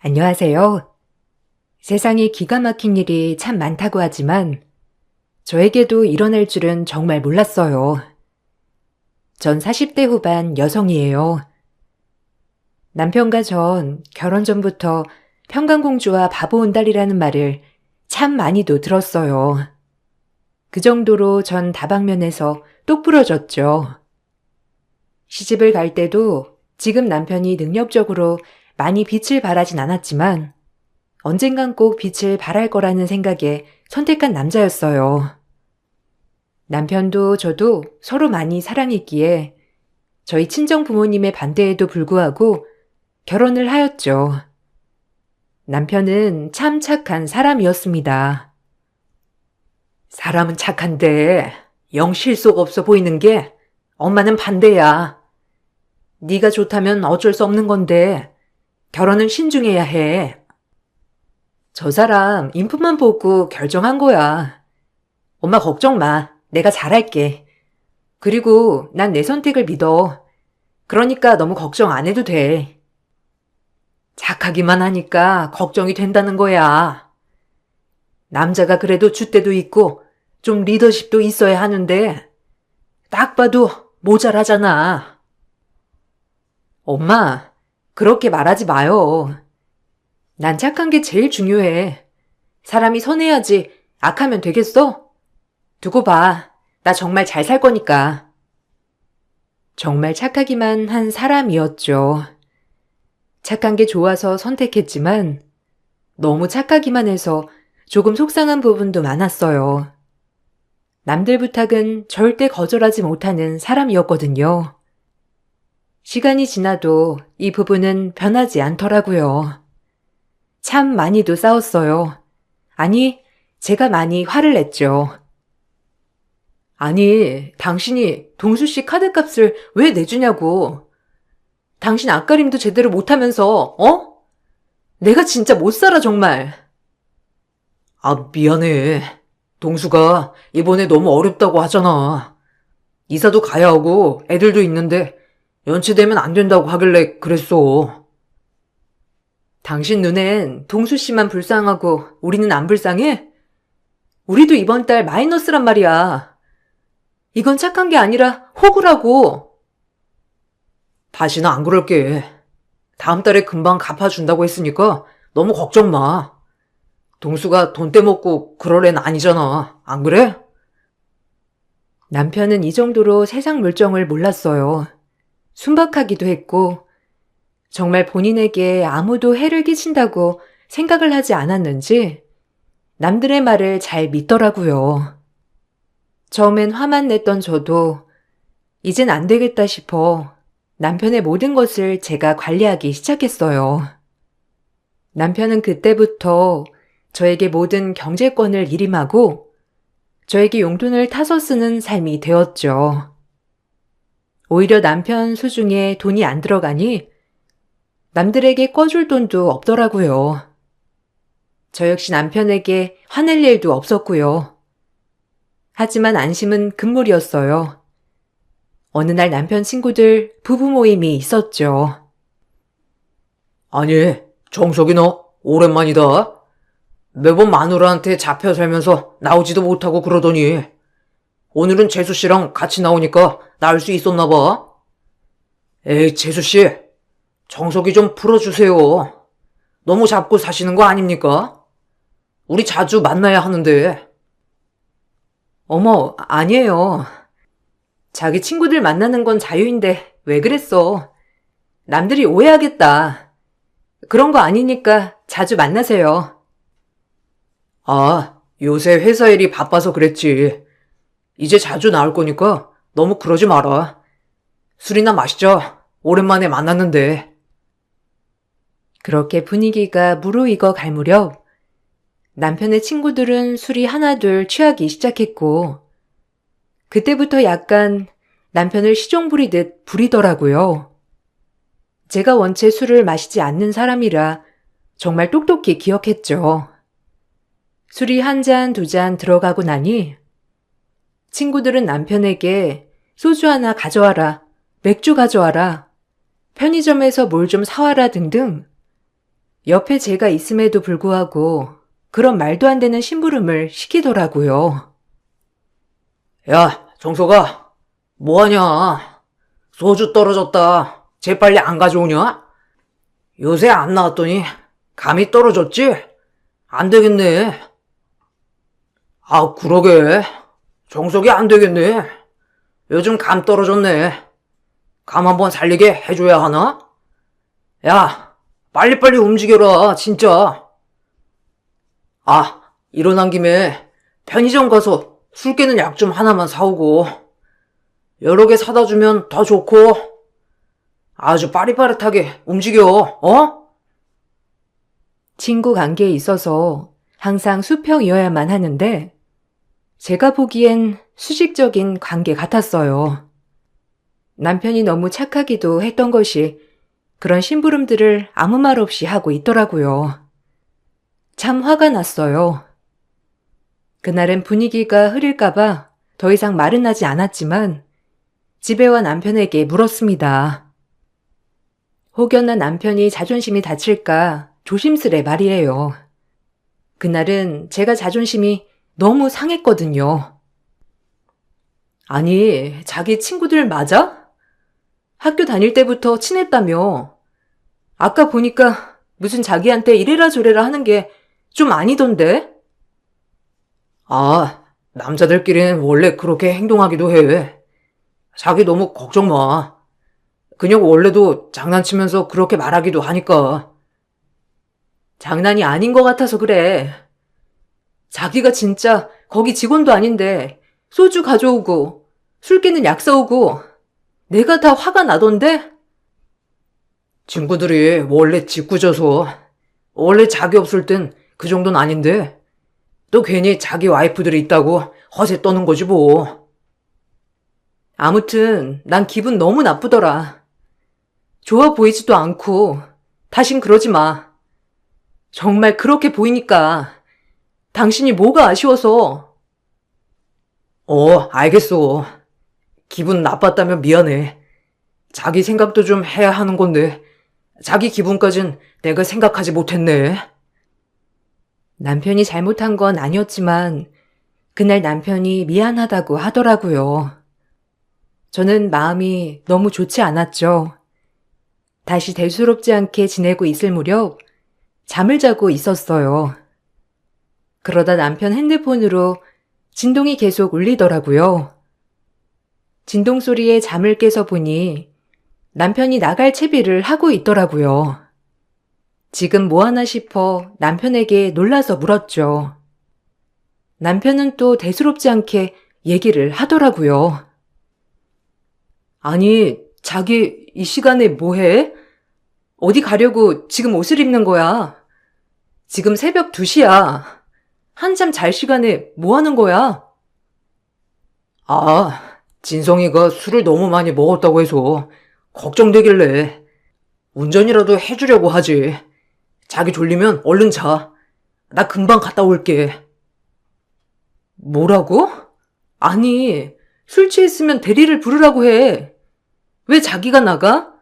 안녕하세요. 세상에 기가 막힌 일이 참 많다고 하지만 저에게도 일어날 줄은 정말 몰랐어요. 전 40대 후반 여성이에요. 남편과 전 결혼 전부터 평강공주와 바보 온달이라는 말을 참 많이도 들었어요. 그 정도로 전 다방면에서 똑 부러졌죠. 시집을 갈 때도 지금 남편이 능력적으로 많이 빛을 발하진 않았지만 언젠간 꼭 빛을 발할 거라는 생각에 선택한 남자였어요. 남편도 저도 서로 많이 사랑했기에 저희 친정 부모님의 반대에도 불구하고 결혼을 하였죠. 남편은 참 착한 사람이었습니다. 사람은 착한데 영 실속 없어 보이는 게 엄마는 반대야. 네가 좋다면 어쩔 수 없는 건데 결혼은 신중해야 해. 저 사람 인품만 보고 결정한 거야. 엄마 걱정 마. 내가 잘할게. 그리고 난 내 선택을 믿어. 그러니까 너무 걱정 안 해도 돼. 착하기만 하니까 걱정이 된다는 거야. 남자가 그래도 줏대도 있고 좀 리더십도 있어야 하는데 딱 봐도 모자라잖아. 엄마, 그렇게 말하지 마요. 난 착한 게 제일 중요해. 사람이 선해야지 악하면 되겠어? 두고 봐. 나 정말 잘 살 거니까. 정말 착하기만 한 사람이었죠. 착한 게 좋아서 선택했지만 너무 착하기만 해서 조금 속상한 부분도 많았어요. 남들 부탁은 절대 거절하지 못하는 사람이었거든요. 시간이 지나도 이 부분은 변하지 않더라고요. 참 많이도 싸웠어요. 아니, 제가 많이 화를 냈죠. 아니, 당신이 동수 씨 카드값을 왜 내주냐고. 당신 앞가림도 제대로 못하면서, 어? 내가 진짜 못 살아, 정말. 아, 미안해. 동수가 이번에 너무 어렵다고 하잖아. 이사도 가야 하고 애들도 있는데 연체되면 안 된다고 하길래 그랬어. 당신 눈엔 동수 씨만 불쌍하고 우리는 안 불쌍해? 우리도 이번 달 마이너스란 말이야. 이건 착한 게 아니라 호구라고. 다시는 안 그럴게. 다음 달에 금방 갚아준다고 했으니까 너무 걱정 마. 동수가 돈 떼먹고 그럴 애는 아니잖아. 안 그래? 남편은 이 정도로 세상 물정을 몰랐어요. 순박하기도 했고 정말 본인에게 아무도 해를 끼친다고 생각을 하지 않았는지 남들의 말을 잘 믿더라고요. 처음엔 화만 냈던 저도 이젠 안 되겠다 싶어 남편의 모든 것을 제가 관리하기 시작했어요. 남편은 그때부터 저에게 모든 경제권을 일임하고 저에게 용돈을 타서 쓰는 삶이 되었죠. 오히려 남편 수중에 돈이 안 들어가니 남들에게 꺼줄 돈도 없더라고요. 저 역시 남편에게 화낼 일도 없었고요. 하지만 안심은 금물이었어요. 어느 날 남편 친구들 부부 모임이 있었죠. 아니, 정석이 너 오랜만이다. 매번 마누라한테 잡혀 살면서 나오지도 못하고 그러더니 오늘은 재수씨랑 같이 나오니까 나을 수 있었나 봐. 에이, 재수씨, 정석이 좀 풀어주세요. 너무 잡고 사시는 거 아닙니까? 우리 자주 만나야 하는데. 어머, 아니에요. 자기 친구들 만나는 건 자유인데 왜 그랬어? 남들이 오해하겠다. 그런 거 아니니까 자주 만나세요. 아, 요새 회사 일이 바빠서 그랬지. 이제 자주 나올 거니까 너무 그러지 마라. 술이나 마시자. 오랜만에 만났는데. 그렇게 분위기가 무르익어 갈 무렵 남편의 친구들은 술이 하나둘 취하기 시작했고 그때부터 약간 남편을 시종 부리듯 부리더라고요. 제가 원체 술을 마시지 않는 사람이라 정말 똑똑히 기억했죠. 술이 한 잔, 두 잔 들어가고 나니 친구들은 남편에게 소주 하나 가져와라, 맥주 가져와라, 편의점에서 뭘 좀 사와라 등등 옆에 제가 있음에도 불구하고 그런 말도 안 되는 심부름을 시키더라고요. 야, 정석아, 뭐하냐? 소주 떨어졌다. 재빨리 안 가져오냐? 요새 안 나왔더니 감이 떨어졌지? 안 되겠네. 아, 그러게. 정석이 안 되겠네. 요즘 감 떨어졌네. 감 한번 살리게 해줘야 하나? 야, 빨리빨리 움직여라, 진짜. 아, 일어난 김에 편의점 가서 술 깨는 약 좀 하나만 사오고, 여러 개 사다 주면 더 좋고, 아주 빠릿빠릿하게 움직여, 어? 친구 관계에 있어서 항상 수평이어야만 하는데 제가 보기엔 수직적인 관계 같았어요. 남편이 너무 착하기도 했던 것이 그런 심부름들을 아무 말 없이 하고 있더라고요. 참 화가 났어요. 그날은 분위기가 흐릴까봐 더 이상 말은 하지 않았지만 집에 와 남편에게 물었습니다. 혹여나 남편이 자존심이 다칠까 조심스레 말이에요. 그날은 제가 자존심이 너무 상했거든요. 아니, 자기 친구들 맞아? 학교 다닐 때부터 친했다며. 아까 보니까 무슨 자기한테 이래라 저래라 하는 게 좀 아니던데? 아, 남자들끼리는 원래 그렇게 행동하기도 해. 자기 너무 걱정 마. 그냥 원래도 장난치면서 그렇게 말하기도 하니까. 장난이 아닌 것 같아서 그래. 자기가 진짜 거기 직원도 아닌데 소주 가져오고 술 깨는 약 사오고 내가 다 화가 나던데? 친구들이 원래 짓궂어서 원래 자기 없을 땐 그 정도는 아닌데 또 괜히 자기 와이프들이 있다고 허세 떠는 거지 뭐. 아무튼 난 기분 너무 나쁘더라. 좋아 보이지도 않고 다신 그러지 마. 정말 그렇게 보이니까 당신이 뭐가 아쉬워서. 알겠어. 기분 나빴다면 미안해. 자기 생각도 좀 해야 하는 건데 자기 기분까진 내가 생각하지 못했네. 남편이 잘못한 건 아니었지만 그날 남편이 미안하다고 하더라고요. 저는 마음이 너무 좋지 않았죠. 다시 대수롭지 않게 지내고 있을 무렵 잠을 자고 있었어요. 그러다 남편 핸드폰으로 진동이 계속 울리더라고요. 진동 소리에 잠을 깨서 보니 남편이 나갈 채비를 하고 있더라고요. 지금 뭐 하나 싶어 남편에게 놀라서 물었죠. 남편은 또 대수롭지 않게 얘기를 하더라고요. 아니, 자기 이 시간에 뭐 해? 어디 가려고 지금 옷을 입는 거야? 지금 새벽 2시야. 한참 잘 시간에 뭐 하는 거야? 아, 진성이가 술을 너무 많이 먹었다고 해서 걱정되길래 운전이라도 해주려고 하지. 자기 졸리면 얼른 자. 나 금방 갔다 올게. 뭐라고? 아니, 술 취했으면 대리를 부르라고 해. 왜 자기가 나가?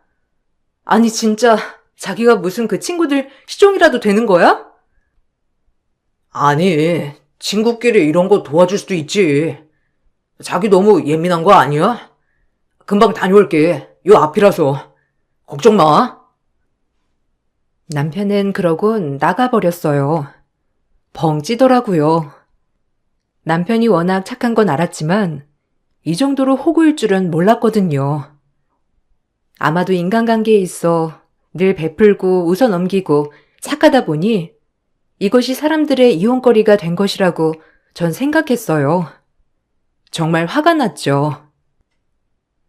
아니, 진짜 자기가 무슨 그 친구들 시종이라도 되는 거야? 아니, 친구끼리 이런 거 도와줄 수도 있지. 자기 너무 예민한 거 아니야? 금방 다녀올게. 요 앞이라서. 걱정 마. 남편은 그러곤 나가버렸어요. 벙 찌더라고요. 남편이 워낙 착한 건 알았지만 이 정도로 호구일 줄은 몰랐거든요. 아마도 인간관계에 있어 늘 베풀고 웃어넘기고 착하다 보니 이것이 사람들의 이용거리가 된 것이라고 전 생각했어요. 정말 화가 났죠.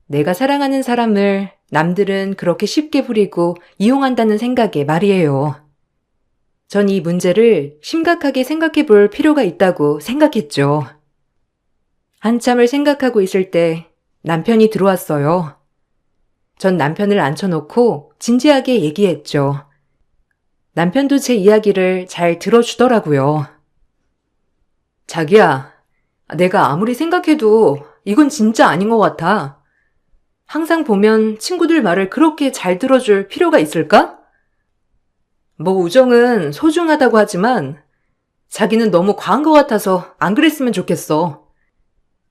내가 사랑하는 사람을 남들은 그렇게 쉽게 부리고 이용한다는 생각에 말이에요. 전 이 문제를 심각하게 생각해 볼 필요가 있다고 생각했죠. 한참을 생각하고 있을 때 남편이 들어왔어요. 전 남편을 앉혀놓고 진지하게 얘기했죠. 남편도 제 이야기를 잘 들어주더라고요. 자기야, 내가 아무리 생각해도 이건 진짜 아닌 것 같아. 항상 보면 친구들 말을 그렇게 잘 들어줄 필요가 있을까? 뭐 우정은 소중하다고 하지만 자기는 너무 과한 것 같아서 안 그랬으면 좋겠어.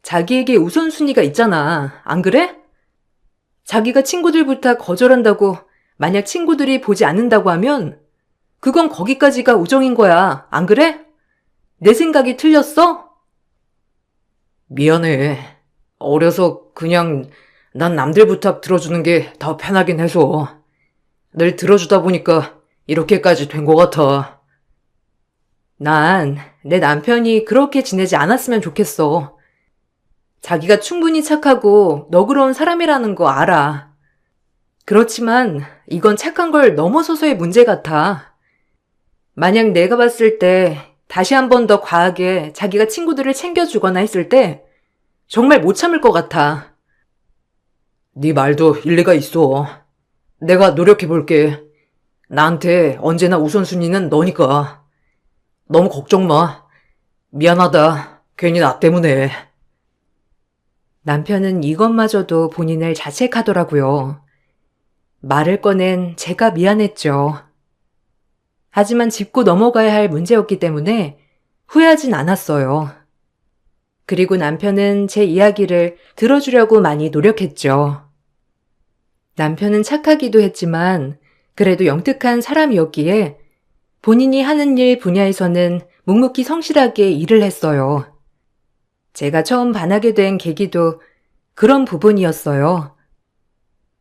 자기에게 우선순위가 있잖아. 안 그래? 자기가 친구들 부탁 거절한다고 만약 친구들이 보지 않는다고 하면 그건 거기까지가 우정인 거야. 안 그래? 내 생각이 틀렸어? 미안해. 어려서 그냥 난 남들 부탁 들어주는 게 더 편하긴 해서 늘 들어주다 보니까 이렇게까지 된 것 같아. 난 내 남편이 그렇게 지내지 않았으면 좋겠어. 자기가 충분히 착하고 너그러운 사람이라는 거 알아. 그렇지만 이건 착한 걸 넘어서서의 문제 같아. 만약 내가 봤을 때 다시 한 번 더 과하게 자기가 친구들을 챙겨주거나 했을 때 정말 못 참을 것 같아. 네 말도 일리가 있어. 내가 노력해볼게. 나한테 언제나 우선순위는 너니까. 너무 걱정 마. 미안하다. 괜히 나 때문에. 남편은 이것마저도 본인을 자책하더라고요. 말을 꺼낸 제가 미안했죠. 하지만 짚고 넘어가야 할 문제였기 때문에 후회하진 않았어요. 그리고 남편은 제 이야기를 들어주려고 많이 노력했죠. 남편은 착하기도 했지만 그래도 영특한 사람이었기에 본인이 하는 일 분야에서는 묵묵히 성실하게 일을 했어요. 제가 처음 반하게 된 계기도 그런 부분이었어요.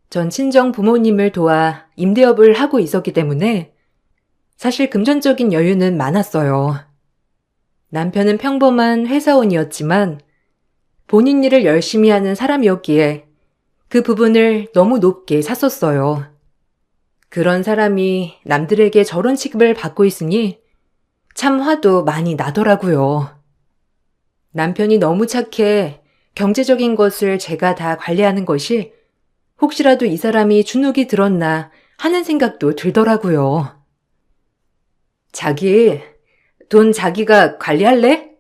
전 친정 부모님을 도와 임대업을 하고 있었기 때문에 사실 금전적인 여유는 많았어요. 남편은 평범한 회사원이었지만 본인 일을 열심히 하는 사람이었기에 그 부분을 너무 높게 샀었어요. 그런 사람이 남들에게 저런 취급을 받고 있으니 참 화도 많이 나더라고요. 남편이 너무 착해 경제적인 것을 제가 다 관리하는 것이 혹시라도 이 사람이 주눅이 들었나 하는 생각도 들더라고요. 자기, 돈 자기가 관리할래?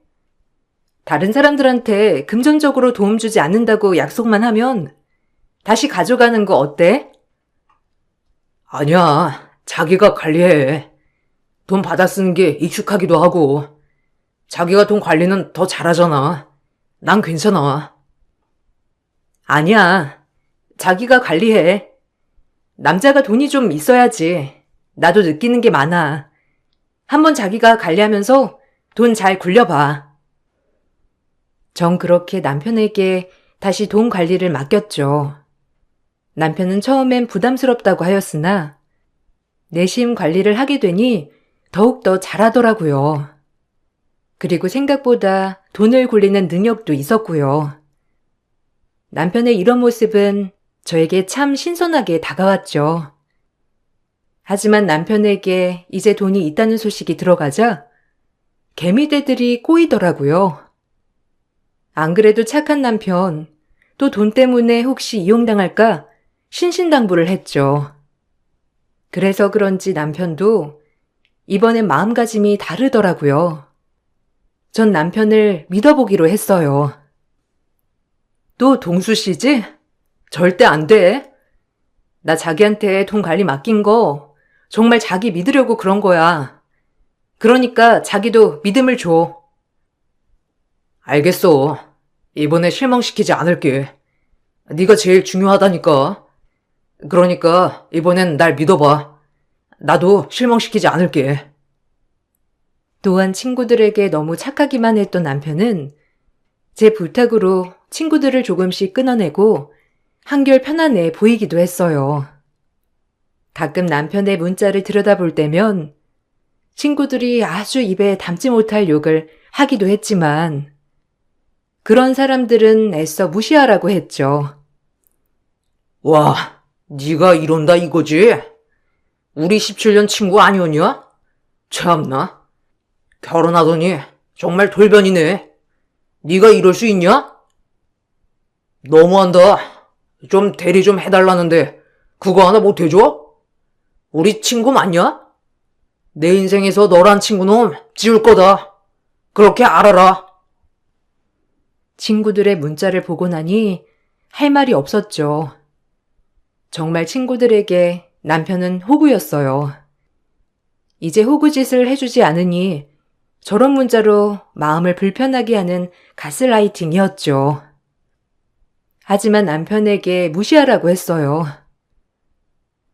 다른 사람들한테 금전적으로 도움 주지 않는다고 약속만 하면 다시 가져가는 거 어때? 아니야. 자기가 관리해. 돈 받아 쓰는 게 익숙하기도 하고. 자기가 돈 관리는 더 잘하잖아. 난 괜찮아. 아니야. 자기가 관리해. 남자가 돈이 좀 있어야지. 나도 느끼는 게 많아. 한번 자기가 관리하면서 돈 잘 굴려봐. 전 그렇게 남편에게 다시 돈 관리를 맡겼죠. 남편은 처음엔 부담스럽다고 하였으나 내심 관리를 하게 되니 더욱더 잘하더라고요. 그리고 생각보다 돈을 굴리는 능력도 있었고요. 남편의 이런 모습은 저에게 참 신선하게 다가왔죠. 하지만 남편에게 이제 돈이 있다는 소식이 들어가자 개미대들이 꼬이더라고요. 안 그래도 착한 남편, 또 돈 때문에 혹시 이용당할까 신신당부를 했죠. 그래서 그런지 남편도 이번엔 마음가짐이 다르더라고요. 전 남편을 믿어보기로 했어요. 또 동수 씨지? 절대 안 돼. 나 자기한테 돈 관리 맡긴 거 정말 자기 믿으려고 그런 거야. 그러니까 자기도 믿음을 줘. 알겠어. 이번에 실망시키지 않을게. 네가 제일 중요하다니까. 그러니까 이번엔 날 믿어봐. 나도 실망시키지 않을게. 또한 친구들에게 너무 착하기만 했던 남편은 제 부탁으로 친구들을 조금씩 끊어내고 한결 편안해 보이기도 했어요. 가끔 남편의 문자를 들여다볼 때면 친구들이 아주 입에 담지 못할 욕을 하기도 했지만 그런 사람들은 애써 무시하라고 했죠. 와, 네가 이런다 이거지? 우리 17년 친구 아니었냐? 참나. 결혼하더니 정말 돌변이네. 네가 이럴 수 있냐? 너무한다. 좀 대리 좀 해달라는데 그거 하나 못 해줘? 우리 친구 맞냐? 내 인생에서 너란 친구는 지울 거다. 그렇게 알아라. 친구들의 문자를 보고 나니 할 말이 없었죠. 정말 친구들에게 남편은 호구였어요. 이제 호구짓을 해주지 않으니 저런 문자로 마음을 불편하게 하는 가스라이팅이었죠. 하지만 남편에게 무시하라고 했어요.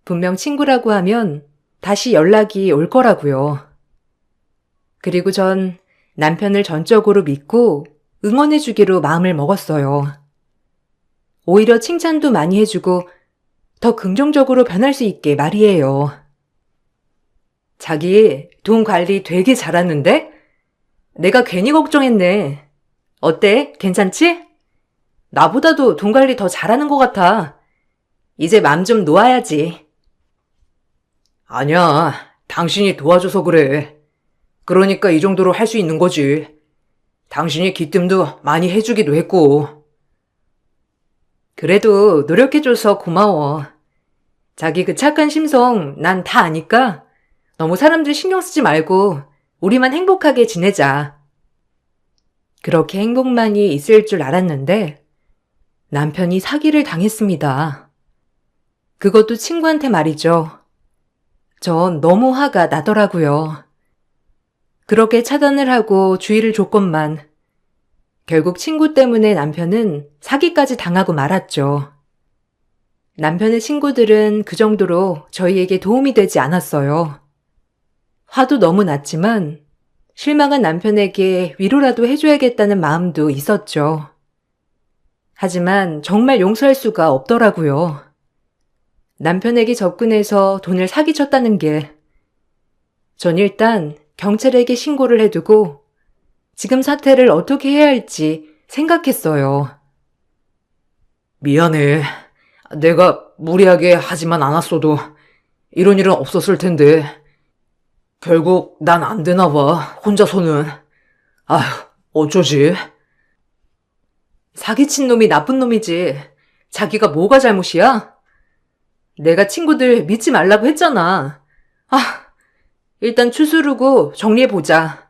분명 친구라고 하면 다시 연락이 올 거라고요. 그리고 전 남편을 전적으로 믿고 응원해주기로 마음을 먹었어요. 오히려 칭찬도 많이 해주고 더 긍정적으로 변할 수 있게 말이에요. 자기 돈 관리 되게 잘하는데? 내가 괜히 걱정했네. 어때? 괜찮지? 나보다도 돈 관리 더 잘하는 것 같아. 이제 맘 좀 놓아야지. 아니야, 당신이 도와줘서 그래. 그러니까 이 정도로 할 수 있는 거지. 당신이 기뜸도 많이 해주기도 했고. 그래도 노력해줘서 고마워. 자기 그 착한 심성 난 다 아니까 너무 사람들 신경 쓰지 말고 우리만 행복하게 지내자. 그렇게 행복만이 있을 줄 알았는데 남편이 사기를 당했습니다. 그것도 친구한테 말이죠. 전 너무 화가 나더라고요. 그렇게 차단을 하고 주의를 줬건만 결국 친구 때문에 남편은 사기까지 당하고 말았죠. 남편의 친구들은 그 정도로 저희에게 도움이 되지 않았어요. 화도 너무 났지만 실망한 남편에게 위로라도 해줘야겠다는 마음도 있었죠. 하지만 정말 용서할 수가 없더라고요. 남편에게 접근해서 돈을 사기쳤다는 게. 전 일단 경찰에게 신고를 해두고 지금 사태를 어떻게 해야 할지 생각했어요. 미안해. 내가 무리하게 하지만 않았어도 이런 일은 없었을 텐데. 결국 난 안 되나 봐, 혼자서는. 아휴, 어쩌지? 사기친 놈이 나쁜 놈이지. 자기가 뭐가 잘못이야? 내가 친구들 믿지 말라고 했잖아. 일단 추스르고 정리해보자.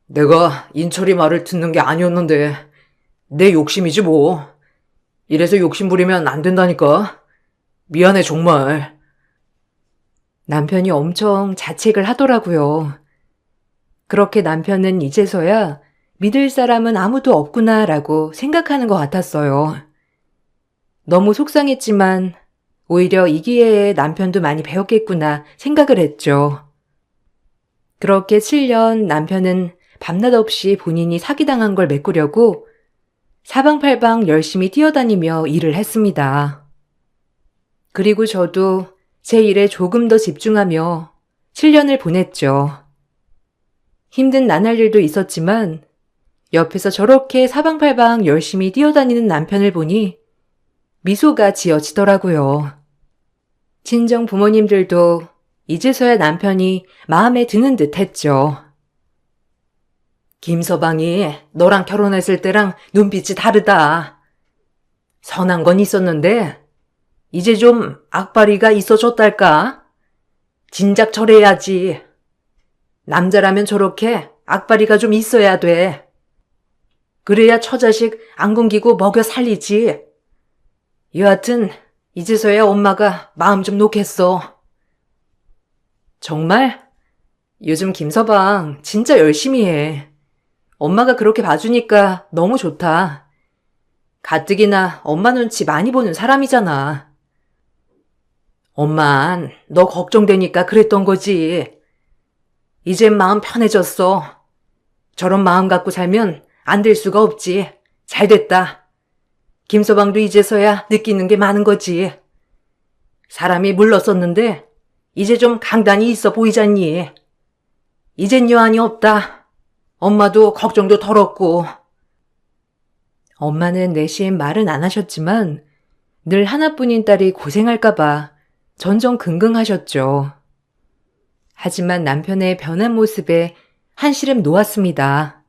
내가 인철이 말을 듣는 게 아니었는데 내 욕심이지 뭐. 이래서 욕심 부리면 안 된다니까. 미안해 정말. 남편이 엄청 자책을 하더라고요. 그렇게 남편은 이제서야 믿을 사람은 아무도 없구나라고 생각하는 것 같았어요. 너무 속상했지만 오히려 이 기회에 남편도 많이 배웠겠구나 생각을 했죠. 그렇게 7년 남편은 밤낮 없이 본인이 사기당한 걸 메꾸려고 사방팔방 열심히 뛰어다니며 일을 했습니다. 그리고 저도 제 일에 조금 더 집중하며 7년을 보냈죠. 힘든 나날 일도 있었지만 옆에서 저렇게 사방팔방 열심히 뛰어다니는 남편을 보니 미소가 지어지더라고요. 친정 부모님들도 이제서야 남편이 마음에 드는 듯 했죠. 김서방이 너랑 결혼했을 때랑 눈빛이 다르다. 선한 건 있었는데 이제 좀 악바리가 있어졌달까? 진작 절해야지. 남자라면 저렇게 악바리가 좀 있어야 돼. 그래야 처자식 안 굶기고 먹여 살리지. 여하튼 이제서야 엄마가 마음 좀 놓겠어. 정말? 요즘 김서방 진짜 열심히 해. 엄마가 그렇게 봐주니까 너무 좋다. 가뜩이나 엄마 눈치 많이 보는 사람이잖아. 엄만 너 걱정되니까 그랬던 거지. 이젠 마음 편해졌어. 저런 마음 갖고 살면 안 될 수가 없지. 잘 됐다. 김서방도 이제서야 느끼는 게 많은 거지. 사람이 물렀었는데 이제 좀 강단이 있어 보이잖니. 이젠 여한이 없다. 엄마도 걱정도 덜었고. 엄마는 내심 말은 안 하셨지만 늘 하나뿐인 딸이 고생할까봐 전전긍긍하셨죠. 하지만 남편의 변한 모습에 한시름 놓았습니다.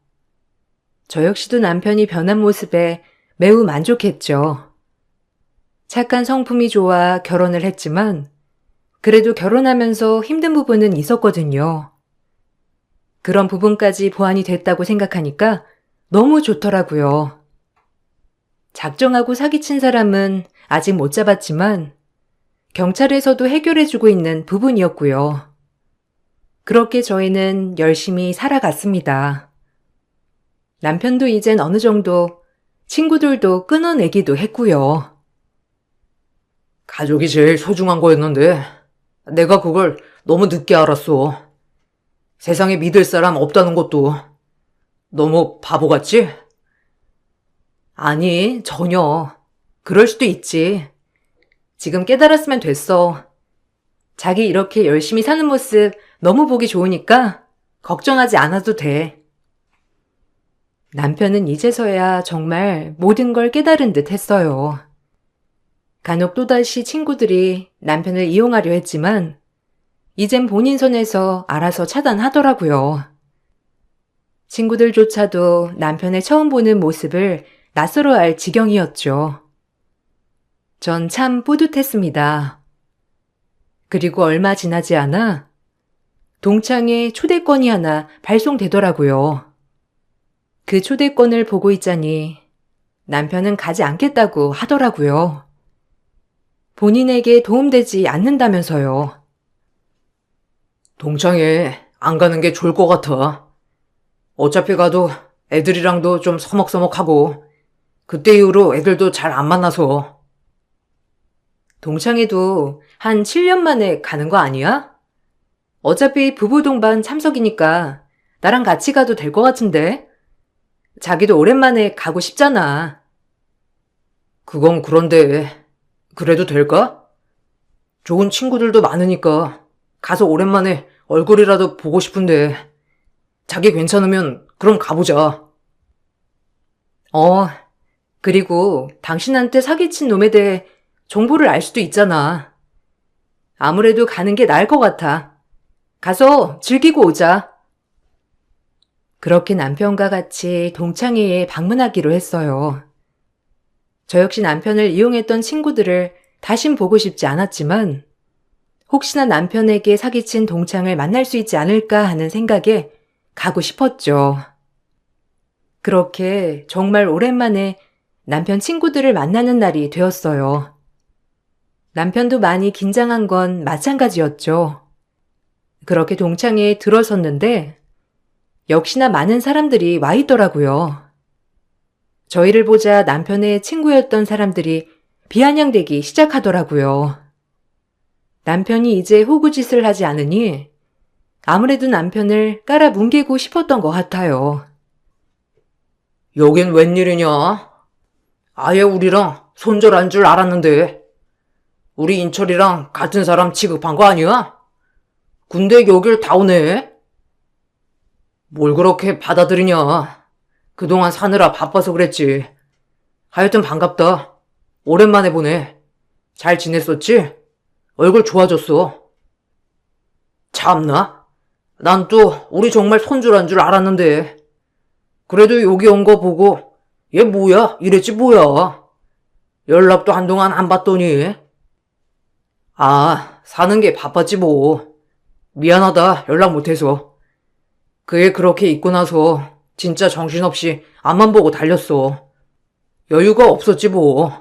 저 역시도 남편이 변한 모습에 매우 만족했죠. 착한 성품이 좋아 결혼을 했지만 그래도 결혼하면서 힘든 부분은 있었거든요. 그런 부분까지 보완이 됐다고 생각하니까 너무 좋더라고요. 작정하고 사기친 사람은 아직 못 잡았지만 경찰에서도 해결해주고 있는 부분이었고요. 그렇게 저희는 열심히 살아갔습니다. 남편도 이젠 어느 정도 친구들도 끊어내기도 했고요. 가족이 제일 소중한 거였는데 내가 그걸 너무 늦게 알았어. 세상에 믿을 사람 없다는 것도 너무 바보 같지? 아니, 전혀. 그럴 수도 있지. 지금 깨달았으면 됐어. 자기 이렇게 열심히 사는 모습 너무 보기 좋으니까 걱정하지 않아도 돼. 남편은 이제서야 정말 모든 걸 깨달은 듯 했어요. 간혹 또다시 친구들이 남편을 이용하려 했지만 이젠 본인 손에서 알아서 차단하더라고요. 친구들조차도 남편의 처음 보는 모습을 낯설어할 지경이었죠. 전 참 뿌듯했습니다. 그리고 얼마 지나지 않아 동창회 초대권이 하나 발송되더라고요. 그 초대권을 보고 있자니 남편은 가지 않겠다고 하더라고요. 본인에게 도움되지 않는다면서요. 동창회 안 가는 게 좋을 것 같아. 어차피 가도 애들이랑도 좀 서먹서먹하고 그때 이후로 애들도 잘 안 만나서. 동창회도 한 7년 만에 가는 거 아니야? 어차피 부부 동반 참석이니까 나랑 같이 가도 될 것 같은데? 자기도 오랜만에 가고 싶잖아. 그건 그런데 그래도 될까? 좋은 친구들도 많으니까 가서 오랜만에 얼굴이라도 보고 싶은데 자기 괜찮으면 그럼 가보자. 그리고 당신한테 사기친 놈에 대해 정보를 알 수도 있잖아. 아무래도 가는 게 나을 것 같아. 가서 즐기고 오자. 그렇게 남편과 같이 동창회에 방문하기로 했어요. 저 역시 남편을 이용했던 친구들을 다신 보고 싶지 않았지만 혹시나 남편에게 사기친 동창을 만날 수 있지 않을까 하는 생각에 가고 싶었죠. 그렇게 정말 오랜만에 남편 친구들을 만나는 날이 되었어요. 남편도 많이 긴장한 건 마찬가지였죠. 그렇게 동창회에 들어섰는데 역시나 많은 사람들이 와 있더라고요. 저희를 보자 남편의 친구였던 사람들이 비아냥대기 시작하더라고요. 남편이 이제 호구짓을 하지 않으니 아무래도 남편을 깔아뭉개고 싶었던 것 같아요. 여긴 웬일이냐? 아예 우리랑 손절한 줄 알았는데 우리 인철이랑 같은 사람 취급한 거 아니야? 근데 여길 다 오네? 뭘 그렇게 받아들이냐? 그동안 사느라 바빠서 그랬지. 하여튼 반갑다. 오랜만에 보네. 잘 지냈었지? 얼굴 좋아졌어. 참나? 난 또 우리 정말 손절한 줄 알았는데. 그래도 여기 온 거 보고 얘 뭐야? 이랬지 뭐야? 연락도 한동안 안 받더니. 사는 게 바빴지 뭐. 미안하다 연락 못해서. 그 애 그렇게 있고 나서 진짜 정신없이 앞만 보고 달렸어. 여유가 없었지 뭐.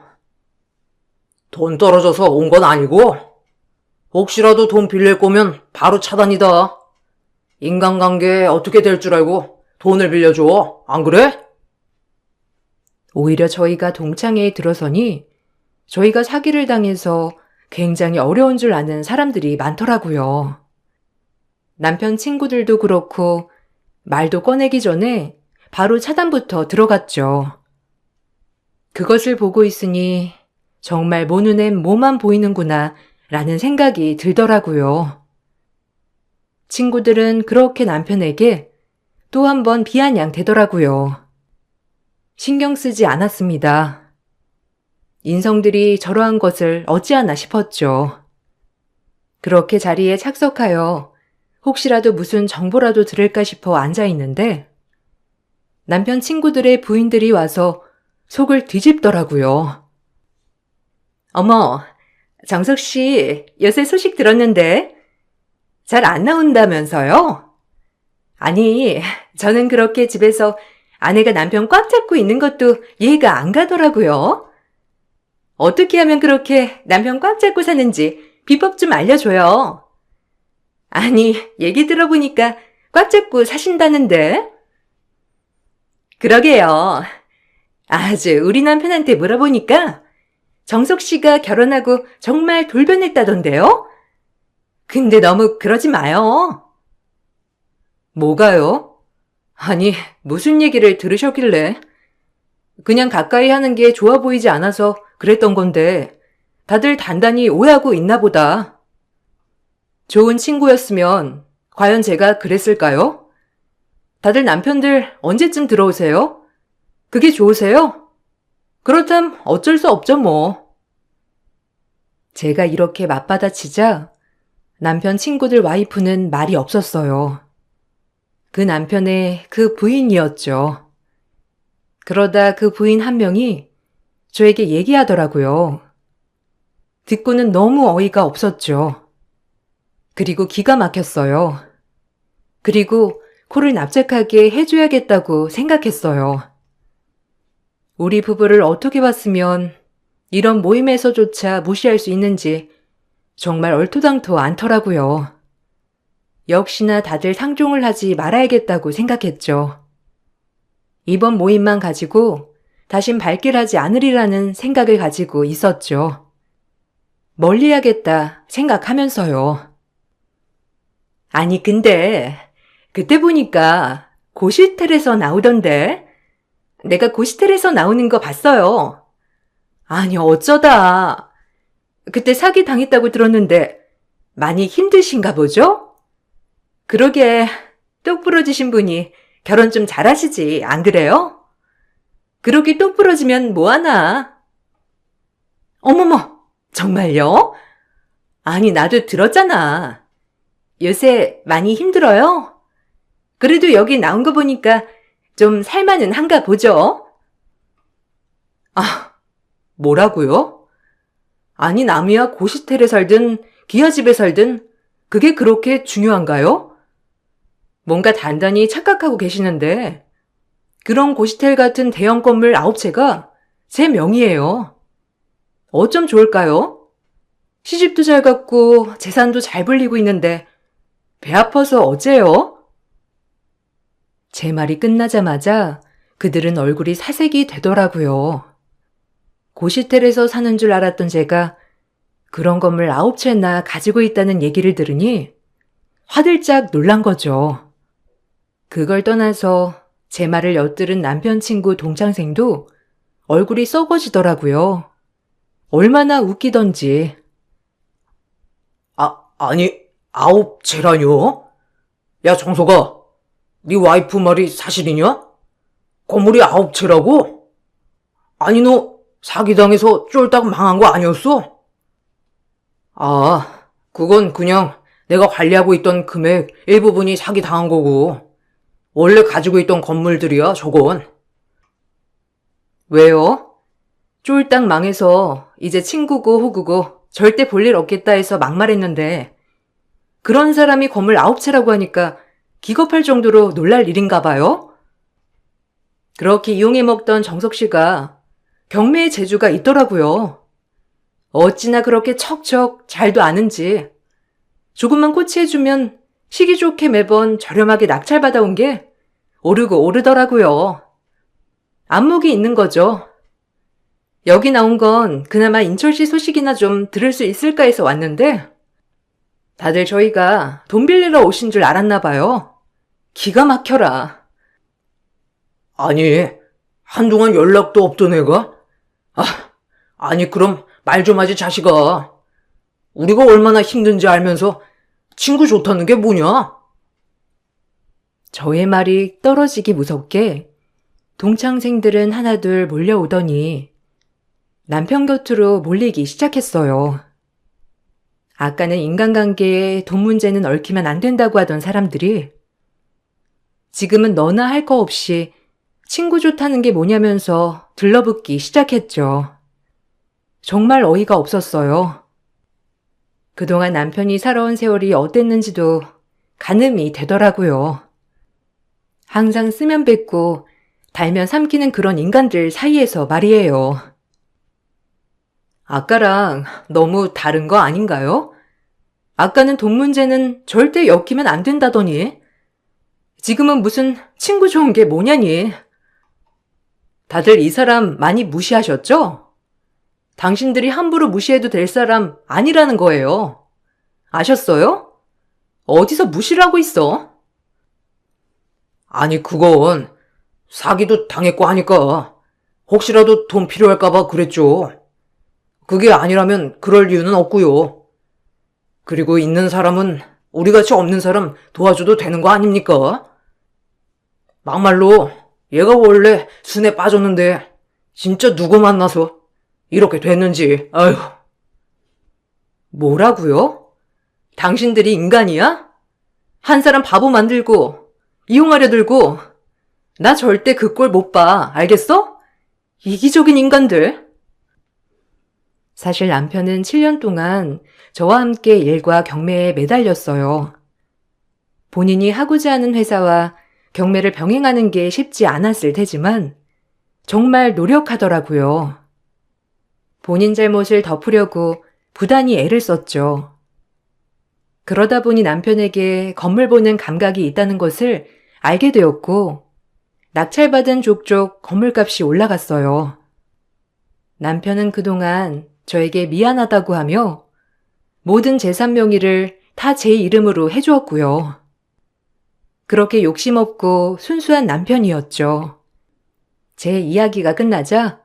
돈 떨어져서 온 건 아니고 혹시라도 돈 빌릴 거면 바로 차단이다. 인간관계 어떻게 될 줄 알고 돈을 빌려줘. 안 그래? 오히려 저희가 동창회에 들어서니 저희가 사기를 당해서 굉장히 어려운 줄 아는 사람들이 많더라고요. 남편 친구들도 그렇고 말도 꺼내기 전에 바로 차단부터 들어갔죠. 그것을 보고 있으니 정말 모 눈엔 뭐만 보이는구나 라는 생각이 들더라고요. 친구들은 그렇게 남편에게 또 한 번 비아냥대더라고요. 신경 쓰지 않았습니다. 인성들이 저러한 것을 어찌하나 싶었죠. 그렇게 자리에 착석하여 혹시라도 무슨 정보라도 들을까 싶어 앉아있는데 남편 친구들의 부인들이 와서 속을 뒤집더라고요. 어머, 정석 씨, 요새 소식 들었는데 잘 안 나온다면서요? 아니, 저는 그렇게 집에서 아내가 남편 꽉 잡고 있는 것도 이해가 안 가더라고요. 어떻게 하면 그렇게 남편 꽉 잡고 사는지 비법 좀 알려줘요. 아니, 얘기 들어보니까 꽉 잡고 사신다는데? 그러게요. 우리 남편한테 물어보니까 정석 씨가 결혼하고 정말 돌변했다던데요? 근데 너무 그러지 마요. 뭐가요? 아니, 무슨 얘기를 들으셨길래? 그냥 가까이 하는 게 좋아 보이지 않아서 그랬던 건데 다들 단단히 오해하고 있나 보다. 좋은 친구였으면 과연 제가 그랬을까요? 다들 남편들 언제쯤 들어오세요? 그게 좋으세요? 그렇다면 어쩔 수 없죠 뭐. 제가 이렇게 맞받아치자 남편 친구들 와이프는 말이 없었어요. 그 남편의 그 부인이었죠. 그러다 그 부인 한 명이 저에게 얘기하더라고요. 듣고는 너무 어이가 없었죠. 그리고 기가 막혔어요. 그리고 코를 납작하게 해줘야겠다고 생각했어요. 우리 부부를 어떻게 봤으면 이런 모임에서조차 무시할 수 있는지 정말 얼토당토 않더라고요. 역시나 다들 상종을 하지 말아야겠다고 생각했죠. 이번 모임만 가지고 다신 발길하지 않으리라는 생각을 가지고 있었죠. 멀리하겠다 생각하면서요. 아니 근데 그때 보니까 고시텔에서 나오던데 내가 고시텔에서 나오는 거 봤어요. 아니 어쩌다 그때 사기 당했다고 들었는데 많이 힘드신가 보죠? 그러게 똑 부러지신 분이 결혼 좀 잘하시지 안 그래요? 그렇게 똑 부러지면 뭐하나? 어머머 정말요? 아니 나도 들었잖아. 요새 많이 힘들어요? 그래도 여기 나온 거 보니까 좀 살만은 한가 보죠? 뭐라고요? 아니 남이야 고시텔에 살든 기아집에 살든 그게 그렇게 중요한가요? 뭔가 단단히 착각하고 계시는데 그런 고시텔 같은 대형 건물 9채가 제 명의예요. 어쩜 좋을까요? 시집도 잘 갔고 재산도 잘 불리고 있는데 배 아파서 어째요? 제 말이 끝나자마자 그들은 얼굴이 사색이 되더라고요. 고시텔에서 사는 줄 알았던 제가 그런 건물 9채나 가지고 있다는 얘기를 들으니 화들짝 놀란 거죠. 그걸 떠나서 제 말을 엿들은 남편 친구 동창생도 얼굴이 썩어지더라고요. 얼마나 웃기던지. 아니 9채라뇨? 야 정석아, 네 와이프 말이 사실이냐? 건물이 9채라고? 아니 너 사기당해서 쫄딱 망한 거 아니었어? 그건 그냥 내가 관리하고 있던 금액 일부분이 사기당한 거고 원래 가지고 있던 건물들이야 저건. 왜요? 쫄딱 망해서 이제 친구고 호구고 절대 볼 일 없겠다 해서 막말했는데 그런 사람이 건물 9채라고 하니까 기겁할 정도로 놀랄 일인가 봐요? 그렇게 이용해 먹던 정석 씨가 경매의 재주가 있더라고요. 어찌나 그렇게 척척 잘도 아는지 조금만 코치해주면 시기 좋게 매번 저렴하게 낙찰받아온 게 오르고 오르더라고요. 안목이 있는 거죠. 여기 나온 건 그나마 인철씨 소식이나 좀 들을 수 있을까 해서 왔는데 다들 저희가 돈 빌리러 오신 줄 알았나 봐요. 기가 막혀라. 아니, 한동안 연락도 없던 애가? 아니 그럼 말 좀 하지 자식아. 우리가 얼마나 힘든지 알면서 친구 좋다는 게 뭐냐? 저의 말이 떨어지기 무섭게 동창생들은 하나둘 몰려오더니 남편 곁으로 몰리기 시작했어요. 아까는 인간관계에 돈 문제는 얽히면 안 된다고 하던 사람들이 지금은 너나 할 거 없이 친구 좋다는 게 뭐냐면서 들러붙기 시작했죠. 정말 어이가 없었어요. 그동안 남편이 살아온 세월이 어땠는지도 가늠이 되더라고요. 항상 쓰면 뱉고 달면 삼키는 그런 인간들 사이에서 말이에요. 아까랑 너무 다른 거 아닌가요? 아까는 돈 문제는 절대 엮이면 안 된다더니 지금은 무슨 친구 좋은 게 뭐냐니. 다들 이 사람 많이 무시하셨죠? 당신들이 함부로 무시해도 될 사람 아니라는 거예요. 아셨어요? 어디서 무시를 하고 있어? 아니, 그건 사기도 당했고 하니까 혹시라도 돈 필요할까봐 그랬죠. 그게 아니라면 그럴 이유는 없고요. 그리고 있는 사람은 우리같이 없는 사람 도와줘도 되는 거 아닙니까? 막말로 얘가 원래 순에 빠졌는데 진짜 누구 만나서 이렇게 됐는지, 아휴. 뭐라고요? 당신들이 인간이야? 한 사람 바보 만들고 이용하려 들고 나 절대 그 꼴 못 봐. 알겠어? 이기적인 인간들. 사실 남편은 7년 동안 저와 함께 일과 경매에 매달렸어요. 본인이 하고자 하는 회사와 경매를 병행하는 게 쉽지 않았을 테지만 정말 노력하더라고요. 본인 잘못을 덮으려고 부단히 애를 썼죠. 그러다 보니 남편에게 건물 보는 감각이 있다는 것을 알게 되었고 낙찰받은 족족 건물값이 올라갔어요. 남편은 그동안 저에게 미안하다고 하며 모든 재산 명의를 다 제 이름으로 해주었고요. 그렇게 욕심없고 순수한 남편이었죠. 제 이야기가 끝나자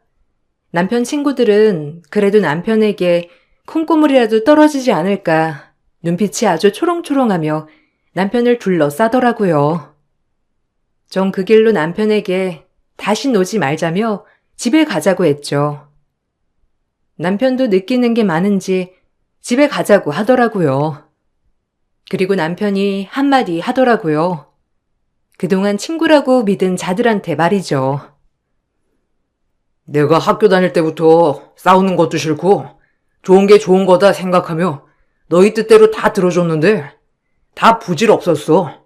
남편 친구들은 그래도 남편에게 콩고물이라도 떨어지지 않을까 눈빛이 아주 초롱초롱하며 남편을 둘러싸더라고요. 전 그 길로 남편에게 다시 오지 말자며 집에 가자고 했죠. 남편도 느끼는 게 많은지 집에 가자고 하더라고요. 그리고 남편이 한마디 하더라고요. 그동안 친구라고 믿은 자들한테 말이죠. 내가 학교 다닐 때부터 싸우는 것도 싫고 좋은 게 좋은 거다 생각하며 너희 뜻대로 다 들어줬는데 다 부질없었어.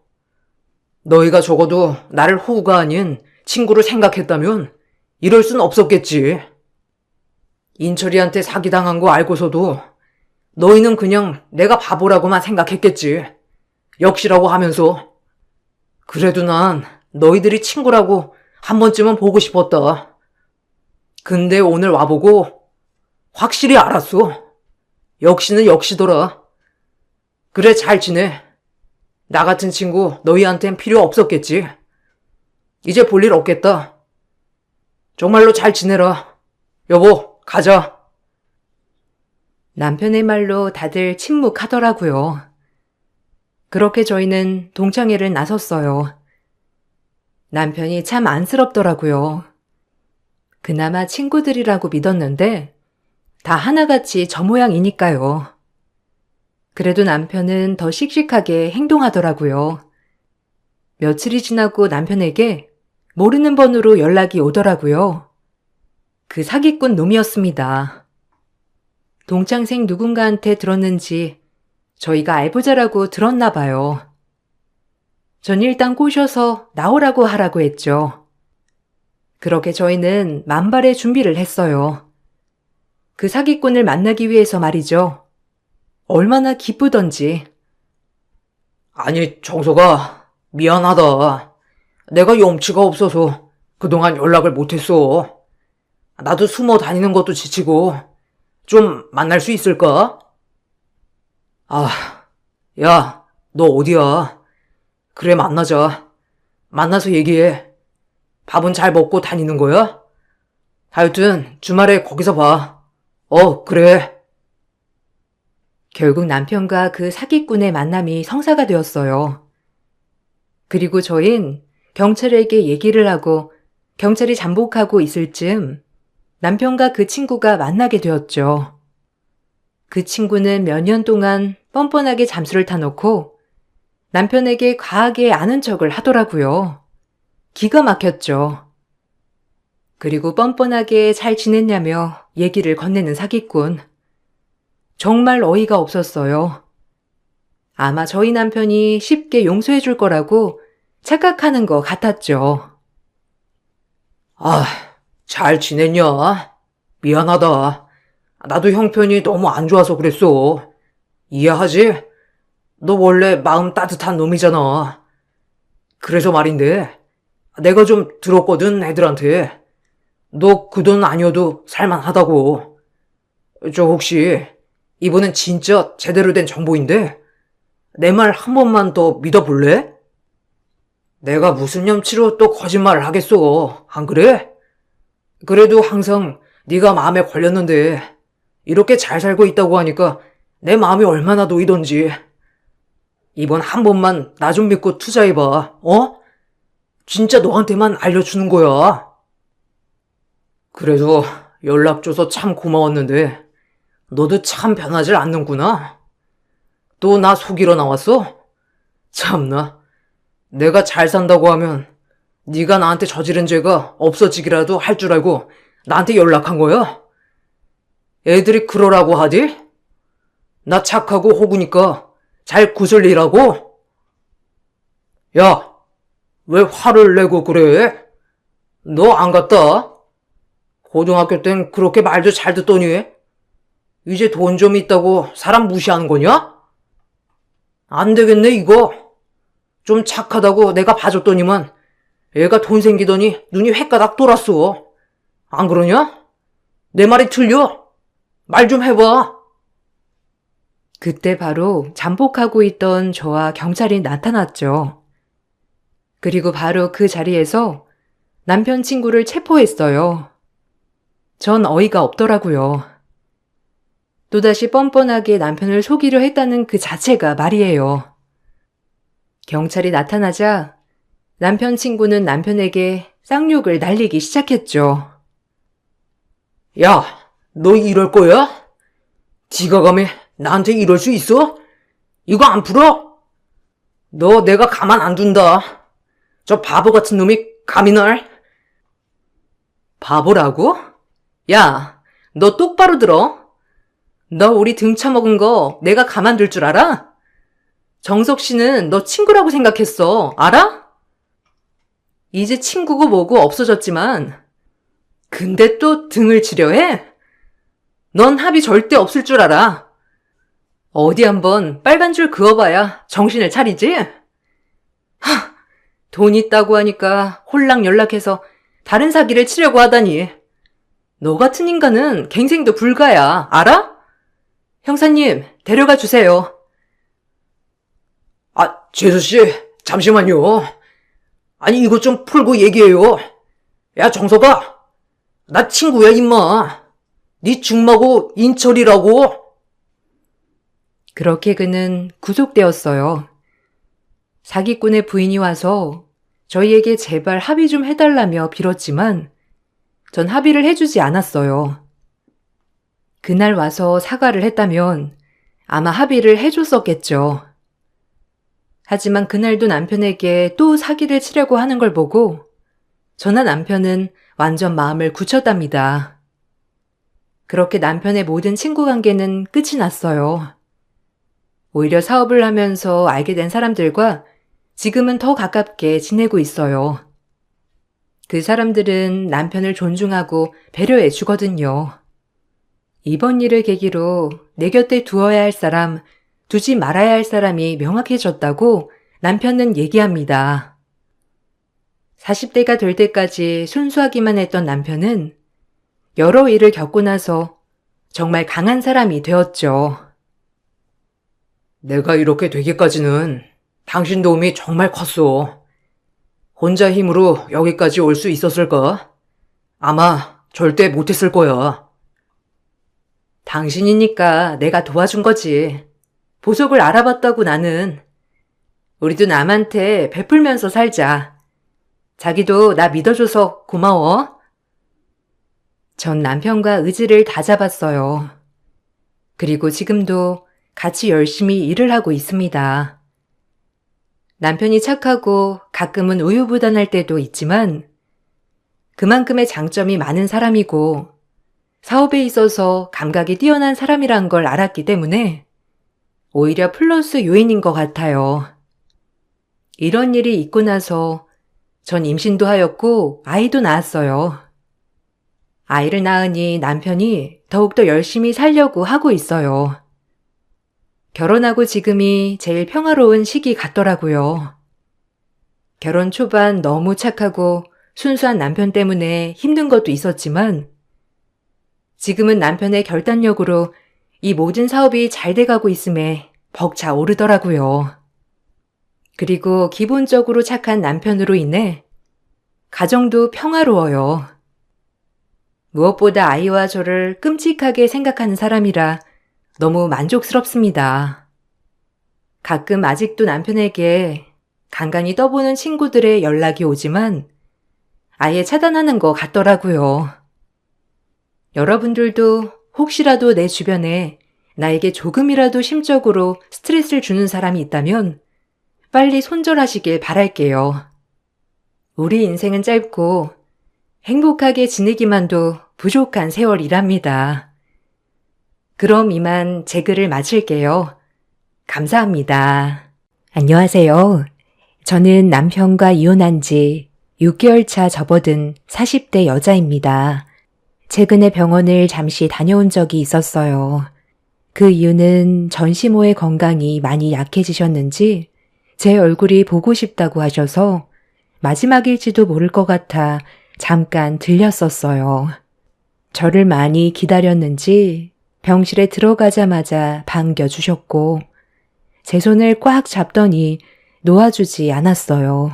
너희가 적어도 나를 호구가 아닌 친구로 생각했다면 이럴 순 없었겠지. 인철이한테 사기당한 거 알고서도 너희는 그냥 내가 바보라고만 생각했겠지. 역시라고 하면서. 그래도 난 너희들이 친구라고 한 번쯤은 보고 싶었다. 근데 오늘 와보고 확실히 알았어. 역시는 역시더라. 그래, 잘 지내. 나 같은 친구 너희한텐 필요 없었겠지. 이제 볼 일 없겠다. 정말로 잘 지내라. 여보, 가자. 남편의 말로 다들 침묵하더라고요. 그렇게 저희는 동창회를 나섰어요. 남편이 참 안쓰럽더라고요. 그나마 친구들이라고 믿었는데 다 하나같이 저 모양이니까요. 그래도 남편은 더 씩씩하게 행동하더라고요. 며칠이 지나고 남편에게 모르는 번호로 연락이 오더라고요. 그 사기꾼 놈이었습니다. 동창생 누군가한테 들었는지 저희가 알부자라고 들었나 봐요. 전 일단 꼬셔서 나오라고 하라고 했죠. 그렇게 저희는 만발의 준비를 했어요. 그 사기꾼을 만나기 위해서 말이죠. 얼마나 기쁘던지. 아니, 정석아, 미안하다. 내가 염치가 없어서 그동안 연락을 못했어. 나도 숨어 다니는 것도 지치고 좀 만날 수 있을까? 아, 야, 너 어디야? 그래, 만나자. 만나서 얘기해. 밥은 잘 먹고 다니는 거야? 하여튼 주말에 거기서 봐. 그래. 결국 남편과 그 사기꾼의 만남이 성사가 되었어요. 그리고 저흰 경찰에게 얘기를 하고 경찰이 잠복하고 있을 즈음 남편과 그 친구가 만나게 되었죠. 그 친구는 몇 년 동안 뻔뻔하게 잠수를 타놓고 남편에게 과하게 아는 척을 하더라고요. 기가 막혔죠. 그리고 뻔뻔하게 잘 지냈냐며 얘기를 건네는 사기꾼. 정말 어이가 없었어요. 아마 저희 남편이 쉽게 용서해 줄 거라고 착각하는 것 같았죠. 잘 지냈냐? 미안하다. 나도 형편이 너무 안 좋아서 그랬어. 이해하지? 너 원래 마음 따뜻한 놈이잖아. 그래서 말인데, 내가 좀 들었거든, 애들한테. 너 그 돈 아니어도 살만하다고. 저 혹시, 이번엔 진짜 제대로 된 정보인데, 내 말 한 번만 더 믿어볼래? 내가 무슨 염치로 또 거짓말을 하겠어, 안 그래? 그래도 항상 네가 마음에 걸렸는데, 이렇게 잘 살고 있다고 하니까 내 마음이 얼마나 놓이던지. 이번 한 번만 나 좀 믿고 투자해봐, 어? 진짜 너한테만 알려주는 거야. 그래서 연락 줘서 참 고마웠는데, 너도 참 변하질 않는구나. 또 나 속이러 나왔어? 참나. 내가 잘 산다고 하면 네가 나한테 저지른 죄가 없어지기라도 할 줄 알고 나한테 연락한 거야? 애들이 그러라고 하지? 나 착하고 호구니까 잘 구슬리라고? 야, 왜 화를 내고 그래? 너 안 갔다? 고등학교 땐 그렇게 말도 잘 듣더니 이제 돈 좀 있다고 사람 무시하는 거냐? 안 되겠네 이거. 좀 착하다고 내가 봐줬더니만 애가 돈 생기더니 눈이 횟가닥 돌았어. 안 그러냐? 내 말이 틀려? 말 좀 해봐. 그때 바로 잠복하고 있던 저와 경찰이 나타났죠. 그리고 바로 그 자리에서 남편 친구를 체포했어요. 전 어이가 없더라고요. 또다시 뻔뻔하게 남편을 속이려 했다는 그 자체가 말이에요. 경찰이 나타나자 남편 친구는 남편에게 쌍욕을 날리기 시작했죠. 야, 너 이럴 거야? 지가 감히 나한테 이럴 수 있어? 이거 안 풀어? 너 내가 가만 안 둔다. 저 바보 같은 놈이 감히 날. 바보라고? 야, 너 똑바로 들어. 너 우리 등쳐먹은 거 내가 가만둘 줄 알아? 정석 씨는 너 친구라고 생각했어. 알아? 이제 친구고 뭐고 없어졌지만 근데 또 등을 치려 해? 넌 합의 절대 없을 줄 알아. 어디 한번 빨간 줄 그어봐야 정신을 차리지? 돈 있다고 하니까 홀랑 연락해서 다른 사기를 치려고 하다니. 너 같은 인간은 갱생도 불가야. 알아? 형사님, 데려가 주세요. 아, 재수씨, 잠시만요. 아니, 이것 좀 풀고 얘기해요. 야, 정석아. 나 친구야, 임마. 네 중마고 인철이라고. 그렇게 그는 구속되었어요. 사기꾼의 부인이 와서 저희에게 제발 합의 좀 해달라며 빌었지만 전 합의를 해주지 않았어요. 그날 와서 사과를 했다면 아마 합의를 해줬었겠죠. 하지만 그날도 남편에게 또 사기를 치려고 하는 걸 보고 저나 남편은 완전 마음을 굳혔답니다. 그렇게 남편의 모든 친구 관계는 끝이 났어요. 오히려 사업을 하면서 알게 된 사람들과 지금은 더 가깝게 지내고 있어요. 그 사람들은 남편을 존중하고 배려해 주거든요. 이번 일을 계기로 내 곁에 두어야 할 사람, 두지 말아야 할 사람이 명확해졌다고 남편은 얘기합니다. 40대가 될 때까지 순수하기만 했던 남편은 여러 일을 겪고 나서 정말 강한 사람이 되었죠. 내가 이렇게 되기까지는 당신 도움이 정말 컸어. 혼자 힘으로 여기까지 올 수 있었을까? 아마 절대 못했을 거야. 당신이니까 내가 도와준 거지. 보석을 알아봤다고 나는. 우리도 남한테 베풀면서 살자. 자기도 나 믿어줘서 고마워. 전 남편과 의지를 다잡았어요. 그리고 지금도 같이 열심히 일을 하고 있습니다. 남편이 착하고 가끔은 우유부단할 때도 있지만 그만큼의 장점이 많은 사람이고 사업에 있어서 감각이 뛰어난 사람이란 걸 알았기 때문에 오히려 플러스 요인인 것 같아요. 이런 일이 있고 나서 전 임신도 하였고 아이도 낳았어요. 아이를 낳으니 남편이 더욱더 열심히 살려고 하고 있어요. 결혼하고 지금이 제일 평화로운 시기 같더라고요. 결혼 초반 너무 착하고 순수한 남편 때문에 힘든 것도 있었지만 지금은 남편의 결단력으로 이 모든 사업이 잘 돼가고 있음에 벅차 오르더라고요. 그리고 기본적으로 착한 남편으로 인해 가정도 평화로워요. 무엇보다 아이와 저를 끔찍하게 생각하는 사람이라 너무 만족스럽습니다. 가끔 아직도 남편에게 간간히 떠보는 친구들의 연락이 오지만 아예 차단하는 것 같더라고요. 여러분들도 혹시라도 내 주변에 나에게 조금이라도 심적으로 스트레스를 주는 사람이 있다면 빨리 손절하시길 바랄게요. 우리 인생은 짧고 행복하게 지내기만도 부족한 세월이랍니다. 그럼 이만 제 글을 마칠게요. 감사합니다. 안녕하세요. 저는 남편과 이혼한 지 6개월 차 접어든 40대 여자입니다. 최근에 병원을 잠시 다녀온 적이 있었어요. 그 이유는 전시모의 건강이 많이 약해지셨는지 제 얼굴이 보고 싶다고 하셔서 마지막일지도 모를 것 같아 잠깐 들렸었어요. 저를 많이 기다렸는지 병실에 들어가자마자 반겨주셨고 제 손을 꽉 잡더니 놓아주지 않았어요.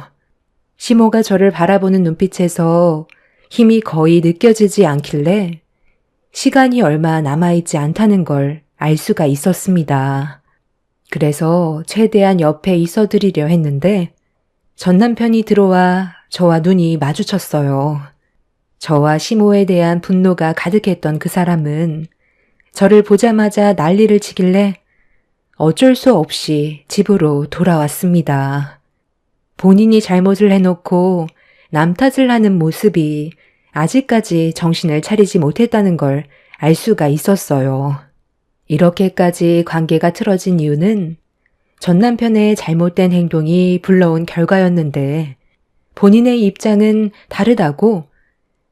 시모가 저를 바라보는 눈빛에서 힘이 거의 느껴지지 않길래 시간이 얼마 남아있지 않다는 걸 알 수가 있었습니다. 그래서 최대한 옆에 있어드리려 했는데 전 남편이 들어와 저와 눈이 마주쳤어요. 저와 시모에 대한 분노가 가득했던 그 사람은 저를 보자마자 난리를 치길래 어쩔 수 없이 집으로 돌아왔습니다. 본인이 잘못을 해놓고 남 탓을 하는 모습이 아직까지 정신을 차리지 못했다는 걸 알 수가 있었어요. 이렇게까지 관계가 틀어진 이유는 전 남편의 잘못된 행동이 불러온 결과였는데 본인의 입장은 다르다고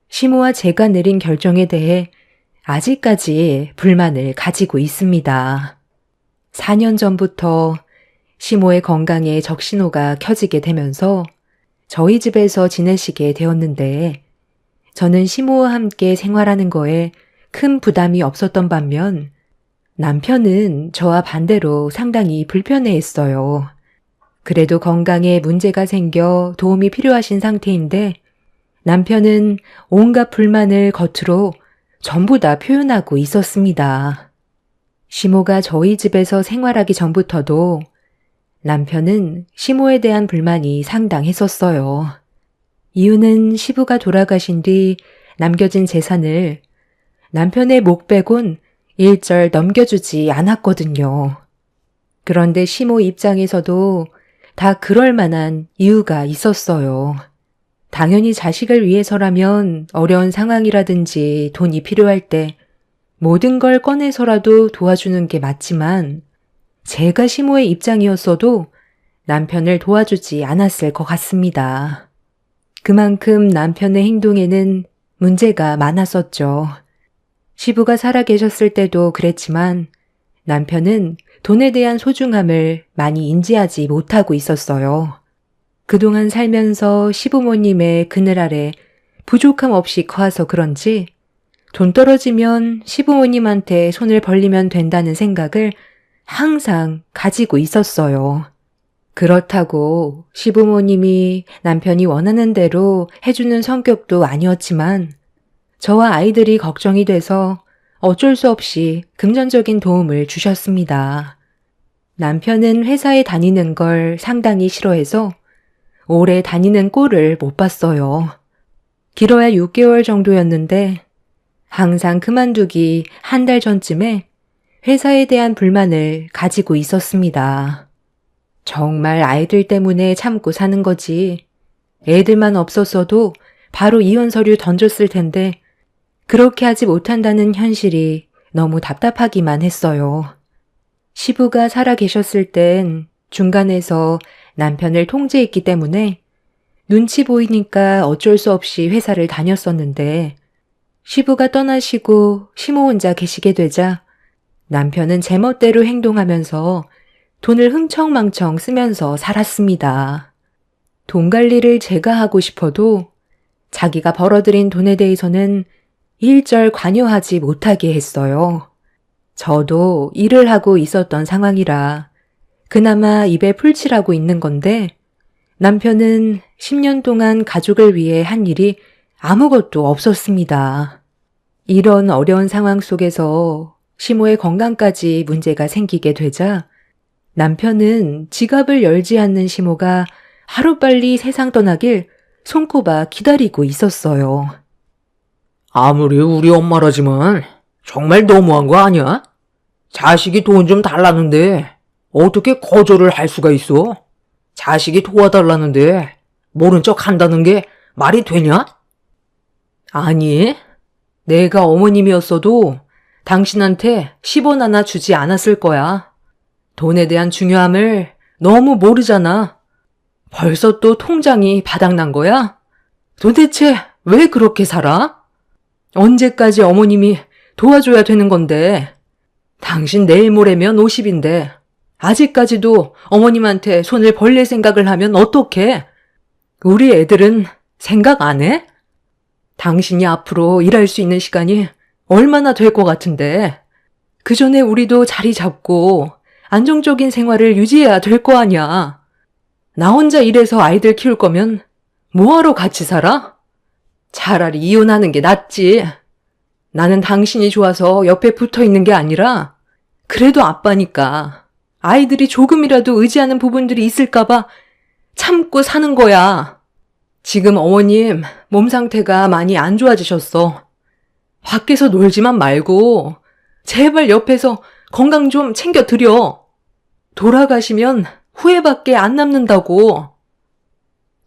시모와 제가 내린 결정에 대해 아직까지 불만을 가지고 있습니다. 4년 전부터 시모의 건강에 적신호가 켜지게 되면서 저희 집에서 지내시게 되었는데 저는 시모와 함께 생활하는 거에 큰 부담이 없었던 반면 남편은 저와 반대로 상당히 불편해했어요. 그래도 건강에 문제가 생겨 도움이 필요하신 상태인데 남편은 온갖 불만을 겉으로 전부 다 표현하고 있었습니다. 시모가 저희 집에서 생활하기 전부터도 남편은 시모에 대한 불만이 상당했었어요. 이유는 시부가 돌아가신 뒤 남겨진 재산을 남편의 목 빼곤 일절 넘겨주지 않았거든요. 그런데 시모 입장에서도 다 그럴 만한 이유가 있었어요. 당연히 자식을 위해서라면 어려운 상황이라든지 돈이 필요할 때 모든 걸 꺼내서라도 도와주는 게 맞지만 제가 시모의 입장이었어도 남편을 도와주지 않았을 것 같습니다. 그만큼 남편의 행동에는 문제가 많았었죠. 시부가 살아계셨을 때도 그랬지만 남편은 돈에 대한 소중함을 많이 인지하지 못하고 있었어요. 그동안 살면서 시부모님의 그늘 아래 부족함 없이 커서 그런지 돈 떨어지면 시부모님한테 손을 벌리면 된다는 생각을 항상 가지고 있었어요. 그렇다고 시부모님이 남편이 원하는 대로 해주는 성격도 아니었지만 저와 아이들이 걱정이 돼서 어쩔 수 없이 금전적인 도움을 주셨습니다. 남편은 회사에 다니는 걸 상당히 싫어해서 오래 다니는 꼴을 못 봤어요. 길어야 6개월 정도였는데 항상 그만두기 한 달 전쯤에 회사에 대한 불만을 가지고 있었습니다. 정말 아이들 때문에 참고 사는 거지. 애들만 없었어도 바로 이혼 서류 던졌을 텐데 그렇게 하지 못한다는 현실이 너무 답답하기만 했어요. 시부가 살아 계셨을 땐 중간에서 남편을 통제했기 때문에 눈치 보이니까 어쩔 수 없이 회사를 다녔었는데 시부가 떠나시고 시모 혼자 계시게 되자 남편은 제멋대로 행동하면서 돈을 흥청망청 쓰면서 살았습니다. 돈 관리를 제가 하고 싶어도 자기가 벌어들인 돈에 대해서는 일절 관여하지 못하게 했어요. 저도 일을 하고 있었던 상황이라 그나마 입에 풀칠하고 있는 건데 남편은 10년 동안 가족을 위해 한 일이 아무것도 없었습니다. 이런 어려운 상황 속에서 시모의 건강까지 문제가 생기게 되자 남편은 지갑을 열지 않는 시모가 하루빨리 세상 떠나길 손꼽아 기다리고 있었어요. 아무리 우리 엄마라지만 정말 너무한 거 아니야? 자식이 돈 좀 달라는데 어떻게 거절을 할 수가 있어? 자식이 도와달라는데 모른 척 한다는 게 말이 되냐? 아니, 내가 어머님이었어도 당신한테 10원 하나 주지 않았을 거야. 돈에 대한 중요함을 너무 모르잖아. 벌써 또 통장이 바닥난 거야? 도대체 왜 그렇게 살아? 언제까지 어머님이 도와줘야 되는 건데? 당신 내일 모레면 50인데 아직까지도 어머님한테 손을 벌릴 생각을 하면 어떡해? 우리 애들은 생각 안 해? 당신이 앞으로 일할 수 있는 시간이 얼마나 될 것 같은데 그 전에 우리도 자리 잡고 안정적인 생활을 유지해야 될 거 아니야. 나 혼자 일해서 아이들 키울 거면 뭐하러 같이 살아? 차라리 이혼하는 게 낫지. 나는 당신이 좋아서 옆에 붙어 있는 게 아니라 그래도 아빠니까 아이들이 조금이라도 의지하는 부분들이 있을까봐 참고 사는 거야. 지금 어머님 몸 상태가 많이 안 좋아지셨어. 밖에서 놀지만 말고 제발 옆에서 건강 좀 챙겨드려. 돌아가시면 후회밖에 안 남는다고.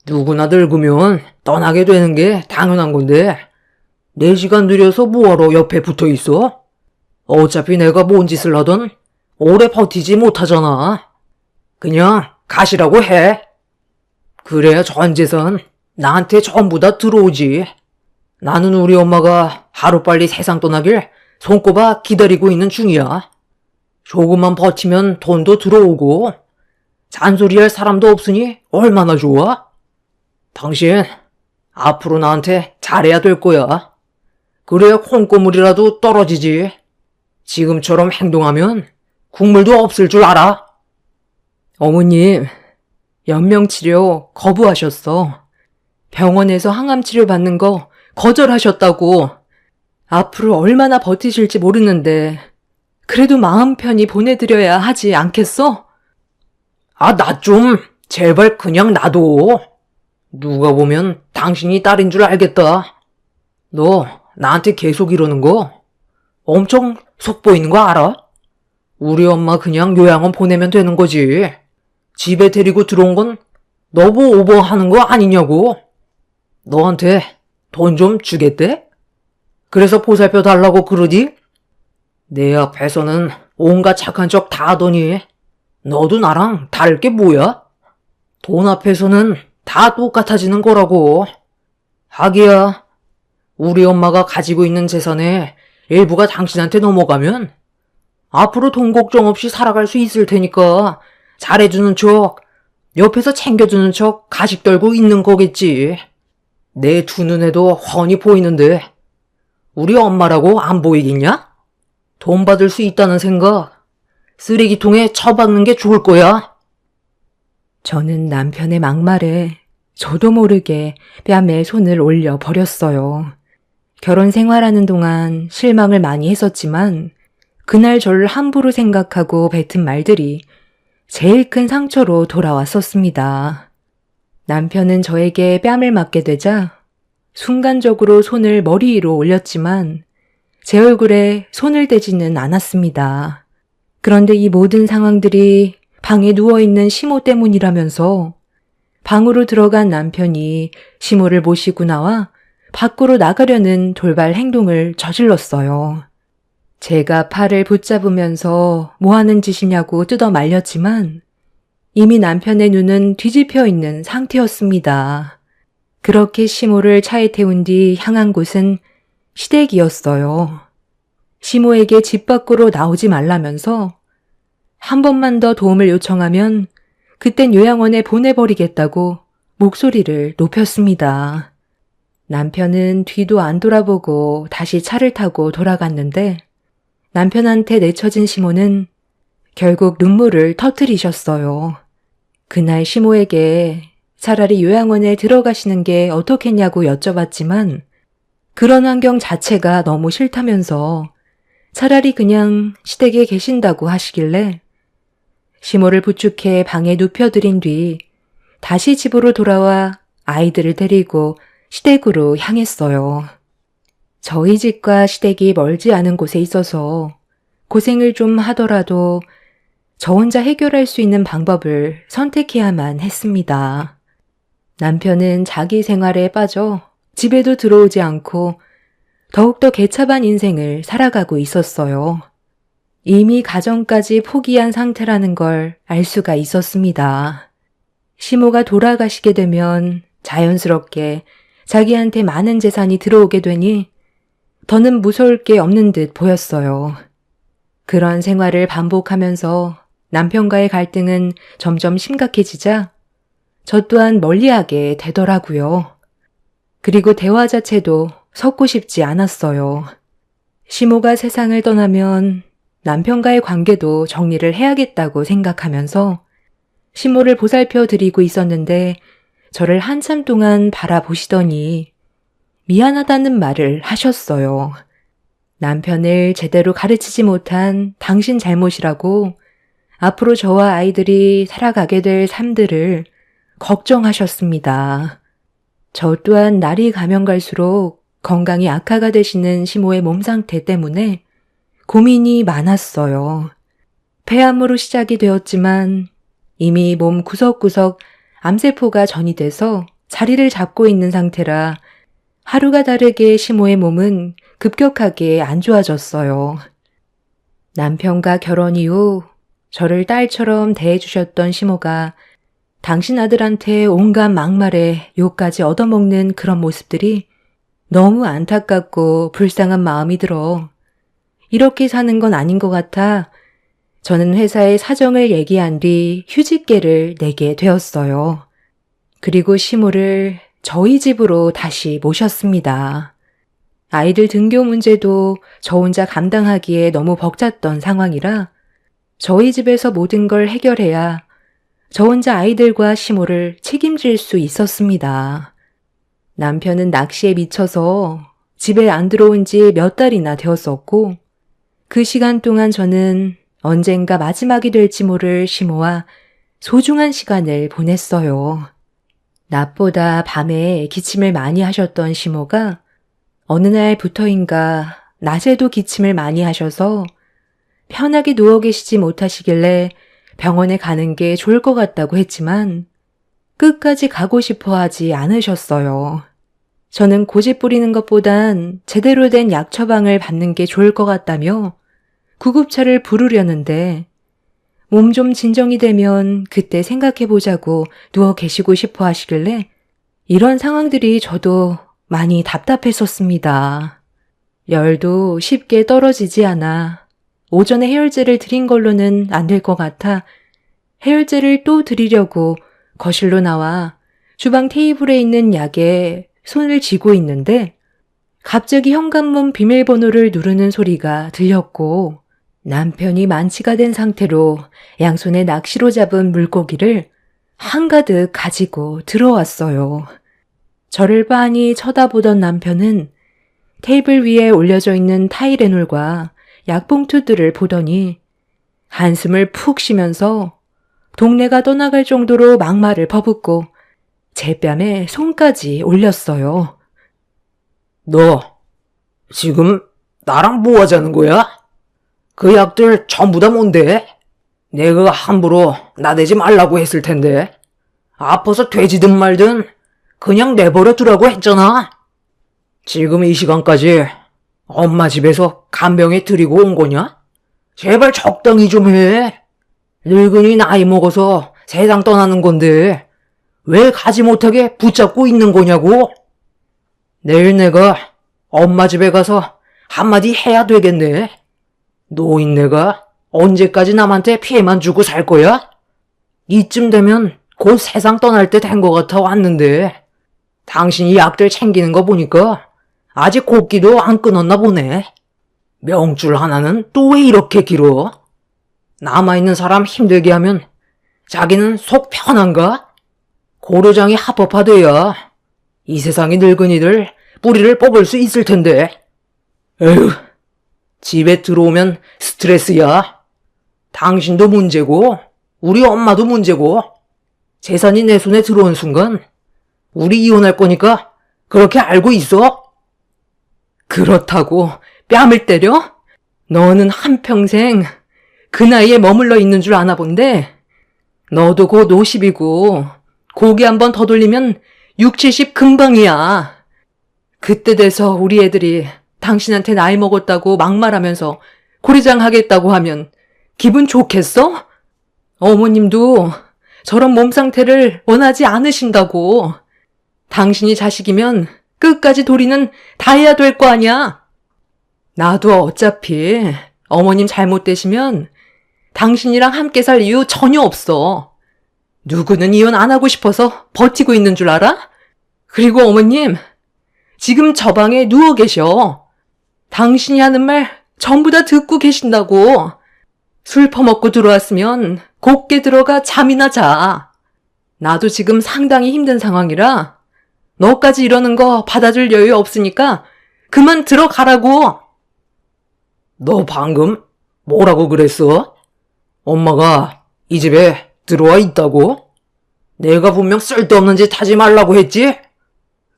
누구나 늙으면 떠나게 되는 게 당연한 건데 4시간 느려서 뭐하러 옆에 붙어 있어? 어차피 내가 뭔 짓을 하든 오래 버티지 못하잖아. 그냥 가시라고 해. 그래야 전 재산 나한테 전부 다 들어오지. 나는 우리 엄마가 하루빨리 세상 떠나길 손꼽아 기다리고 있는 중이야. 조금만 버티면 돈도 들어오고 잔소리할 사람도 없으니 얼마나 좋아? 당신 앞으로 나한테 잘해야 될 거야. 그래야 콩고물이라도 떨어지지. 지금처럼 행동하면 국물도 없을 줄 알아. 어머님, 연명치료 거부하셨어. 병원에서 항암치료 받는 거 거절하셨다고. 앞으로 얼마나 버티실지 모르는데 그래도 마음 편히 보내드려야 하지 않겠어? 아, 나 좀 제발 그냥 놔둬. 누가 보면 당신이 딸인 줄 알겠다. 너 나한테 계속 이러는 거 엄청 속보이는 거 알아? 우리 엄마 그냥 요양원 보내면 되는 거지. 집에 데리고 들어온 건 너무 오버하는 거 아니냐고. 너한테 돈 좀 주겠대? 그래서 보살펴 달라고 그러디? 내 앞에서는 온갖 착한 척 다 하더니 너도 나랑 다를 게 뭐야? 돈 앞에서는 다 똑같아지는 거라고. 하기야, 우리 엄마가 가지고 있는 재산의 일부가 당신한테 넘어가면 앞으로 돈 걱정 없이 살아갈 수 있을 테니까 잘해주는 척, 옆에서 챙겨주는 척 가식 떨고 있는 거겠지. 내 두 눈에도 훤히 보이는데 우리 엄마라고 안 보이겠냐? 돈 받을 수 있다는 생각 쓰레기통에 처박는 게 좋을 거야. 저는 남편의 막말에 저도 모르게 뺨에 손을 올려 버렸어요. 결혼 생활하는 동안 실망을 많이 했었지만 그날 저를 함부로 생각하고 뱉은 말들이 제일 큰 상처로 돌아왔었습니다. 남편은 저에게 뺨을 맞게 되자 순간적으로 손을 머리 위로 올렸지만 제 얼굴에 손을 대지는 않았습니다. 그런데 이 모든 상황들이 방에 누워있는 시모 때문이라면서 방으로 들어간 남편이 시모를 모시고 나와 밖으로 나가려는 돌발 행동을 저질렀어요. 제가 팔을 붙잡으면서 뭐 하는 짓이냐고 뜯어 말렸지만 이미 남편의 눈은 뒤집혀 있는 상태였습니다. 그렇게 시모를 차에 태운 뒤 향한 곳은 시댁이었어요. 시모에게 집 밖으로 나오지 말라면서 한 번만 더 도움을 요청하면 그땐 요양원에 보내버리겠다고 목소리를 높였습니다. 남편은 뒤도 안 돌아보고 다시 차를 타고 돌아갔는데 남편한테 내쳐진 시모는 결국 눈물을 터뜨리셨어요. 그날 시모에게 차라리 요양원에 들어가시는 게 어떻겠냐고 여쭤봤지만 그런 환경 자체가 너무 싫다면서 차라리 그냥 시댁에 계신다고 하시길래 시모를 부축해 방에 눕혀드린 뒤 다시 집으로 돌아와 아이들을 데리고 시댁으로 향했어요. 저희 집과 시댁이 멀지 않은 곳에 있어서 고생을 좀 하더라도 저 혼자 해결할 수 있는 방법을 선택해야만 했습니다. 남편은 자기 생활에 빠져 집에도 들어오지 않고 더욱더 개차반 인생을 살아가고 있었어요. 이미 가정까지 포기한 상태라는 걸 알 수가 있었습니다. 시모가 돌아가시게 되면 자연스럽게 자기한테 많은 재산이 들어오게 되니 더는 무서울 게 없는 듯 보였어요. 그런 생활을 반복하면서 남편과의 갈등은 점점 심각해지자 저 또한 멀리하게 되더라고요. 그리고 대화 자체도 섞고 싶지 않았어요. 시모가 세상을 떠나면 남편과의 관계도 정리를 해야겠다고 생각하면서 시모를 보살펴 드리고 있었는데 저를 한참 동안 바라보시더니 미안하다는 말을 하셨어요. 남편을 제대로 가르치지 못한 당신 잘못이라고 앞으로 저와 아이들이 살아가게 될 삶들을 걱정하셨습니다. 저 또한 날이 가면 갈수록 건강이 악화가 되시는 시모의 몸 상태 때문에 고민이 많았어요. 폐암으로 시작이 되었지만 이미 몸 구석구석 암세포가 전이돼서 자리를 잡고 있는 상태라 하루가 다르게 시모의 몸은 급격하게 안 좋아졌어요. 남편과 결혼 이후 저를 딸처럼 대해주셨던 시모가 당신 아들한테 온갖 막말에 욕까지 얻어먹는 그런 모습들이 너무 안타깝고 불쌍한 마음이 들어 이렇게 사는 건 아닌 것 같아 저는 회사에 사정을 얘기한 뒤 휴직계를 내게 되었어요. 그리고 시모를 저희 집으로 다시 모셨습니다. 아이들 등교 문제도 저 혼자 감당하기에 너무 벅찼던 상황이라 저희 집에서 모든 걸 해결해야 저 혼자 아이들과 시모를 책임질 수 있었습니다. 남편은 낚시에 미쳐서 집에 안 들어온 지 몇 달이나 되었었고 그 시간 동안 저는 언젠가 마지막이 될지 모를 시모와 소중한 시간을 보냈어요. 낮보다 밤에 기침을 많이 하셨던 시모가 어느 날부터인가 낮에도 기침을 많이 하셔서 편하게 누워 계시지 못하시길래 병원에 가는 게 좋을 것 같다고 했지만 끝까지 가고 싶어 하지 않으셨어요. 저는 고집 부리는 것보단 제대로 된 약 처방을 받는 게 좋을 것 같다며 구급차를 부르려는데 몸 좀 진정이 되면 그때 생각해보자고 누워 계시고 싶어 하시길래 이런 상황들이 저도 많이 답답했었습니다. 열도 쉽게 떨어지지 않아 오전에 해열제를 드린 걸로는 안 될 것 같아 해열제를 또 드리려고 거실로 나와 주방 테이블에 있는 약에 손을 쥐고 있는데 갑자기 현관문 비밀번호를 누르는 소리가 들렸고 남편이 만취가 된 상태로 양손에 낚시로 잡은 물고기를 한가득 가지고 들어왔어요. 저를 빤히 쳐다보던 남편은 테이블 위에 올려져 있는 타이레놀과 약봉투들을 보더니 한숨을 푹 쉬면서 동네가 떠나갈 정도로 막말을 퍼붓고 제 뺨에 손까지 올렸어요. 너 지금 나랑 뭐 하자는 거야? 그 약들 전부 다 뭔데? 내가 함부로 나대지 말라고 했을 텐데. 아파서 돼지든 말든 그냥 내버려 두라고 했잖아. 지금 이 시간까지 엄마 집에서 간병에 들이고 온 거냐? 제발 적당히 좀 해. 늙은이 나이 먹어서 세상 떠나는 건데 왜 가지 못하게 붙잡고 있는 거냐고? 내일 내가 엄마 집에 가서 한마디 해야 되겠네. 노인네가 언제까지 남한테 피해만 주고 살 거야? 이쯤 되면 곧 세상 떠날 때 된 것 같아 왔는데 당신이 약들 챙기는 거 보니까 아직 곡기도 안 끊었나 보네. 명줄 하나는 또 왜 이렇게 길어? 남아있는 사람 힘들게 하면 자기는 속 편한가? 고려장이 합법화돼야 이 세상의 늙은이들 뿌리를 뽑을 수 있을 텐데. 에휴, 집에 들어오면 스트레스야. 당신도 문제고 우리 엄마도 문제고 재산이 내 손에 들어온 순간 우리 이혼할 거니까 그렇게 알고 있어? 그렇다고 뺨을 때려? 너는 한평생 그 나이에 머물러 있는 줄 아나 본데 너도 곧 50이고 고기 한 번 더 돌리면 6, 70 금방이야. 그때 돼서 우리 애들이 당신한테 나이 먹었다고 막말하면서 고리장 하겠다고 하면 기분 좋겠어? 어머님도 저런 몸 상태를 원하지 않으신다고. 당신이 자식이면 끝까지 도리는 다 해야 될 거 아니야. 나도 어차피 어머님 잘못되시면 당신이랑 함께 살 이유 전혀 없어. 누구는 이혼 안 하고 싶어서 버티고 있는 줄 알아? 그리고 어머님, 지금 저 방에 누워 계셔. 당신이 하는 말 전부 다 듣고 계신다고. 술 퍼먹고 들어왔으면 곱게 들어가 잠이나 자. 나도 지금 상당히 힘든 상황이라 너까지 이러는 거 받아줄 여유 없으니까 그만 들어가라고. 너 방금 뭐라고 그랬어? 엄마가 이 집에 들어와 있다고? 내가 분명 쓸데없는 짓 하지 말라고 했지?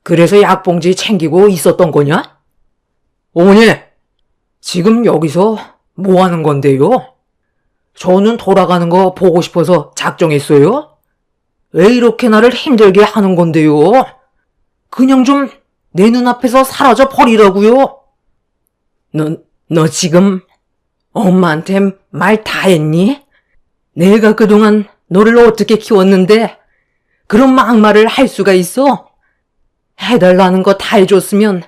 그래서 약봉지 챙기고 있었던 거냐? 어머니, 지금 여기서 뭐 하는 건데요? 저는 돌아가는 거 보고 싶어서 작정했어요? 왜 이렇게 나를 힘들게 하는 건데요? 그냥 좀 내 눈앞에서 사라져 버리라고요. 너 지금 엄마한테 말 다 했니? 내가 그동안 너를 어떻게 키웠는데 그런 막말을 할 수가 있어? 해달라는 거 다 해줬으면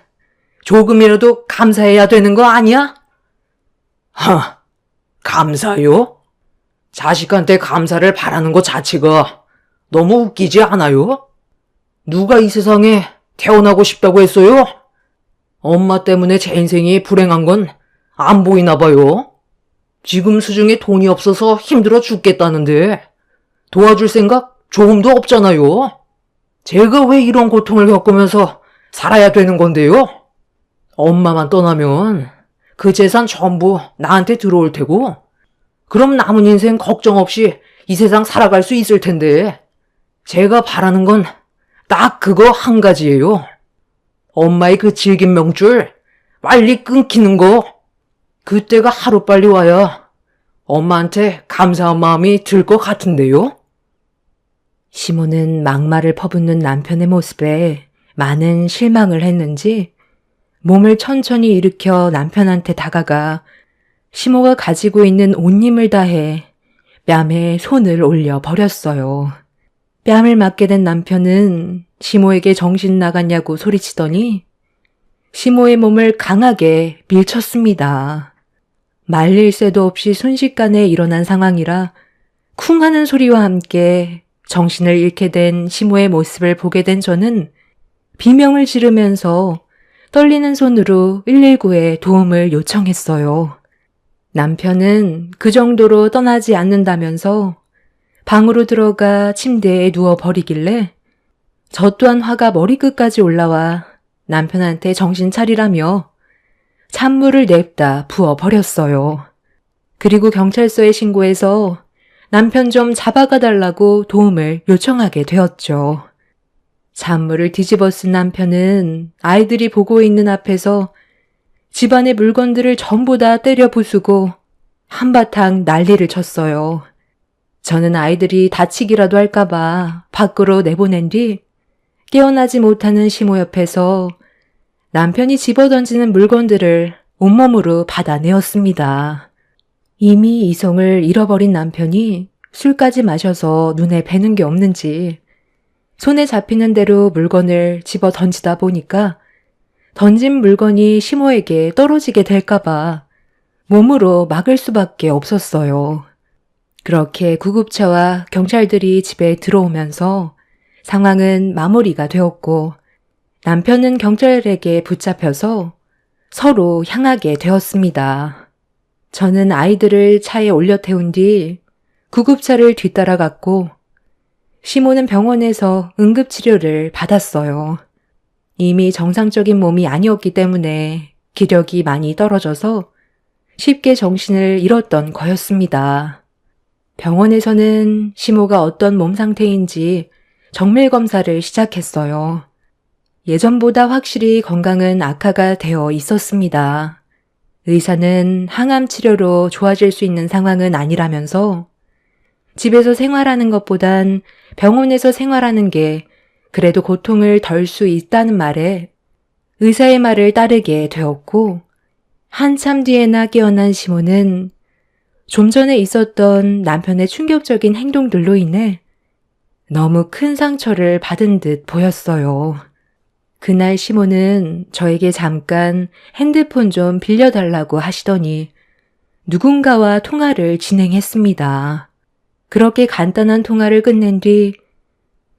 조금이라도 감사해야 되는 거 아니야? 감사요? 자식한테 감사를 바라는 것 자체가 너무 웃기지 않아요? 누가 이 세상에 태어나고 싶다고 했어요? 엄마 때문에 제 인생이 불행한 건 안 보이나 봐요. 지금 수중에 돈이 없어서 힘들어 죽겠다는데 도와줄 생각 조금도 없잖아요. 제가 왜 이런 고통을 겪으면서 살아야 되는 건데요? 엄마만 떠나면 그 재산 전부 나한테 들어올 테고 그럼 남은 인생 걱정 없이 이 세상 살아갈 수 있을 텐데 제가 바라는 건 딱 그거 한 가지예요. 엄마의 그 질긴 명줄 빨리 끊기는 거. 그때가 하루빨리 와야 엄마한테 감사한 마음이 들 것 같은데요. 시모는 막말을 퍼붓는 남편의 모습에 많은 실망을 했는지 몸을 천천히 일으켜 남편한테 다가가 시모가 가지고 있는 온힘을 다해 뺨에 손을 올려 버렸어요. 뺨을 맞게 된 남편은 시모에게 정신 나갔냐고 소리치더니 시모의 몸을 강하게 밀쳤습니다. 말릴 새도 없이 순식간에 일어난 상황이라 쿵 하는 소리와 함께 정신을 잃게 된 시모의 모습을 보게 된 저는 비명을 지르면서 떨리는 손으로 119에 도움을 요청했어요. 남편은 그 정도로 떠나지 않는다면서 방으로 들어가 침대에 누워버리길래 저 또한 화가 머리끝까지 올라와 남편한테 정신 차리라며 찬물을 냅다 부어버렸어요. 그리고 경찰서에 신고해서 남편 좀 잡아가 달라고 도움을 요청하게 되었죠. 찬물을 뒤집어 쓴 남편은 아이들이 보고 있는 앞에서 집안의 물건들을 전부 다 때려 부수고 한바탕 난리를 쳤어요. 저는 아이들이 다치기라도 할까봐 밖으로 내보낸 뒤 깨어나지 못하는 시모 옆에서 남편이 집어던지는 물건들을 온몸으로 받아내었습니다. 이미 이성을 잃어버린 남편이 술까지 마셔서 눈에 뵈는 게 없는지 손에 잡히는 대로 물건을 집어 던지다 보니까 던진 물건이 시모에게 떨어지게 될까봐 몸으로 막을 수밖에 없었어요. 그렇게 구급차와 경찰들이 집에 들어오면서 상황은 마무리가 되었고 남편은 경찰에게 붙잡혀서 서로 향하게 되었습니다. 저는 아이들을 차에 올려 태운 뒤 구급차를 뒤따라갔고 시모는 병원에서 응급치료를 받았어요. 이미 정상적인 몸이 아니었기 때문에 기력이 많이 떨어져서 쉽게 정신을 잃었던 거였습니다. 병원에서는 시모가 어떤 몸 상태인지 정밀 검사를 시작했어요. 예전보다 확실히 건강은 악화가 되어 있었습니다. 의사는 항암 치료로 좋아질 수 있는 상황은 아니라면서 집에서 생활하는 것보단 병원에서 생활하는 게 그래도 고통을 덜 수 있다는 말에 의사의 말을 따르게 되었고 한참 뒤에나 깨어난 시모는 좀 전에 있었던 남편의 충격적인 행동들로 인해 너무 큰 상처를 받은 듯 보였어요. 그날 시모는 저에게 잠깐 핸드폰 좀 빌려달라고 하시더니 누군가와 통화를 진행했습니다. 그렇게 간단한 통화를 끝낸 뒤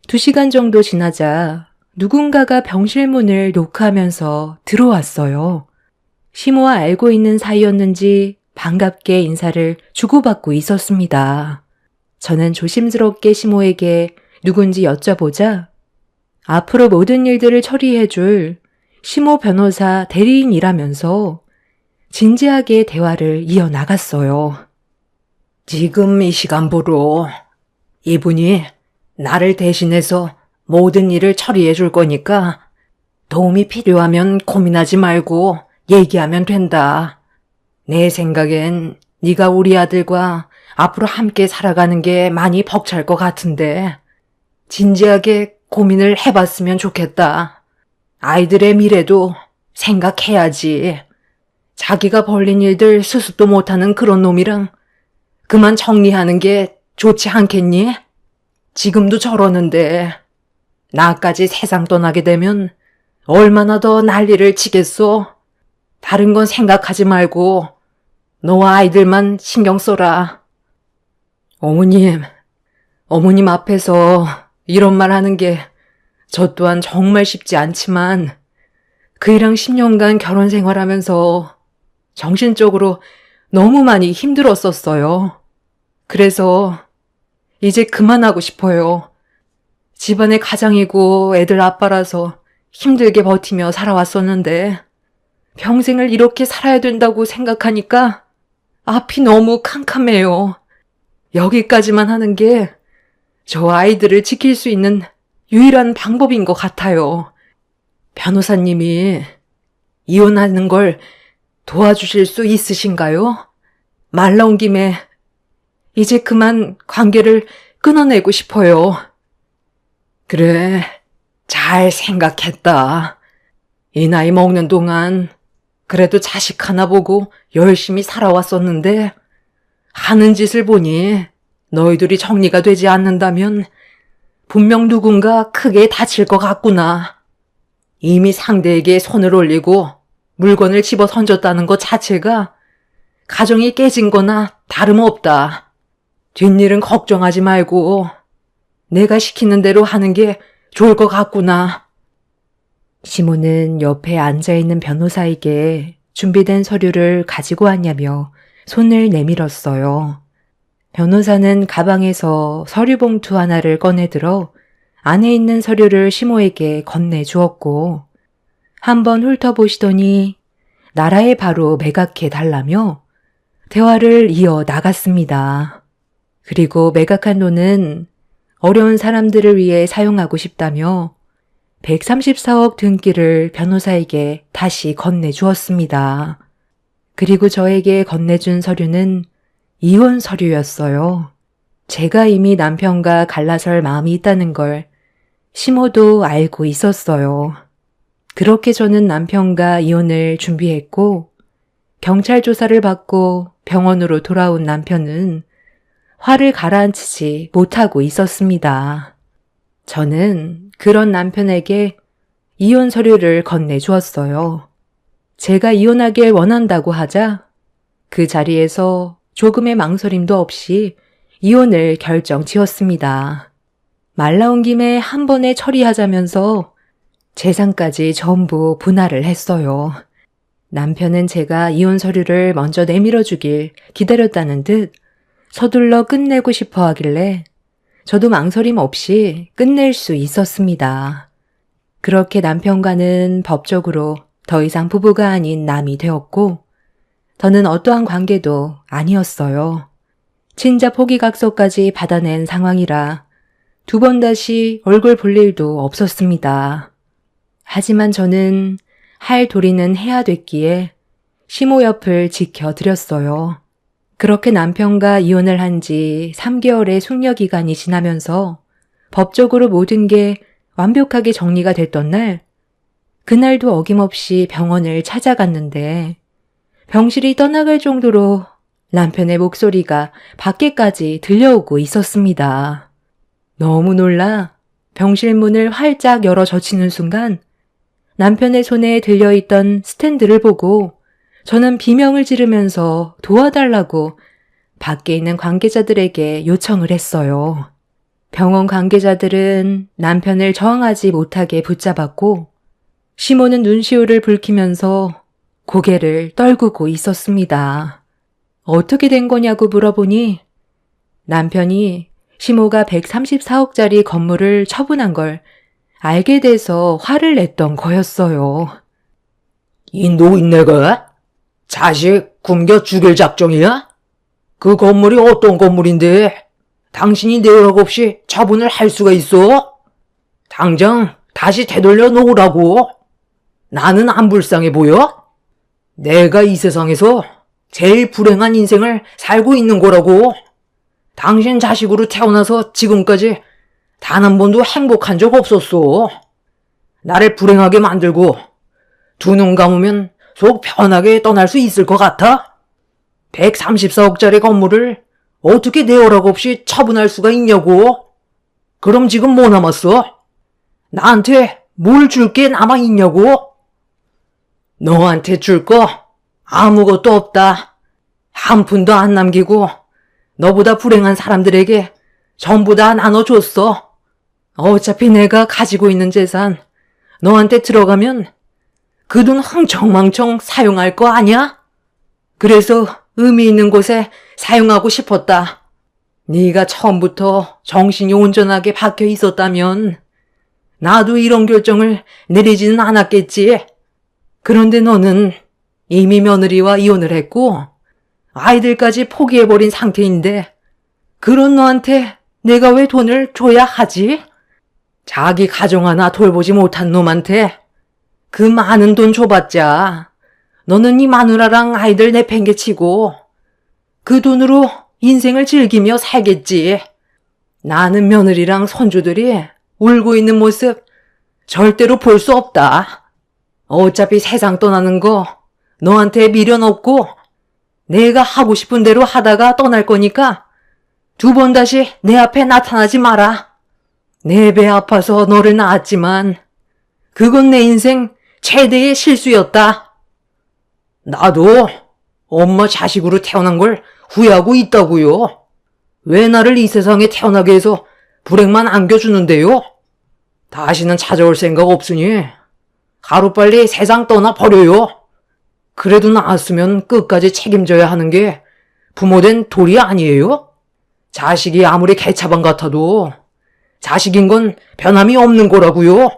2시간 정도 지나자 누군가가 병실 문을 노크하면서 들어왔어요. 시모와 알고 있는 사이였는지 반갑게 인사를 주고받고 있었습니다. 저는 조심스럽게 시모에게 누군지 여쭤보자 앞으로 모든 일들을 처리해줄 시모 변호사 대리인이라면서 진지하게 대화를 이어나갔어요. 지금 이 시간부로 이분이 나를 대신해서 모든 일을 처리해 줄 거니까 도움이 필요하면 고민하지 말고 얘기하면 된다. 내 생각엔 네가 우리 아들과 앞으로 함께 살아가는 게 많이 벅찰 것 같은데 진지하게 고민을 해봤으면 좋겠다. 아이들의 미래도 생각해야지. 자기가 벌린 일들 수습도 못하는 그런 놈이랑 그만 정리하는 게 좋지 않겠니? 지금도 저러는데 나까지 세상 떠나게 되면 얼마나 더 난리를 치겠소? 다른 건 생각하지 말고 너와 아이들만 신경 써라. 어머님 앞에서 이런 말 하는 게 저 또한 정말 쉽지 않지만 그이랑 10년간 결혼 생활하면서 정신적으로 너무 많이 힘들었었어요. 그래서 이제 그만하고 싶어요. 집안의 가장이고 애들 아빠라서 힘들게 버티며 살아왔었는데 평생을 이렇게 살아야 된다고 생각하니까 앞이 너무 캄캄해요. 여기까지만 하는 게 저 아이들을 지킬 수 있는 유일한 방법인 것 같아요. 변호사님이 이혼하는 걸 도와주실 수 있으신가요? 말 나온 김에 이제 그만 관계를 끊어내고 싶어요. 그래, 잘 생각했다. 이 나이 먹는 동안 그래도 자식 하나 보고 열심히 살아왔었는데 하는 짓을 보니 너희들이 정리가 되지 않는다면 분명 누군가 크게 다칠 것 같구나. 이미 상대에게 손을 올리고 물건을 집어 던졌다는 것 자체가 가정이 깨진 거나 다름없다. 뒷일은 걱정하지 말고 내가 시키는 대로 하는 게 좋을 것 같구나. 시모는 옆에 앉아있는 변호사에게 준비된 서류를 가지고 왔냐며 손을 내밀었어요. 변호사는 가방에서 서류 봉투 하나를 꺼내들어 안에 있는 서류를 시모에게 건네주었고 한번 훑어보시더니 나라에 바로 매각해 달라며 대화를 이어 나갔습니다. 그리고 매각한 돈은 어려운 사람들을 위해 사용하고 싶다며 134억 등기를 변호사에게 다시 건네주었습니다. 그리고 저에게 건네준 서류는 이혼 서류였어요. 제가 이미 남편과 갈라설 마음이 있다는 걸 시모도 알고 있었어요. 그렇게 저는 남편과 이혼을 준비했고 경찰 조사를 받고 병원으로 돌아온 남편은 화를 가라앉히지 못하고 있었습니다. 저는 그런 남편에게 이혼 서류를 건네주었어요. 제가 이혼하길 원한다고 하자 그 자리에서 조금의 망설임도 없이 이혼을 결정 지었습니다. 말 나온 김에 한 번에 처리하자면서 재산까지 전부 분할을 했어요. 남편은 제가 이혼 서류를 먼저 내밀어주길 기다렸다는 듯 서둘러 끝내고 싶어 하길래 저도 망설임 없이 끝낼 수 있었습니다. 그렇게 남편과는 법적으로 더 이상 부부가 아닌 남이 되었고 더는 어떠한 관계도 아니었어요. 친자 포기각서까지 받아낸 상황이라 두 번 다시 얼굴 볼 일도 없었습니다. 하지만 저는 할 도리는 해야 됐기에 시모 옆을 지켜드렸어요. 그렇게 남편과 이혼을 한 지 3개월의 숙려기간이 지나면서 법적으로 모든 게 완벽하게 정리가 됐던 날, 그날도 어김없이 병원을 찾아갔는데 병실이 떠나갈 정도로 남편의 목소리가 밖에까지 들려오고 있었습니다. 너무 놀라 병실 문을 활짝 열어 젖히는 순간 남편의 손에 들려있던 스탠드를 보고 저는 비명을 지르면서 도와달라고 밖에 있는 관계자들에게 요청을 했어요. 병원 관계자들은 남편을 저항하지 못하게 붙잡았고 시모는 눈시울을 붉히면서 고개를 떨구고 있었습니다. 어떻게 된 거냐고 물어보니 남편이 시모가 134억짜리 건물을 처분한 걸 알게 돼서 화를 냈던 거였어요. 이 노인네가 자식 굶겨 죽일 작정이야? 그 건물이 어떤 건물인데 당신이 내 허락 없이 처분을 할 수가 있어? 당장 다시 되돌려 놓으라고. 나는 안 불쌍해 보여? 내가 이 세상에서 제일 불행한 인생을 살고 있는 거라고. 당신 자식으로 태어나서 지금까지 단 한 번도 행복한 적 없었어. 나를 불행하게 만들고 두 눈 감으면 속 편하게 떠날 수 있을 것 같아? 134억짜리 건물을 어떻게 내 허락 없이 처분할 수가 있냐고? 그럼 지금 뭐 남았어? 나한테 뭘 줄 게 남아있냐고? 너한테 줄 거 아무것도 없다. 한 푼도 안 남기고 너보다 불행한 사람들에게 전부 다 나눠줬어. 어차피 내가 가지고 있는 재산 너한테 들어가면 그 돈 흥청망청 사용할 거 아니야? 그래서 의미 있는 곳에 사용하고 싶었다. 네가 처음부터 정신이 온전하게 박혀 있었다면 나도 이런 결정을 내리지는 않았겠지. 그런데 너는 이미 며느리와 이혼을 했고 아이들까지 포기해버린 상태인데 그런 너한테 내가 왜 돈을 줘야 하지? 자기 가정 하나 돌보지 못한 놈한테 그 많은 돈 줘봤자 너는 네 마누라랑 아이들 내팽개치고 그 돈으로 인생을 즐기며 살겠지. 나는 며느리랑 손주들이 울고 있는 모습 절대로 볼 수 없다. 어차피 세상 떠나는 거 너한테 미련 없고 내가 하고 싶은 대로 하다가 떠날 거니까 두 번 다시 내 앞에 나타나지 마라. 내 배 아파서 너를 낳았지만 그건 내 인생 최대의 실수였다. 나도 엄마 자식으로 태어난 걸 후회하고 있다고요. 왜 나를 이 세상에 태어나게 해서 불행만 안겨주는데요? 다시는 찾아올 생각 없으니 하루빨리 세상 떠나버려요. 그래도 나았으면 끝까지 책임져야 하는 게 부모된 도리 아니에요? 자식이 아무리 개차반 같아도 자식인 건 변함이 없는 거라고요.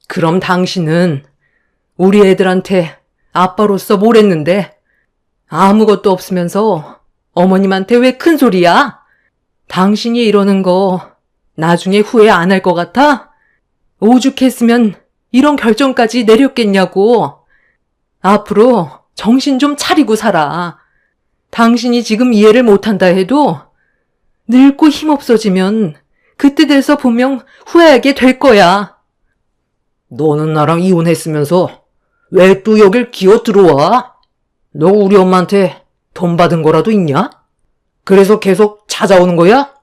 그럼 당신은 우리 애들한테 아빠로서 뭘 했는데 아무것도 없으면서 어머님한테 왜 큰 소리야? 당신이 이러는 거 나중에 후회 안 할 것 같아? 오죽했으면 이런 결정까지 내렸겠냐고. 앞으로 정신 좀 차리고 살아. 당신이 지금 이해를 못한다 해도 늙고 힘없어지면 그때 돼서 분명 후회하게 될 거야. 너는 나랑 이혼했으면서 왜 또 여길 기어 들어와? 너 우리 엄마한테 돈 받은 거라도 있냐? 그래서 계속 찾아오는 거야?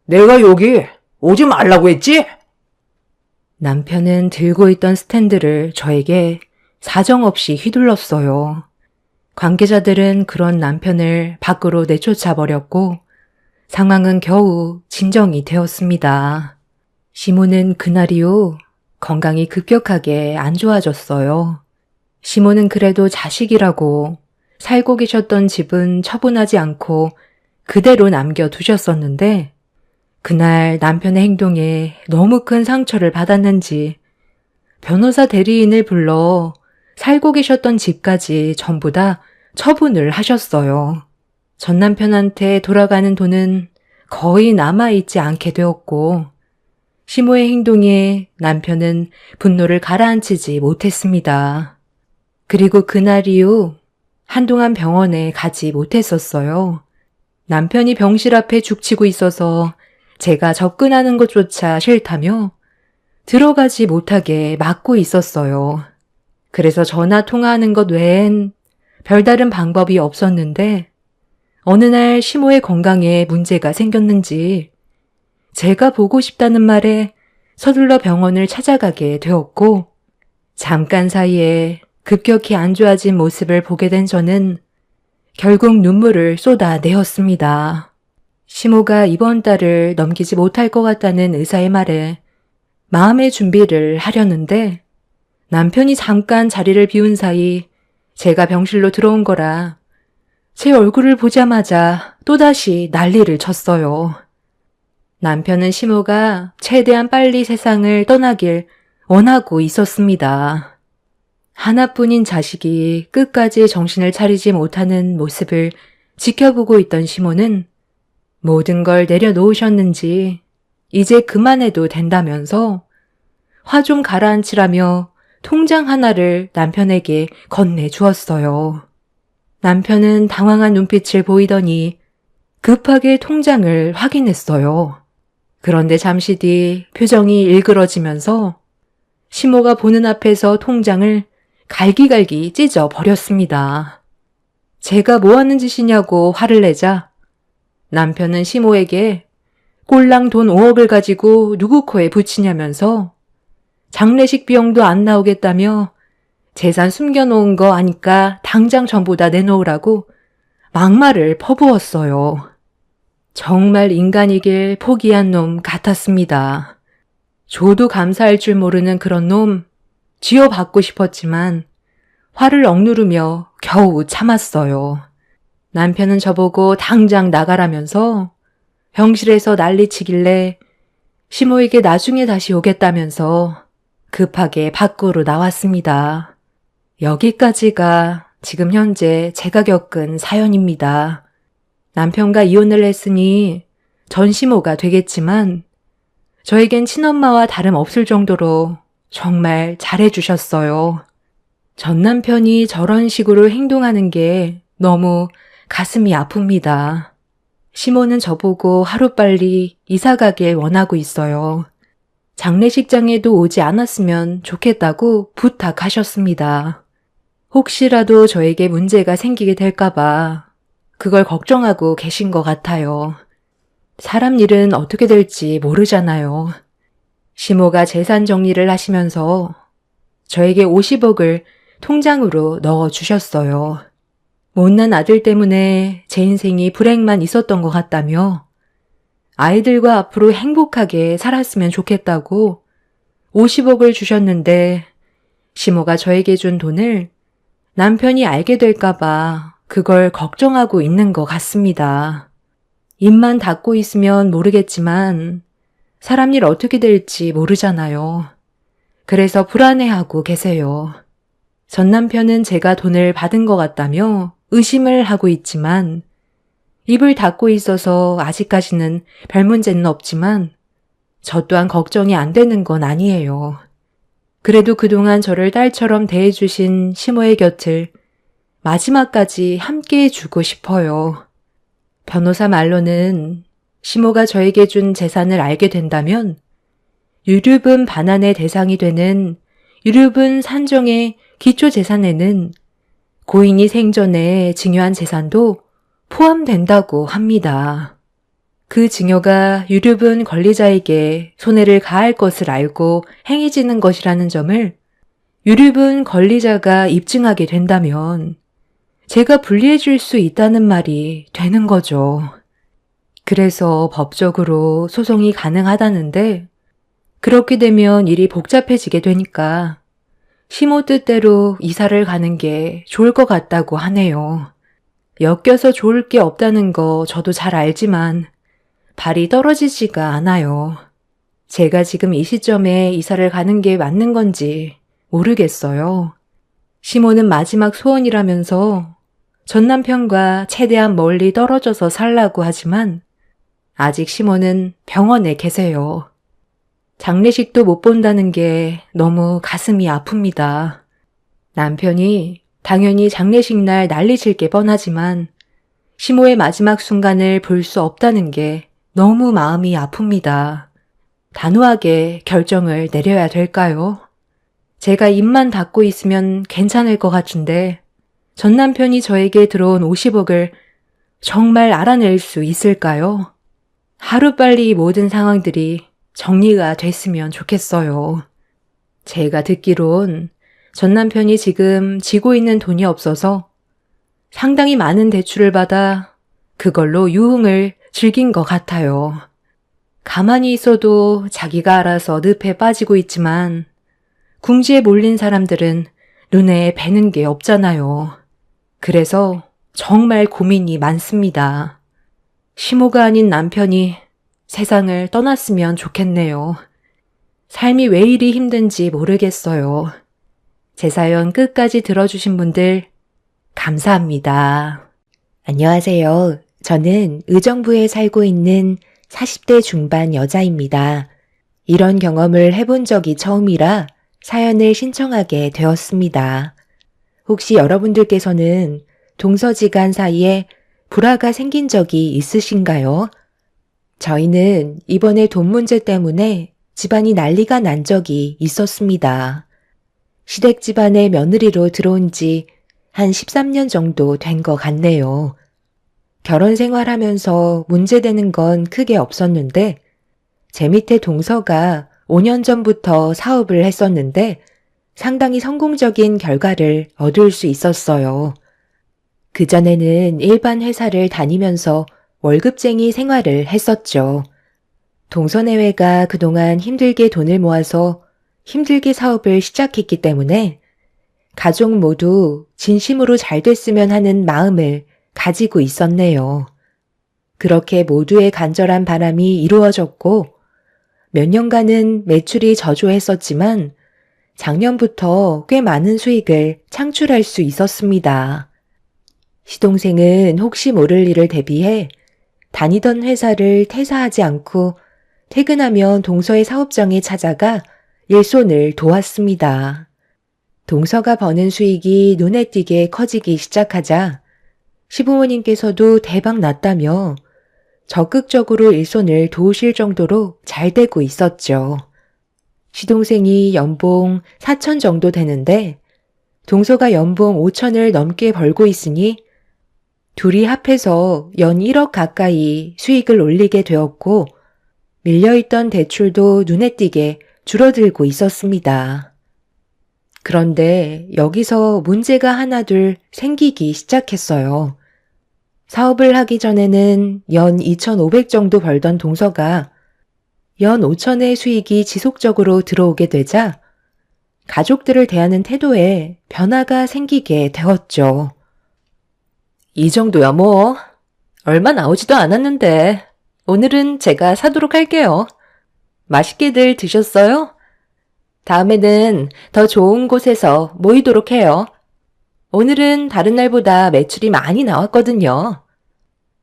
내가 여기 오지 말라고 했지? 남편은 들고 있던 스탠드를 저에게 사정없이 휘둘렀어요. 관계자들은 그런 남편을 밖으로 내쫓아 버렸고 상황은 겨우 진정이 되었습니다. 시모는 그날 이후 건강이 급격하게 안 좋아졌어요. 시모는 그래도 자식이라고 살고 계셨던 집은 처분하지 않고 그대로 남겨두셨었는데 그날 남편의 행동에 너무 큰 상처를 받았는지 변호사 대리인을 불러 살고 계셨던 집까지 전부 다 처분을 하셨어요. 전 남편한테 돌아가는 돈은 거의 남아있지 않게 되었고 시모의 행동에 남편은 분노를 가라앉히지 못했습니다. 그리고 그날 이후 한동안 병원에 가지 못했었어요. 남편이 병실 앞에 죽치고 있어서 제가 접근하는 것조차 싫다며 들어가지 못하게 막고 있었어요. 그래서 전화 통화하는 것 외엔 별다른 방법이 없었는데 어느 날 시모의 건강에 문제가 생겼는지 제가 보고 싶다는 말에 서둘러 병원을 찾아가게 되었고 잠깐 사이에 급격히 안 좋아진 모습을 보게 된 저는 결국 눈물을 쏟아내었습니다. 시모가 이번 달을 넘기지 못할 것 같다는 의사의 말에 마음의 준비를 하려는데 남편이 잠깐 자리를 비운 사이 제가 병실로 들어온 거라 제 얼굴을 보자마자 또다시 난리를 쳤어요. 남편은 시모가 최대한 빨리 세상을 떠나길 원하고 있었습니다. 하나뿐인 자식이 끝까지 정신을 차리지 못하는 모습을 지켜보고 있던 시모는 모든 걸 내려놓으셨는지 이제 그만해도 된다면서 화 좀 가라앉히라며 통장 하나를 남편에게 건네주었어요. 남편은 당황한 눈빛을 보이더니 급하게 통장을 확인했어요. 그런데 잠시 뒤 표정이 일그러지면서 시모가 보는 앞에서 통장을 갈기갈기 찢어버렸습니다. 제가 뭐 하는 짓이냐고 화를 내자 남편은 시모에게 꼴랑 돈 5억을 가지고 누구 코에 붙이냐면서 장례식 비용도 안 나오겠다며 재산 숨겨놓은 거 아니까 당장 전부 다 내놓으라고 막말을 퍼부었어요. 정말 인간이길 포기한 놈 같았습니다. 줘도 감사할 줄 모르는 그런 놈 쥐어받고 싶었지만 화를 억누르며 겨우 참았어요. 남편은 저보고 당장 나가라면서 병실에서 난리치길래 시모에게 나중에 다시 오겠다면서 급하게 밖으로 나왔습니다. 여기까지가 지금 현재 제가 겪은 사연입니다. 남편과 이혼을 했으니 전시모가 되겠지만 저에겐 친엄마와 다름없을 정도로 정말 잘해주셨어요. 전 남편이 저런 식으로 행동하는 게 너무 가슴이 아픕니다. 시모는 저보고 하루빨리 이사가길 원하고 있어요. 장례식장에도 오지 않았으면 좋겠다고 부탁하셨습니다. 혹시라도 저에게 문제가 생기게 될까봐 그걸 걱정하고 계신 것 같아요. 사람 일은 어떻게 될지 모르잖아요. 시모가 재산 정리를 하시면서 저에게 50억을 통장으로 넣어주셨어요. 못난 아들 때문에 제 인생이 불행만 있었던 것 같다며 아이들과 앞으로 행복하게 살았으면 좋겠다고 50억을 주셨는데 시모가 저에게 준 돈을 남편이 알게 될까봐 그걸 걱정하고 있는 것 같습니다. 입만 닫고 있으면 모르겠지만 사람 일 어떻게 될지 모르잖아요. 그래서 불안해하고 계세요. 전 남편은 제가 돈을 받은 것 같다며 의심을 하고 있지만 입을 닫고 있어서 아직까지는 별 문제는 없지만 저 또한 걱정이 안 되는 건 아니에요. 그래도 그동안 저를 딸처럼 대해주신 시모의 곁을 마지막까지 함께 해주고 싶어요. 변호사 말로는 시모가 저에게 준 재산을 알게 된다면 유류분 반환의 대상이 되는 유류분 산정의 기초재산에는 고인이 생전에 증여한 재산도 포함된다고 합니다. 그 증여가 유류분 권리자에게 손해를 가할 것을 알고 행해지는 것이라는 점을 유류분 권리자가 입증하게 된다면 제가 불리해 줄 수 있다는 말이 되는 거죠. 그래서 법적으로 소송이 가능하다는데 그렇게 되면 일이 복잡해지게 되니까 시모 뜻대로 이사를 가는 게 좋을 것 같다고 하네요. 엮여서 좋을 게 없다는 거 저도 잘 알지만 발이 떨어지지가 않아요. 제가 지금 이 시점에 이사를 가는 게 맞는 건지 모르겠어요. 시모는 마지막 소원이라면서 전 남편과 최대한 멀리 떨어져서 살라고 하지만 아직 시모는 병원에 계세요. 장례식도 못 본다는 게 너무 가슴이 아픕니다. 남편이 당연히 장례식 날 난리칠 게 뻔하지만 시모의 마지막 순간을 볼 수 없다는 게 너무 마음이 아픕니다. 단호하게 결정을 내려야 될까요? 제가 입만 닫고 있으면 괜찮을 것 같은데 전 남편이 저에게 들어온 50억을 정말 알아낼 수 있을까요? 하루빨리 이 모든 상황들이 정리가 됐으면 좋겠어요. 제가 듣기론 전 남편이 지금 지고 있는 돈이 없어서 상당히 많은 대출을 받아 그걸로 유흥을 즐긴 것 같아요. 가만히 있어도 자기가 알아서 늪에 빠지고 있지만 궁지에 몰린 사람들은 눈에 뵈는 게 없잖아요. 그래서 정말 고민이 많습니다. 시모가 아닌 남편이 세상을 떠났으면 좋겠네요. 삶이 왜 이리 힘든지 모르겠어요. 제 사연 끝까지 들어주신 분들 감사합니다. 안녕하세요. 저는 의정부에 살고 있는 40대 중반 여자입니다. 이런 경험을 해본 적이 처음이라 사연을 신청하게 되었습니다. 혹시 여러분들께서는 동서지간 사이에 불화가 생긴 적이 있으신가요? 저희는 이번에 돈 문제 때문에 집안이 난리가 난 적이 있었습니다. 시댁 집안의 며느리로 들어온 지 한 13년 정도 된 것 같네요. 결혼 생활하면서 문제되는 건 크게 없었는데 제 밑에 동서가 5년 전부터 사업을 했었는데 상당히 성공적인 결과를 얻을 수 있었어요. 그전에는 일반 회사를 다니면서 월급쟁이 생활을 했었죠. 동서내외가 그동안 힘들게 돈을 모아서 힘들게 사업을 시작했기 때문에 가족 모두 진심으로 잘 됐으면 하는 마음을 가지고 있었네요. 그렇게 모두의 간절한 바람이 이루어졌고 몇 년간은 매출이 저조했었지만 작년부터 꽤 많은 수익을 창출할 수 있었습니다. 시동생은 혹시 모를 일을 대비해 다니던 회사를 퇴사하지 않고 퇴근하면 동서의 사업장에 찾아가 일손을 도왔습니다. 동서가 버는 수익이 눈에 띄게 커지기 시작하자 시부모님께서도 대박 났다며 적극적으로 일손을 도우실 정도로 잘 되고 있었죠. 시동생이 연봉 4천 정도 되는데 동서가 연봉 5천을 넘게 벌고 있으니 둘이 합해서 연 1억 가까이 수익을 올리게 되었고 밀려있던 대출도 눈에 띄게 줄어들고 있었습니다. 그런데 여기서 문제가 하나둘 생기기 시작했어요. 사업을 하기 전에는 연 2,500 정도 벌던 동서가 연 5천의 수익이 지속적으로 들어오게 되자 가족들을 대하는 태도에 변화가 생기게 되었죠. 이 정도야 뭐. 얼마 나오지도 않았는데 오늘은 제가 사도록 할게요. 맛있게들 드셨어요? 다음에는 더 좋은 곳에서 모이도록 해요. 오늘은 다른 날보다 매출이 많이 나왔거든요.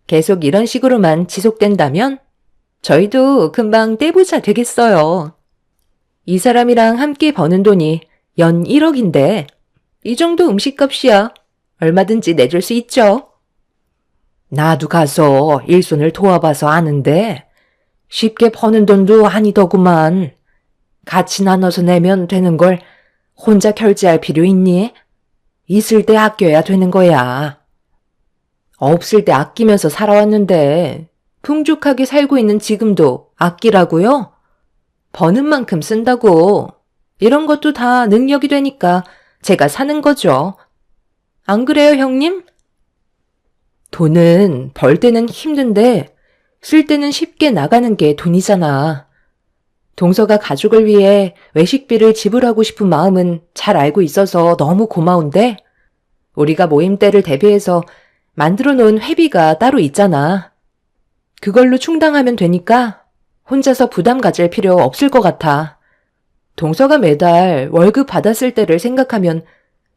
계속 이런 식으로만 지속된다면 저희도 금방 떼부자 되겠어요. 이 사람이랑 함께 버는 돈이 연 1억인데 이 정도 음식값이야. 얼마든지 내줄 수 있죠. 나도 가서 일손을 도와봐서 아는데 쉽게 버는 돈도 아니더구만. 같이 나눠서 내면 되는 걸 혼자 결제할 필요 있니? 있을 때 아껴야 되는 거야. 없을 때 아끼면서 살아왔는데 풍족하게 살고 있는 지금도 아끼라고요? 버는 만큼 쓴다고. 이런 것도 다 능력이 되니까 제가 사는 거죠. 안 그래요, 형님? 돈은 벌 때는 힘든데 쓸 때는 쉽게 나가는 게 돈이잖아. 동서가 가족을 위해 외식비를 지불하고 싶은 마음은 잘 알고 있어서 너무 고마운데 우리가 모임 때를 대비해서 만들어 놓은 회비가 따로 있잖아. 그걸로 충당하면 되니까 혼자서 부담 가질 필요 없을 것 같아. 동서가 매달 월급 받았을 때를 생각하면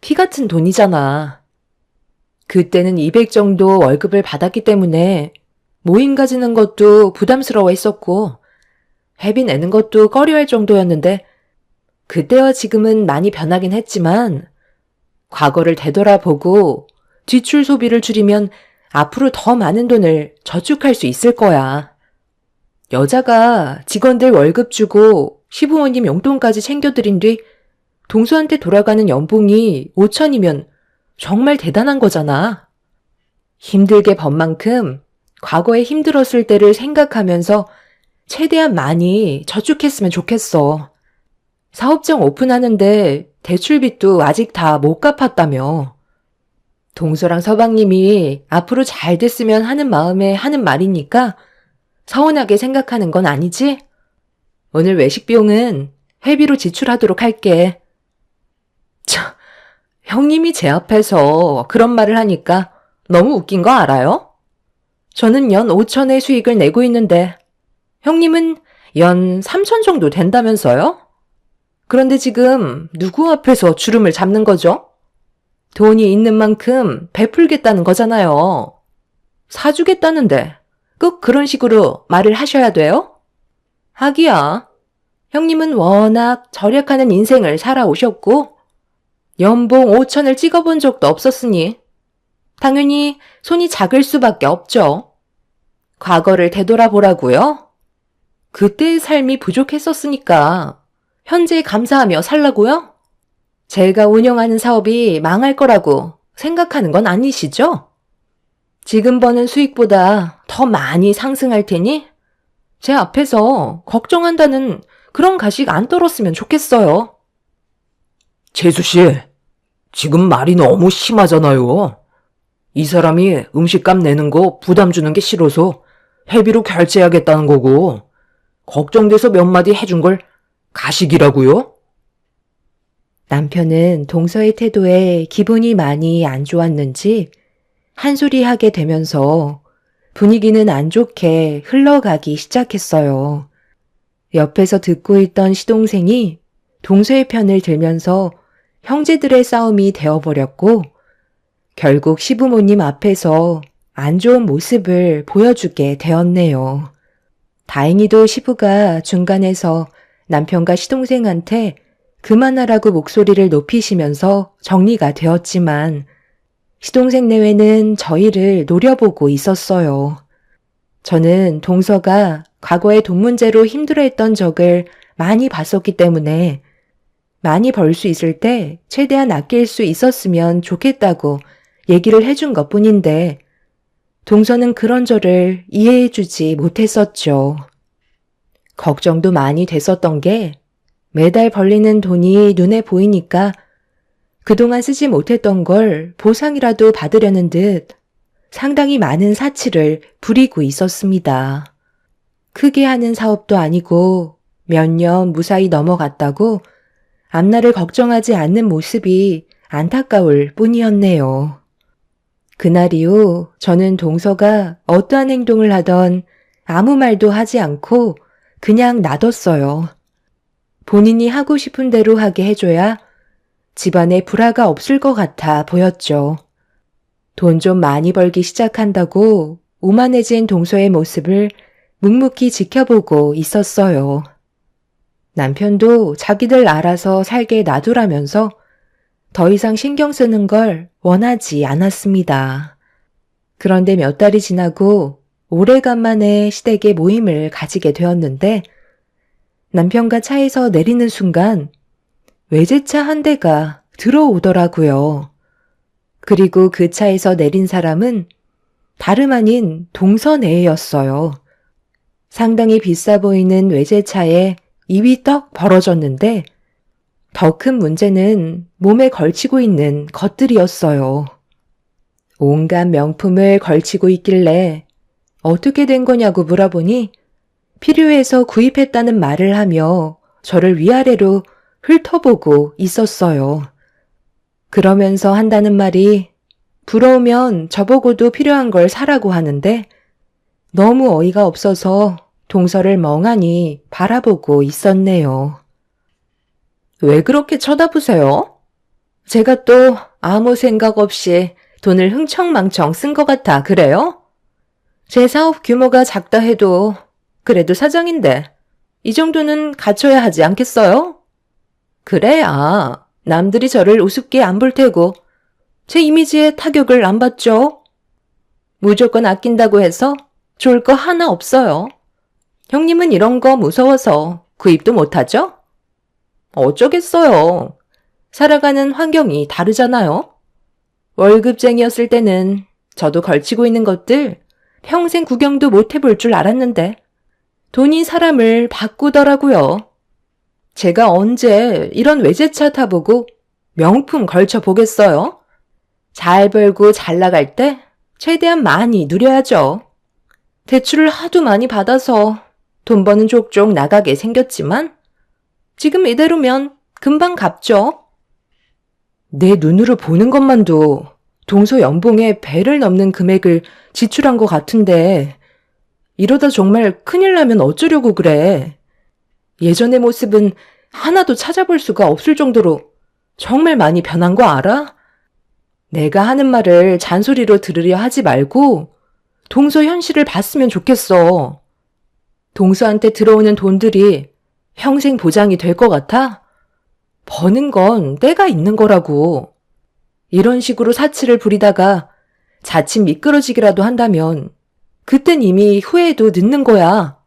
피 같은 돈이잖아. 그때는 200 정도 월급을 받았기 때문에 모임 가지는 것도 부담스러워 했었고 회비 내는 것도 꺼려할 정도였는데 그때와 지금은 많이 변하긴 했지만 과거를 되돌아보고 지출 소비를 줄이면 앞으로 더 많은 돈을 저축할 수 있을 거야. 여자가 직원들 월급 주고 시부모님 용돈까지 챙겨드린 뒤 동서한테 돌아가는 연봉이 5천이면 정말 대단한 거잖아. 힘들게 번 만큼 과거에 힘들었을 때를 생각하면서 최대한 많이 저축했으면 좋겠어. 사업장 오픈하는데 대출빚도 아직 다 못 갚았다며. 동서랑 서방님이 앞으로 잘 됐으면 하는 마음에 하는 말이니까 서운하게 생각하는 건 아니지? 오늘 외식 비용은 회비로 지출하도록 할게. 참, 형님이 제 앞에서 그런 말을 하니까 너무 웃긴 거 알아요? 저는 연 5천의 수익을 내고 있는데 형님은 연 3천 정도 된다면서요? 그런데 지금 누구 앞에서 주름을 잡는 거죠? 돈이 있는 만큼 베풀겠다는 거잖아요. 사주겠다는데 꼭 그런 식으로 말을 하셔야 돼요? 하기야, 형님은 워낙 절약하는 인생을 살아오셨고 연봉 5천을 찍어본 적도 없었으니 당연히 손이 작을 수밖에 없죠. 과거를 되돌아보라고요? 그때의 삶이 부족했었으니까 현재에 감사하며 살라고요? 제가 운영하는 사업이 망할 거라고 생각하는 건 아니시죠? 지금 버는 수익보다 더 많이 상승할 테니 제 앞에서 걱정한다는 그런 가식 안 떨었으면 좋겠어요. 재수씨, 지금 말이 너무 심하잖아요. 이 사람이 음식값 내는 거 부담 주는 게 싫어서 회비로 결제하겠다는 거고 걱정돼서 몇 마디 해준 걸 가식이라고요? 남편은 동서의 태도에 기분이 많이 안 좋았는지 한 소리 하게 되면서 분위기는 안 좋게 흘러가기 시작했어요. 옆에서 듣고 있던 시동생이 동서의 편을 들면서 형제들의 싸움이 되어버렸고 결국 시부모님 앞에서 안 좋은 모습을 보여주게 되었네요. 다행히도 시부가 중간에서 남편과 시동생한테 그만하라고 목소리를 높이시면서 정리가 되었지만 시동생 내외는 저희를 노려보고 있었어요. 저는 동서가 과거에 돈 문제로 힘들어했던 적을 많이 봤었기 때문에 많이 벌 수 있을 때 최대한 아낄 수 있었으면 좋겠다고 얘기를 해준 것뿐인데 동서는 그런 저를 이해해주지 못했었죠. 걱정도 많이 됐었던 게 매달 벌리는 돈이 눈에 보이니까 그동안 쓰지 못했던 걸 보상이라도 받으려는 듯 상당히 많은 사치를 부리고 있었습니다. 크게 하는 사업도 아니고 몇 년 무사히 넘어갔다고 앞날을 걱정하지 않는 모습이 안타까울 뿐이었네요. 그날 이후 저는 동서가 어떠한 행동을 하던 아무 말도 하지 않고 그냥 놔뒀어요. 본인이 하고 싶은 대로 하게 해줘야 집안에 불화가 없을 것 같아 보였죠. 돈 좀 많이 벌기 시작한다고 오만해진 동서의 모습을 묵묵히 지켜보고 있었어요. 남편도 자기들 알아서 살게 놔두라면서 더 이상 신경 쓰는 걸 원하지 않았습니다. 그런데 몇 달이 지나고 오래간만에 시댁에 모임을 가지게 되었는데 남편과 차에서 내리는 순간 외제차 한 대가 들어오더라고요. 그리고 그 차에서 내린 사람은 다름 아닌 동서내외였어요. 상당히 비싸 보이는 외제차에 입이 떡 벌어졌는데 더 큰 문제는 몸에 걸치고 있는 것들이었어요. 온갖 명품을 걸치고 있길래 어떻게 된 거냐고 물어보니 필요해서 구입했다는 말을 하며 저를 위아래로 훑어보고 있었어요. 그러면서 한다는 말이 부러우면 저보고도 필요한 걸 사라고 하는데 너무 어이가 없어서 동서를 멍하니 바라보고 있었네요. 왜 그렇게 쳐다보세요? 제가 또 아무 생각 없이 돈을 흥청망청 쓴 것 같아 그래요? 제 사업 규모가 작다 해도 그래도 사장인데 이 정도는 갖춰야 하지 않겠어요? 그래야 남들이 저를 우습게 안 볼 테고 제 이미지에 타격을 안 받죠. 무조건 아낀다고 해서 좋을 거 하나 없어요. 형님은 이런 거 무서워서 구입도 못하죠? 어쩌겠어요. 살아가는 환경이 다르잖아요. 월급쟁이였을 때는 저도 걸치고 있는 것들 평생 구경도 못 해볼 줄 알았는데 돈이 사람을 바꾸더라고요. 제가 언제 이런 외제차 타보고 명품 걸쳐보겠어요? 잘 벌고 잘 나갈 때 최대한 많이 누려야죠. 대출을 하도 많이 받아서 돈 버는 족족 나가게 생겼지만 지금 이대로면 금방 갚죠. 내 눈으로 보는 것만도 동서 연봉의 배를 넘는 금액을 지출한 것 같은데 이러다 정말 큰일 나면 어쩌려고 그래. 예전의 모습은 하나도 찾아볼 수가 없을 정도로 정말 많이 변한 거 알아? 내가 하는 말을 잔소리로 들으려 하지 말고 동서 현실을 봤으면 좋겠어. 동서한테 들어오는 돈들이 평생 보장이 될 것 같아? 버는 건 때가 있는 거라고. 이런 식으로 사치를 부리다가 자칫 미끄러지기라도 한다면 그땐 이미 후회도 늦는 거야.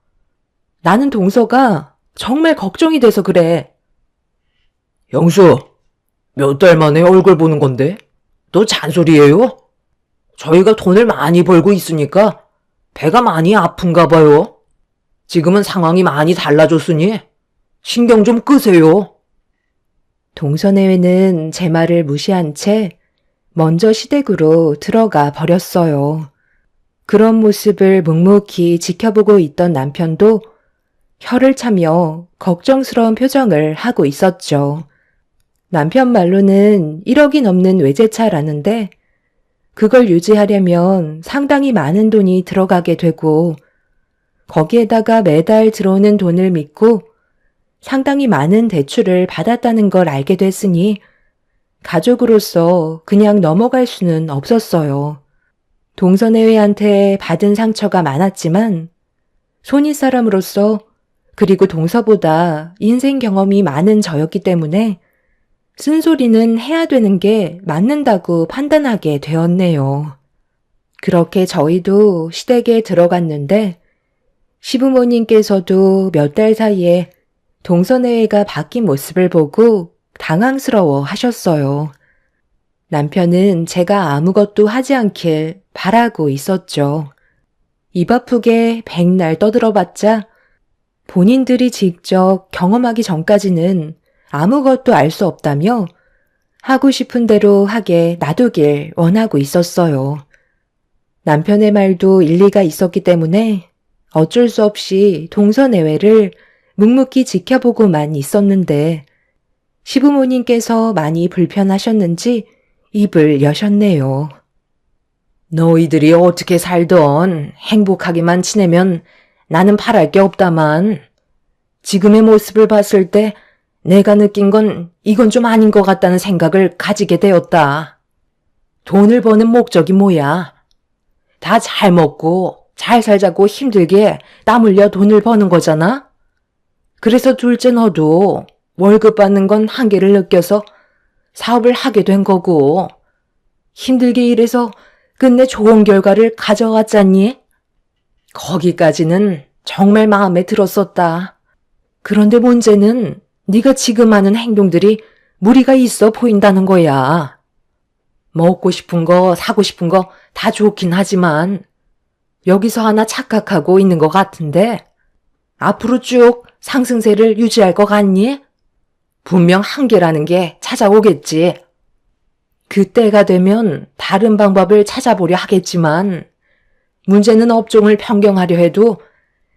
나는 동서가 정말 걱정이 돼서 그래. 영수, 몇 달 만에 얼굴 보는 건데? 너 잔소리예요? 저희가 돈을 많이 벌고 있으니까 배가 많이 아픈가 봐요. 지금은 상황이 많이 달라졌으니 신경 좀 끄세요. 동서내외는 제 말을 무시한 채 먼저 시댁으로 들어가 버렸어요. 그런 모습을 묵묵히 지켜보고 있던 남편도 혀를 차며 걱정스러운 표정을 하고 있었죠. 남편 말로는 1억이 넘는 외제차라는데 그걸 유지하려면 상당히 많은 돈이 들어가게 되고 거기에다가 매달 들어오는 돈을 믿고 상당히 많은 대출을 받았다는 걸 알게 됐으니 가족으로서 그냥 넘어갈 수는 없었어요. 동서내외한테 받은 상처가 많았지만 손윗사람으로서 그리고 동서보다 인생 경험이 많은 저였기 때문에 쓴소리는 해야 되는 게 맞는다고 판단하게 되었네요. 그렇게 저희도 시댁에 들어갔는데 시부모님께서도 몇 달 사이에 동서내외가 바뀐 모습을 보고 당황스러워 하셨어요. 남편은 제가 아무것도 하지 않길 바라고 있었죠. 입 아프게 백날 떠들어봤자 본인들이 직접 경험하기 전까지는 아무것도 알 수 없다며 하고 싶은 대로 하게 놔두길 원하고 있었어요. 남편의 말도 일리가 있었기 때문에 어쩔 수 없이 동서내외를 묵묵히 지켜보고만 있었는데 시부모님께서 많이 불편하셨는지 입을 여셨네요. 너희들이 어떻게 살던 행복하게만 지내면 나는 바랄 게 없다만 지금의 모습을 봤을 때 내가 느낀 건 이건 좀 아닌 것 같다는 생각을 가지게 되었다. 돈을 버는 목적이 뭐야? 다 잘 먹고 잘 살자고 힘들게 땀 흘려 돈을 버는 거잖아? 그래서 둘째 너도 월급 받는 건 한계를 느껴서 사업을 하게 된 거고 힘들게 일해서 끝내 좋은 결과를 가져왔잖니? 거기까지는 정말 마음에 들었었다. 그런데 문제는 네가 지금 하는 행동들이 무리가 있어 보인다는 거야. 먹고 싶은 거, 사고 싶은 거 다 좋긴 하지만 여기서 하나 착각하고 있는 것 같은데 앞으로 쭉 상승세를 유지할 것 같니? 분명 한계라는 게 찾아오겠지. 그때가 되면 다른 방법을 찾아보려 하겠지만 문제는 업종을 변경하려 해도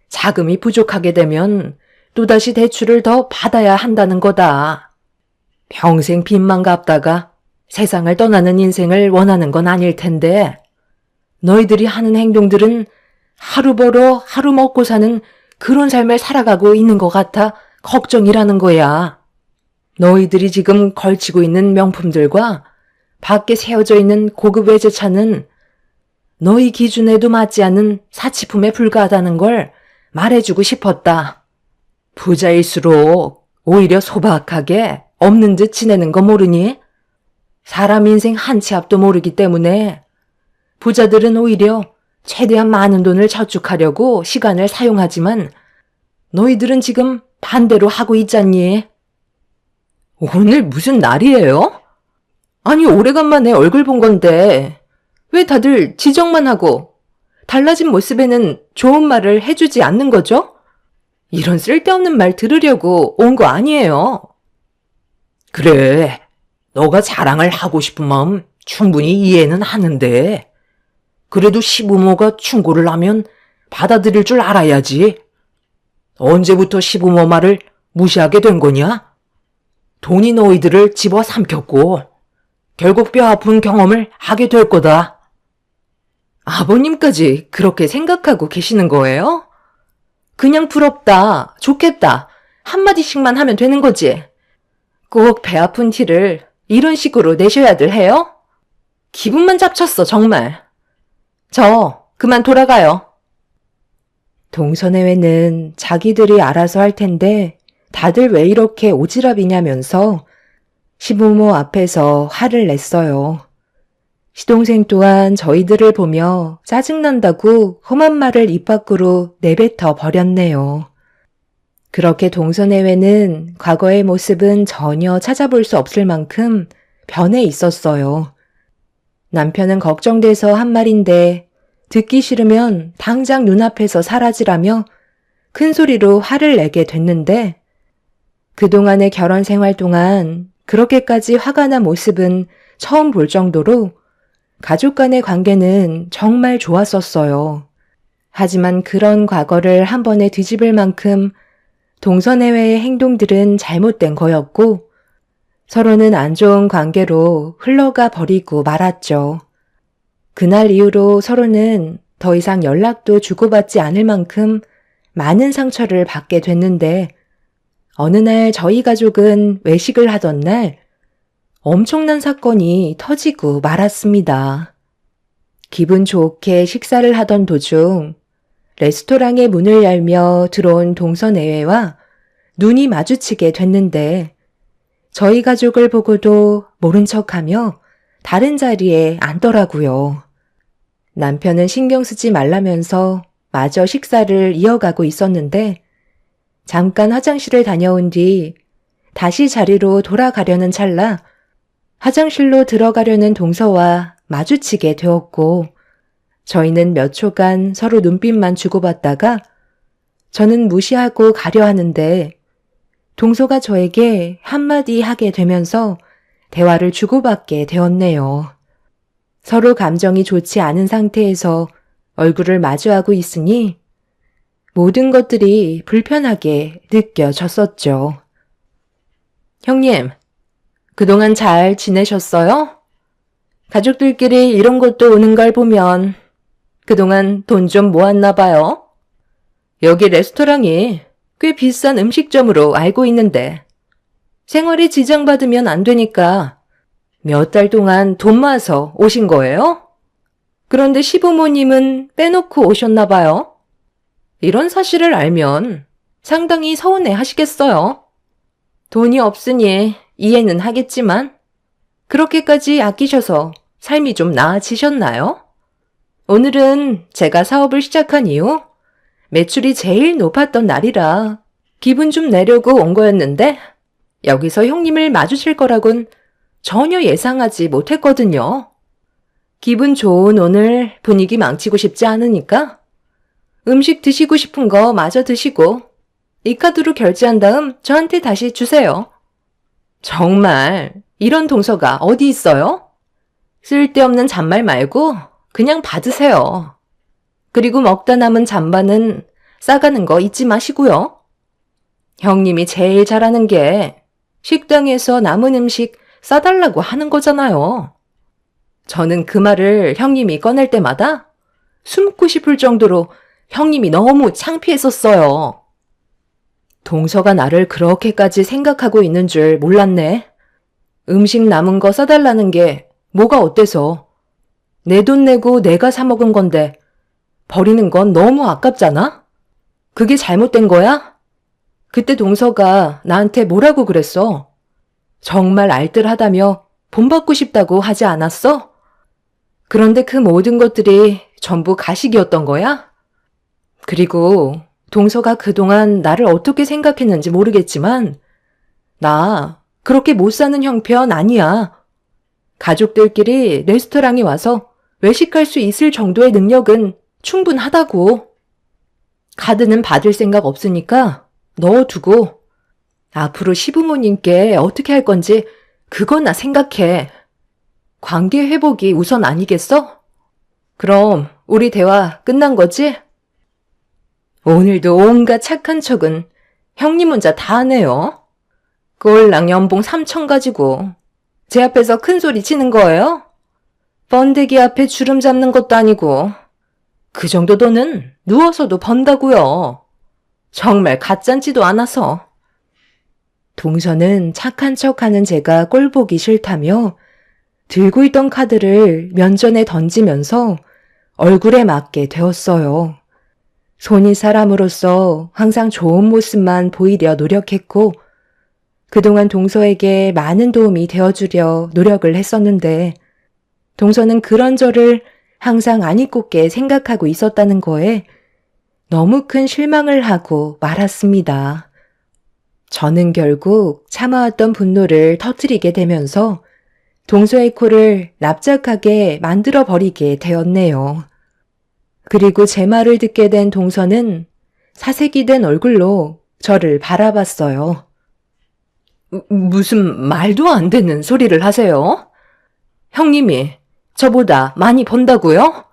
자금이 부족하게 되면 또다시 대출을 더 받아야 한다는 거다. 평생 빚만 갚다가 세상을 떠나는 인생을 원하는 건 아닐 텐데 너희들이 하는 행동들은 하루 벌어 하루 먹고 사는 그런 삶을 살아가고 있는 것 같아 걱정이라는 거야. 너희들이 지금 걸치고 있는 명품들과 밖에 세워져 있는 고급 외제차는 너희 기준에도 맞지 않는 사치품에 불과하다는 걸 말해주고 싶었다. 부자일수록 오히려 소박하게 없는 듯 지내는 거 모르니? 사람 인생 한 치 앞도 모르기 때문에 부자들은 오히려 최대한 많은 돈을 저축하려고 시간을 사용하지만 너희들은 지금 반대로 하고 있잖니. 오늘 무슨 날이에요? 아니, 오래간만에 얼굴 본 건데 왜 다들 지적만 하고 달라진 모습에는 좋은 말을 해주지 않는 거죠? 이런 쓸데없는 말 들으려고 온 거 아니에요. 그래, 너가 자랑을 하고 싶은 마음 충분히 이해는 하는데 그래도 시부모가 충고를 하면 받아들일 줄 알아야지. 언제부터 시부모 말을 무시하게 된 거냐? 돈이 너희들을 집어삼켰고 결국 뼈 아픈 경험을 하게 될 거다. 아버님까지 그렇게 생각하고 계시는 거예요? 그냥 부럽다, 좋겠다 한마디씩만 하면 되는 거지. 꼭 배 아픈 티를 이런 식으로 내셔야들 해요? 기분만 잡쳤어, 정말. 저 그만 돌아가요. 동서내외는 자기들이 알아서 할 텐데 다들 왜 이렇게 오지랖이냐면서 시부모 앞에서 화를 냈어요. 시동생 또한 저희들을 보며 짜증난다고 험한 말을 입 밖으로 내뱉어 버렸네요. 그렇게 동서내외는 과거의 모습은 전혀 찾아볼 수 없을 만큼 변해 있었어요. 남편은 걱정돼서 한 말인데 듣기 싫으면 당장 눈앞에서 사라지라며 큰 소리로 화를 내게 됐는데 그동안의 결혼 생활 동안 그렇게까지 화가 난 모습은 처음 볼 정도로 가족 간의 관계는 정말 좋았었어요. 하지만 그런 과거를 한 번에 뒤집을 만큼 동서내외의 행동들은 잘못된 거였고 서로는 안 좋은 관계로 흘러가 버리고 말았죠. 그날 이후로 서로는 더 이상 연락도 주고받지 않을 만큼 많은 상처를 받게 됐는데 어느 날 저희 가족은 외식을 하던 날 엄청난 사건이 터지고 말았습니다. 기분 좋게 식사를 하던 도중 레스토랑의 문을 열며 들어온 동서내외와 눈이 마주치게 됐는데 저희 가족을 보고도 모른 척하며 다른 자리에 앉더라고요. 남편은 신경 쓰지 말라면서 마저 식사를 이어가고 있었는데 잠깐 화장실을 다녀온 뒤 다시 자리로 돌아가려는 찰나 화장실로 들어가려는 동서와 마주치게 되었고 저희는 몇 초간 서로 눈빛만 주고받다가 저는 무시하고 가려 하는데 동서가 저에게 한마디 하게 되면서 대화를 주고받게 되었네요. 서로 감정이 좋지 않은 상태에서 얼굴을 마주하고 있으니 모든 것들이 불편하게 느껴졌었죠. 형님, 그동안 잘 지내셨어요? 가족들끼리 이런 곳도 오는 걸 보면 그동안 돈 좀 모았나 봐요. 여기 레스토랑이 꽤 비싼 음식점으로 알고 있는데 생활에 지장받으면 안 되니까 몇 달 동안 돈 모아서 오신 거예요? 그런데 시부모님은 빼놓고 오셨나 봐요. 이런 사실을 알면 상당히 서운해 하시겠어요. 돈이 없으니 이해는 하겠지만 그렇게까지 아끼셔서 삶이 좀 나아지셨나요? 오늘은 제가 사업을 시작한 이후 매출이 제일 높았던 날이라 기분 좀 내려고 온 거였는데 여기서 형님을 마주칠 거라곤 전혀 예상하지 못했거든요. 기분 좋은 오늘 분위기 망치고 싶지 않으니까 음식 드시고 싶은 거 마저 드시고 이 카드로 결제한 다음 저한테 다시 주세요. 정말 이런 동서가 어디 있어요? 쓸데없는 잔말 말고 그냥 받으세요. 그리고 먹다 남은 잔반은 싸가는 거 잊지 마시고요. 형님이 제일 잘하는 게 식당에서 남은 음식 싸달라고 하는 거잖아요. 저는 그 말을 형님이 꺼낼 때마다 숨고 싶을 정도로 형님이 너무 창피했었어요. 동서가 나를 그렇게까지 생각하고 있는 줄 몰랐네. 음식 남은 거 싸달라는 게 뭐가 어때서? 내 돈 내고 내가 사 먹은 건데 버리는 건 너무 아깝잖아? 그게 잘못된 거야? 그때 동서가 나한테 뭐라고 그랬어? 정말 알뜰하다며 본받고 싶다고 하지 않았어? 그런데 그 모든 것들이 전부 가식이었던 거야? 그리고 동서가 그동안 나를 어떻게 생각했는지 모르겠지만 나 그렇게 못 사는 형편 아니야. 가족들끼리 레스토랑에 와서 외식할 수 있을 정도의 능력은 충분하다고. 카드는 받을 생각 없으니까 넣어두고 앞으로 시부모님께 어떻게 할 건지 그거나 생각해. 관계 회복이 우선 아니겠어? 그럼 우리 대화 끝난 거지? 오늘도 온갖 착한 척은 형님 혼자 다 하네요. 꼴랑 연봉 3천 가지고 제 앞에서 큰 소리 치는 거예요? 번데기 앞에 주름 잡는 것도 아니고 그 정도 돈은 누워서도 번다고요. 정말 가짠지도 않아서. 동서는 착한 척하는 제가 꼴보기 싫다며 들고 있던 카드를 면전에 던지면서 얼굴에 맞게 되었어요. 손이 사람으로서 항상 좋은 모습만 보이려 노력했고 그동안 동서에게 많은 도움이 되어주려 노력을 했었는데 동서는 그런 저를 항상 아니꼽게 생각하고 있었다는 거에 너무 큰 실망을 하고 말았습니다. 저는 결국 참아왔던 분노를 터뜨리게 되면서 동서의 코를 납작하게 만들어버리게 되었네요. 그리고 제 말을 듣게 된 동서는 사색이 된 얼굴로 저를 바라봤어요. 무슨 말도 안 되는 소리를 하세요? 형님이 저보다 많이 번다고요?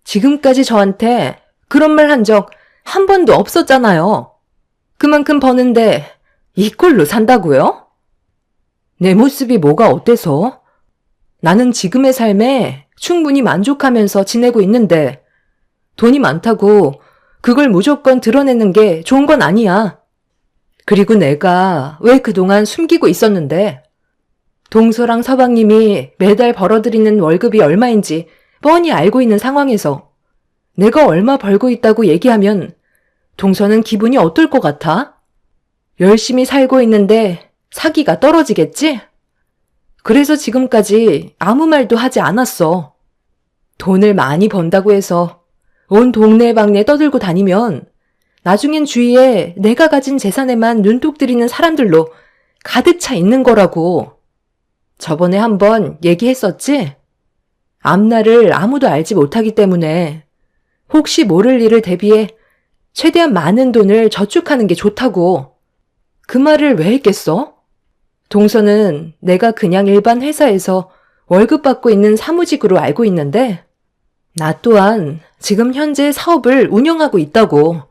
지금까지 저한테 그런 말 한 적 한 번도 없었잖아요. 그만큼 버는데 이 꼴로 산다고요? 내 모습이 뭐가 어때서? 나는 지금의 삶에 충분히 만족하면서 지내고 있는데 돈이 많다고 그걸 무조건 드러내는 게 좋은 건 아니야. 그리고 내가 왜 그동안 숨기고 있었는데 동서랑 서방님이 매달 벌어들이는 월급이 얼마인지 뻔히 알고 있는 상황에서 내가 얼마 벌고 있다고 얘기하면 동서는 기분이 어떨 것 같아? 열심히 살고 있는데 사기가 떨어지겠지? 그래서 지금까지 아무 말도 하지 않았어. 돈을 많이 번다고 해서 온 동네방네 떠들고 다니면 나중엔 주위에 내가 가진 재산에만 눈독 들이는 사람들로 가득 차 있는 거라고. 저번에 한번 얘기했었지? 앞날을 아무도 알지 못하기 때문에 혹시 모를 일을 대비해 최대한 많은 돈을 저축하는 게 좋다고. 그 말을 왜 했겠어? 동서는 내가 그냥 일반 회사에서 월급 받고 있는 사무직으로 알고 있는데 나 또한 지금 현재 사업을 운영하고 있다고.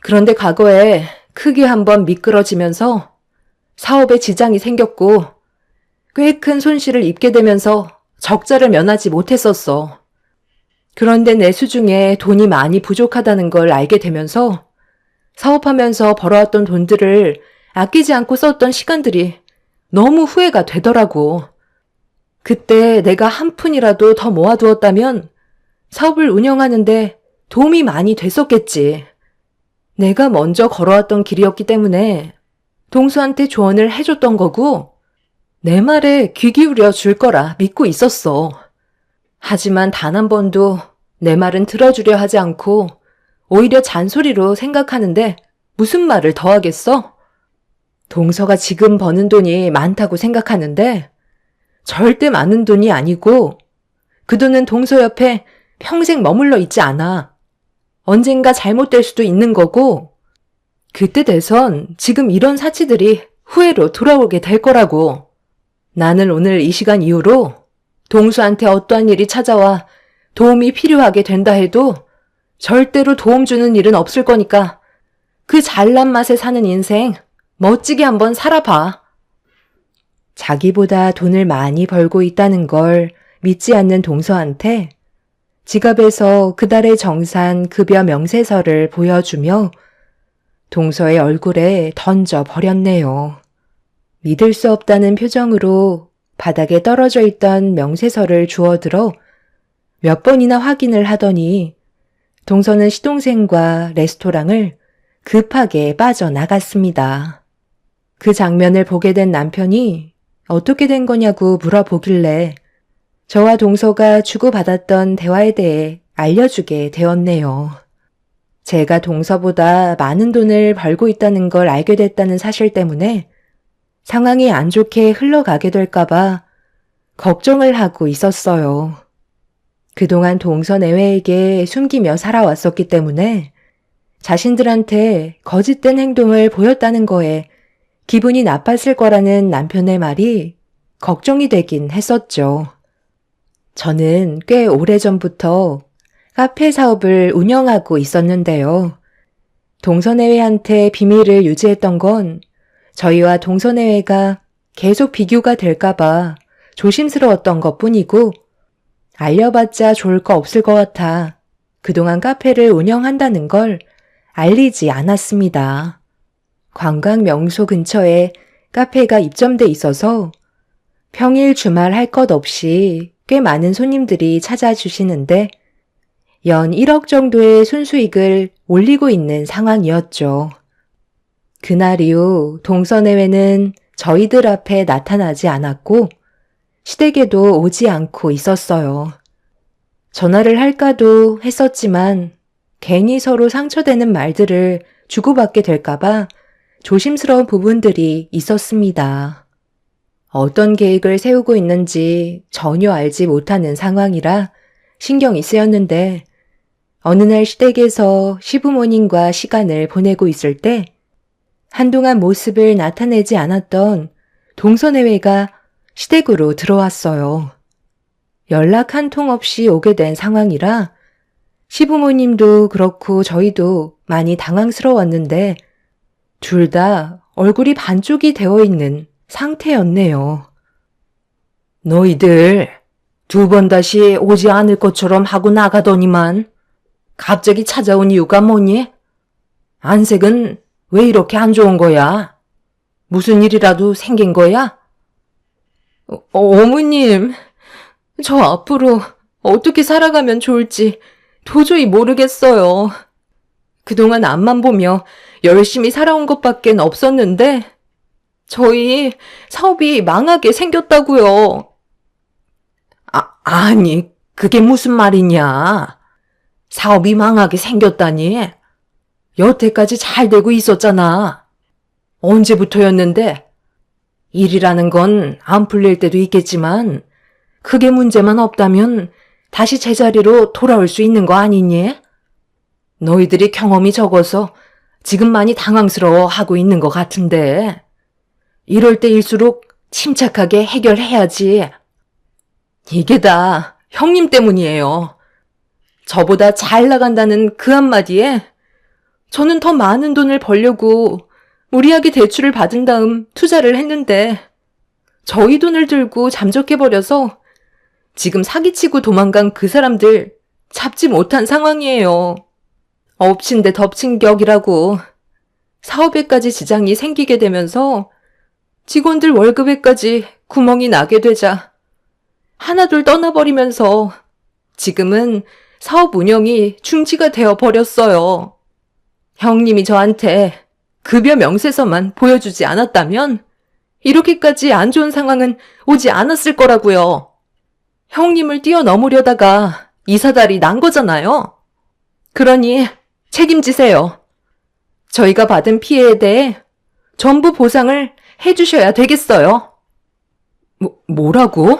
그런데 과거에 크게 한번 미끄러지면서 사업에 지장이 생겼고 꽤 큰 손실을 입게 되면서 적자를 면하지 못했었어. 그런데 내 수중에 돈이 많이 부족하다는 걸 알게 되면서 사업하면서 벌어왔던 돈들을 아끼지 않고 썼던 시간들이 너무 후회가 되더라고. 그때 내가 한 푼이라도 더 모아두었다면 사업을 운영하는데 도움이 많이 됐었겠지. 내가 먼저 걸어왔던 길이었기 때문에 동수한테 조언을 해줬던 거고 내 말에 귀 기울여 줄 거라 믿고 있었어. 하지만 단 한 번도 내 말은 들어주려 하지 않고 오히려 잔소리로 생각하는데 무슨 말을 더 하겠어? 동서가 지금 버는 돈이 많다고 생각하는데 절대 많은 돈이 아니고 그 돈은 동서 옆에 평생 머물러 있지 않아. 언젠가 잘못될 수도 있는 거고 그때 돼선 지금 이런 사치들이 후회로 돌아오게 될 거라고. 나는 오늘 이 시간 이후로 동수한테 어떠한 일이 찾아와 도움이 필요하게 된다 해도 절대로 도움 주는 일은 없을 거니까 그 잘난 맛에 사는 인생 멋지게 한번 살아봐. 자기보다 돈을 많이 벌고 있다는 걸 믿지 않는 동서한테 지갑에서 그달의 정산 급여 명세서를 보여주며 동서의 얼굴에 던져 버렸네요. 믿을 수 없다는 표정으로 바닥에 떨어져 있던 명세서를 주워들어 몇 번이나 확인을 하더니 동서는 시동생과 레스토랑을 급하게 빠져나갔습니다. 그 장면을 보게 된 남편이 어떻게 된 거냐고 물어보길래 저와 동서가 주고받았던 대화에 대해 알려주게 되었네요. 제가 동서보다 많은 돈을 벌고 있다는 걸 알게 됐다는 사실 때문에 상황이 안 좋게 흘러가게 될까봐 걱정을 하고 있었어요. 그동안 동서 내외에게 숨기며 살아왔었기 때문에 자신들한테 거짓된 행동을 보였다는 거에 기분이 나빴을 거라는 남편의 말이 걱정이 되긴 했었죠. 저는 꽤 오래전부터 카페 사업을 운영하고 있었는데요. 동서내외한테 비밀을 유지했던 건 저희와 동서내외가 계속 비교가 될까봐 조심스러웠던 것뿐이고 알려봤자 좋을 거 없을 것 같아 그동안 카페를 운영한다는 걸 알리지 않았습니다. 관광 명소 근처에 카페가 입점돼 있어서 평일 주말 할 것 없이 꽤 많은 손님들이 찾아주시는데 연 1억 정도의 순수익을 올리고 있는 상황이었죠. 그날 이후 동서내외는 저희들 앞에 나타나지 않았고 시댁에도 오지 않고 있었어요. 전화를 할까도 했었지만 괜히 서로 상처되는 말들을 주고받게 될까봐 조심스러운 부분들이 있었습니다. 어떤 계획을 세우고 있는지 전혀 알지 못하는 상황이라 신경이 쓰였는데 어느 날 시댁에서 시부모님과 시간을 보내고 있을 때 한동안 모습을 나타내지 않았던 동서내외가 시댁으로 들어왔어요. 연락 한 통 없이 오게 된 상황이라 시부모님도 그렇고 저희도 많이 당황스러웠는데 둘 다 얼굴이 반쪽이 되어 있는 상태였네요. 너희들 2번 다시 오지 않을 것처럼 하고 나가더니만 갑자기 찾아온 이유가 뭐니? 안색은 왜 이렇게 안 좋은 거야? 무슨 일이라도 생긴 거야? 어머님, 저 앞으로 어떻게 살아가면 좋을지 도저히 모르겠어요. 그동안 앞만 보며 열심히 살아온 것밖엔 없었는데 저희 사업이 망하게 생겼다고요. 아니, 그게 무슨 말이냐? 사업이 망하게 생겼다니? 여태까지 잘 되고 있었잖아. 언제부터였는데? 일이라는 건 안 풀릴 때도 있겠지만 크게 문제만 없다면 다시 제자리로 돌아올 수 있는 거 아니니? 너희들이 경험이 적어서 지금 많이 당황스러워하고 있는 것 같은데 이럴 때일수록 침착하게 해결해야지. 이게 다 형님 때문이에요. 저보다 잘 나간다는 그 한마디에 저는 더 많은 돈을 벌려고 무리하게 대출을 받은 다음 투자를 했는데 저희 돈을 들고 잠적해버려서 지금 사기치고 도망간 그 사람들 잡지 못한 상황이에요. 엎친 데 덮친 격이라고 사업에까지 지장이 생기게 되면서 직원들 월급에까지 구멍이 나게 되자 하나둘 떠나버리면서 지금은 사업 운영이 중지가 되어 버렸어요. 형님이 저한테 급여 명세서만 보여주지 않았다면 이렇게까지 안 좋은 상황은 오지 않았을 거라고요. 형님을 뛰어넘으려다가 이 사달이 난 거잖아요. 그러니 책임지세요. 저희가 받은 피해에 대해 전부 보상을 해주셔야 되겠어요. 뭐라고?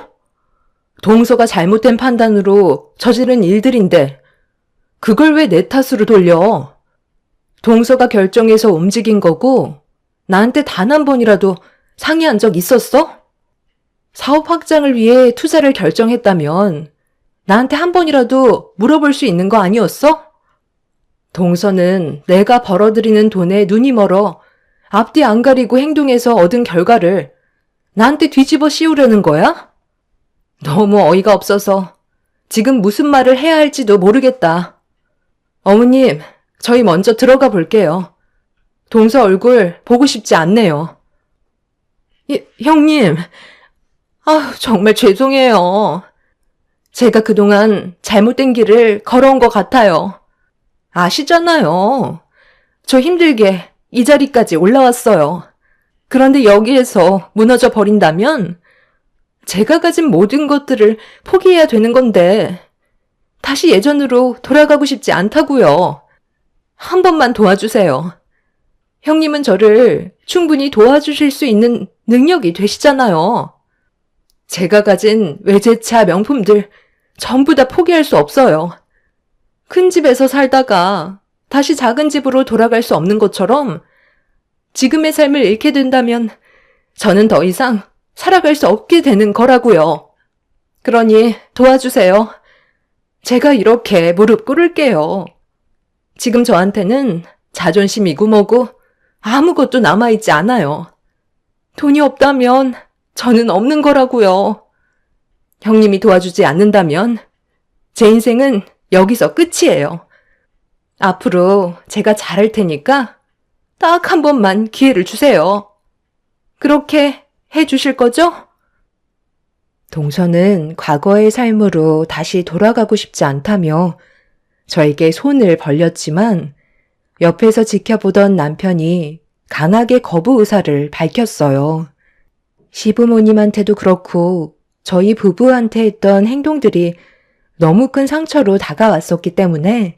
동서가 잘못된 판단으로 저지른 일들인데 그걸 왜 내 탓으로 돌려? 동서가 결정해서 움직인 거고 나한테 단 한 번이라도 상의한 적 있었어? 사업 확장을 위해 투자를 결정했다면 나한테 한 번이라도 물어볼 수 있는 거 아니었어? 동서는 내가 벌어들이는 돈에 눈이 멀어 앞뒤 안 가리고 행동해서 얻은 결과를 나한테 뒤집어 씌우려는 거야? 너무 어이가 없어서 지금 무슨 말을 해야 할지도 모르겠다. 어머님, 저희 먼저 들어가 볼게요. 동서 얼굴 보고 싶지 않네요. 형님, 정말 죄송해요. 제가 그동안 잘못된 길을 걸어온 것 같아요. 아시잖아요. 저 힘들게 이 자리까지 올라왔어요. 그런데 여기에서 무너져 버린다면 제가 가진 모든 것들을 포기해야 되는 건데 다시 예전으로 돌아가고 싶지 않다고요. 한 번만 도와주세요. 형님은 저를 충분히 도와주실 수 있는 능력이 되시잖아요. 제가 가진 외제차 명품들 전부 다 포기할 수 없어요. 큰 집에서 살다가 다시 작은 집으로 돌아갈 수 없는 것처럼 지금의 삶을 잃게 된다면 저는 더 이상 살아갈 수 없게 되는 거라고요. 그러니 도와주세요. 제가 이렇게 무릎 꿇을게요. 지금 저한테는 자존심이고 뭐고 아무것도 남아있지 않아요. 돈이 없다면 저는 없는 거라고요. 형님이 도와주지 않는다면 제 인생은 여기서 끝이에요. 앞으로 제가 잘할 테니까 딱 한 번만 기회를 주세요. 그렇게 해주실 거죠? 동서는 과거의 삶으로 다시 돌아가고 싶지 않다며 저에게 손을 벌렸지만 옆에서 지켜보던 남편이 강하게 거부 의사를 밝혔어요. 시부모님한테도 그렇고 저희 부부한테 했던 행동들이 너무 큰 상처로 다가왔었기 때문에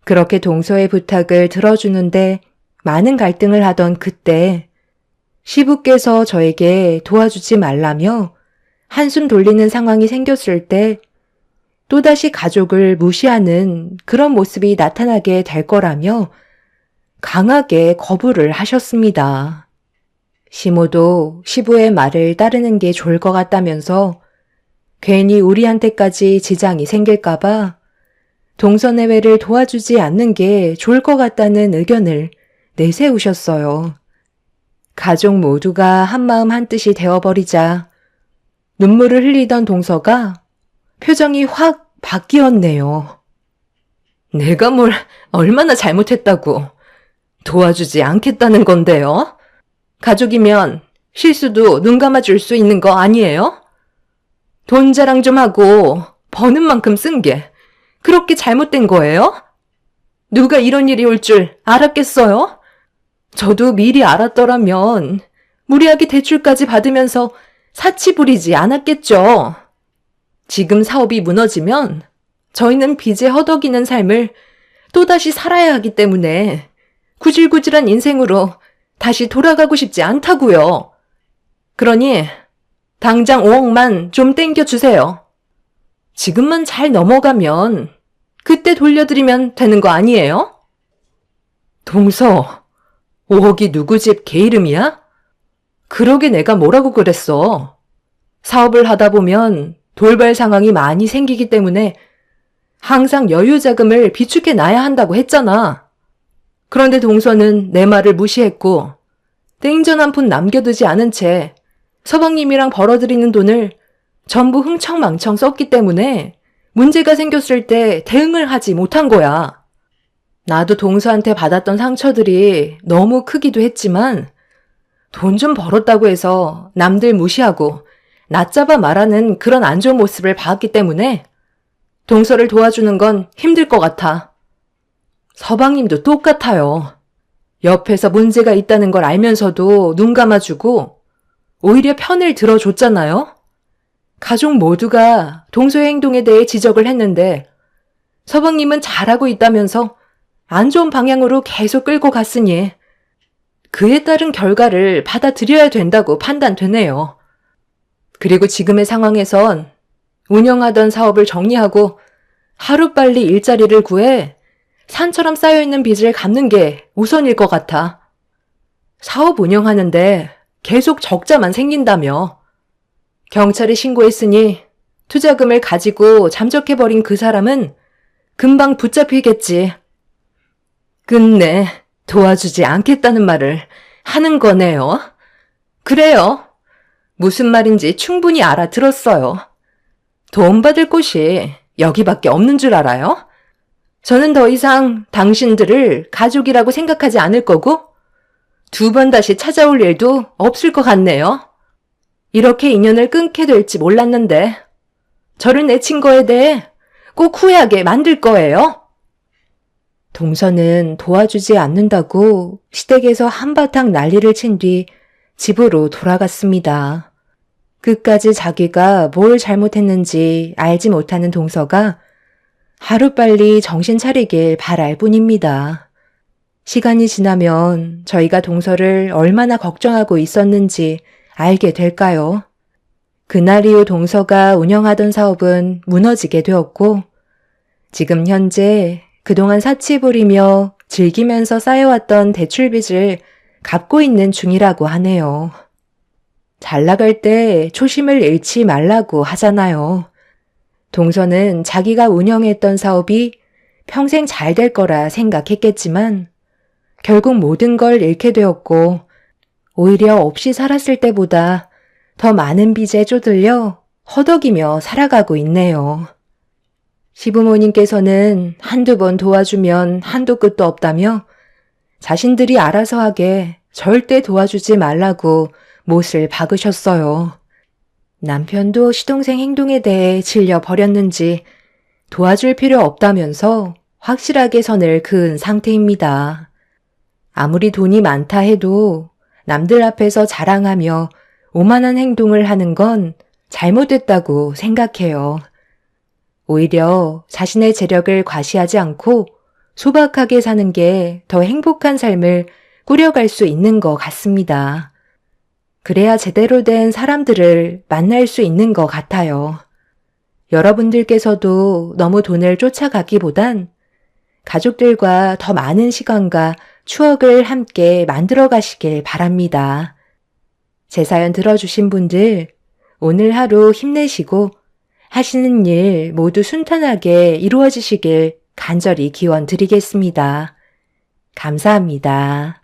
그렇게 동서의 부탁을 들어주는데 많은 갈등을 하던 그때 시부께서 저에게 도와주지 말라며 한숨 돌리는 상황이 생겼을 때 또다시 가족을 무시하는 그런 모습이 나타나게 될 거라며 강하게 거부를 하셨습니다. 시모도 시부의 말을 따르는 게 좋을 것 같다면서 괜히 우리한테까지 지장이 생길까봐 동서내외를 도와주지 않는 게 좋을 것 같다는 의견을 내세우셨어요. 가족 모두가 한마음 한뜻이 되어버리자 눈물을 흘리던 동서가 표정이 확 바뀌었네요. 내가 뭘 얼마나 잘못했다고 도와주지 않겠다는 건데요? 가족이면 실수도 눈 감아줄 수 있는 거 아니에요? 돈 자랑 좀 하고 버는 만큼 쓴 게 그렇게 잘못된 거예요? 누가 이런 일이 올 줄 알았겠어요? 저도 미리 알았더라면 무리하게 대출까지 받으면서 사치 부리지 않았겠죠. 지금 사업이 무너지면 저희는 빚에 허덕이는 삶을 또다시 살아야 하기 때문에 구질구질한 인생으로 다시 돌아가고 싶지 않다고요. 그러니 당장 5억만 좀 땡겨주세요. 지금만 잘 넘어가면 그때 돌려드리면 되는 거 아니에요? 동서, 5억이 누구 집 개 이름이야? 그러게 내가 뭐라고 그랬어. 사업을 하다 보면 돌발 상황이 많이 생기기 때문에 항상 여유 자금을 비축해 놔야 한다고 했잖아. 그런데 동서는 내 말을 무시했고 땡전 한 푼 남겨두지 않은 채 서방님이랑 벌어들이는 돈을 전부 흥청망청 썼기 때문에 문제가 생겼을 때 대응을 하지 못한 거야. 나도 동서한테 받았던 상처들이 너무 크기도 했지만 돈 좀 벌었다고 해서 남들 무시하고 낮잡아 말하는 그런 안 좋은 모습을 봤기 때문에 동서를 도와주는 건 힘들 것 같아. 서방님도 똑같아요. 옆에서 문제가 있다는 걸 알면서도 눈 감아주고 오히려 편을 들어줬잖아요. 가족 모두가 동서의 행동에 대해 지적을 했는데 서방님은 잘하고 있다면서 안 좋은 방향으로 계속 끌고 갔으니 그에 따른 결과를 받아들여야 된다고 판단되네요. 그리고 지금의 상황에선 운영하던 사업을 정리하고 하루빨리 일자리를 구해 산처럼 쌓여있는 빚을 갚는 게 우선일 것 같아. 사업 운영하는데 계속 적자만 생긴다며. 경찰에 신고했으니 투자금을 가지고 잠적해버린 그 사람은 금방 붙잡히겠지. 끝내 도와주지 않겠다는 말을 하는 거네요. 그래요. 무슨 말인지 충분히 알아들었어요. 도움받을 곳이 여기밖에 없는 줄 알아요? 저는 더 이상 당신들을 가족이라고 생각하지 않을 거고 2번 다시 찾아올 일도 없을 것 같네요. 이렇게 인연을 끊게 될지 몰랐는데 저를 내친 거에 대해 꼭 후회하게 만들 거예요. 동서는 도와주지 않는다고 시댁에서 한바탕 난리를 친 뒤 집으로 돌아갔습니다. 끝까지 자기가 뭘 잘못했는지 알지 못하는 동서가 하루빨리 정신 차리길 바랄 뿐입니다. 시간이 지나면 저희가 동서를 얼마나 걱정하고 있었는지 알게 될까요? 그날 이후 동서가 운영하던 사업은 무너지게 되었고 지금 현재 그동안 사치 부리며 즐기면서 쌓여왔던 대출빚을 갚고 있는 중이라고 하네요. 잘 나갈 때 초심을 잃지 말라고 하잖아요. 동서는 자기가 운영했던 사업이 평생 잘 될 거라 생각했겠지만 결국 모든 걸 잃게 되었고 오히려 없이 살았을 때보다 더 많은 빚에 쪼들려 허덕이며 살아가고 있네요. 시부모님께서는 한두 번 도와주면 한도 끝도 없다며 자신들이 알아서 하게 절대 도와주지 말라고 못을 박으셨어요. 남편도 시동생 행동에 대해 질려 버렸는지 도와줄 필요 없다면서 확실하게 선을 그은 상태입니다. 아무리 돈이 많다 해도 남들 앞에서 자랑하며 오만한 행동을 하는 건 잘못됐다고 생각해요. 오히려 자신의 재력을 과시하지 않고 소박하게 사는 게 더 행복한 삶을 꾸려갈 수 있는 것 같습니다. 그래야 제대로 된 사람들을 만날 수 있는 것 같아요. 여러분들께서도 너무 돈을 쫓아가기보단 가족들과 더 많은 시간과 추억을 함께 만들어 가시길 바랍니다. 제 사연 들어주신 분들, 오늘 하루 힘내시고 하시는 일 모두 순탄하게 이루어지시길 간절히 기원 드리겠습니다. 감사합니다.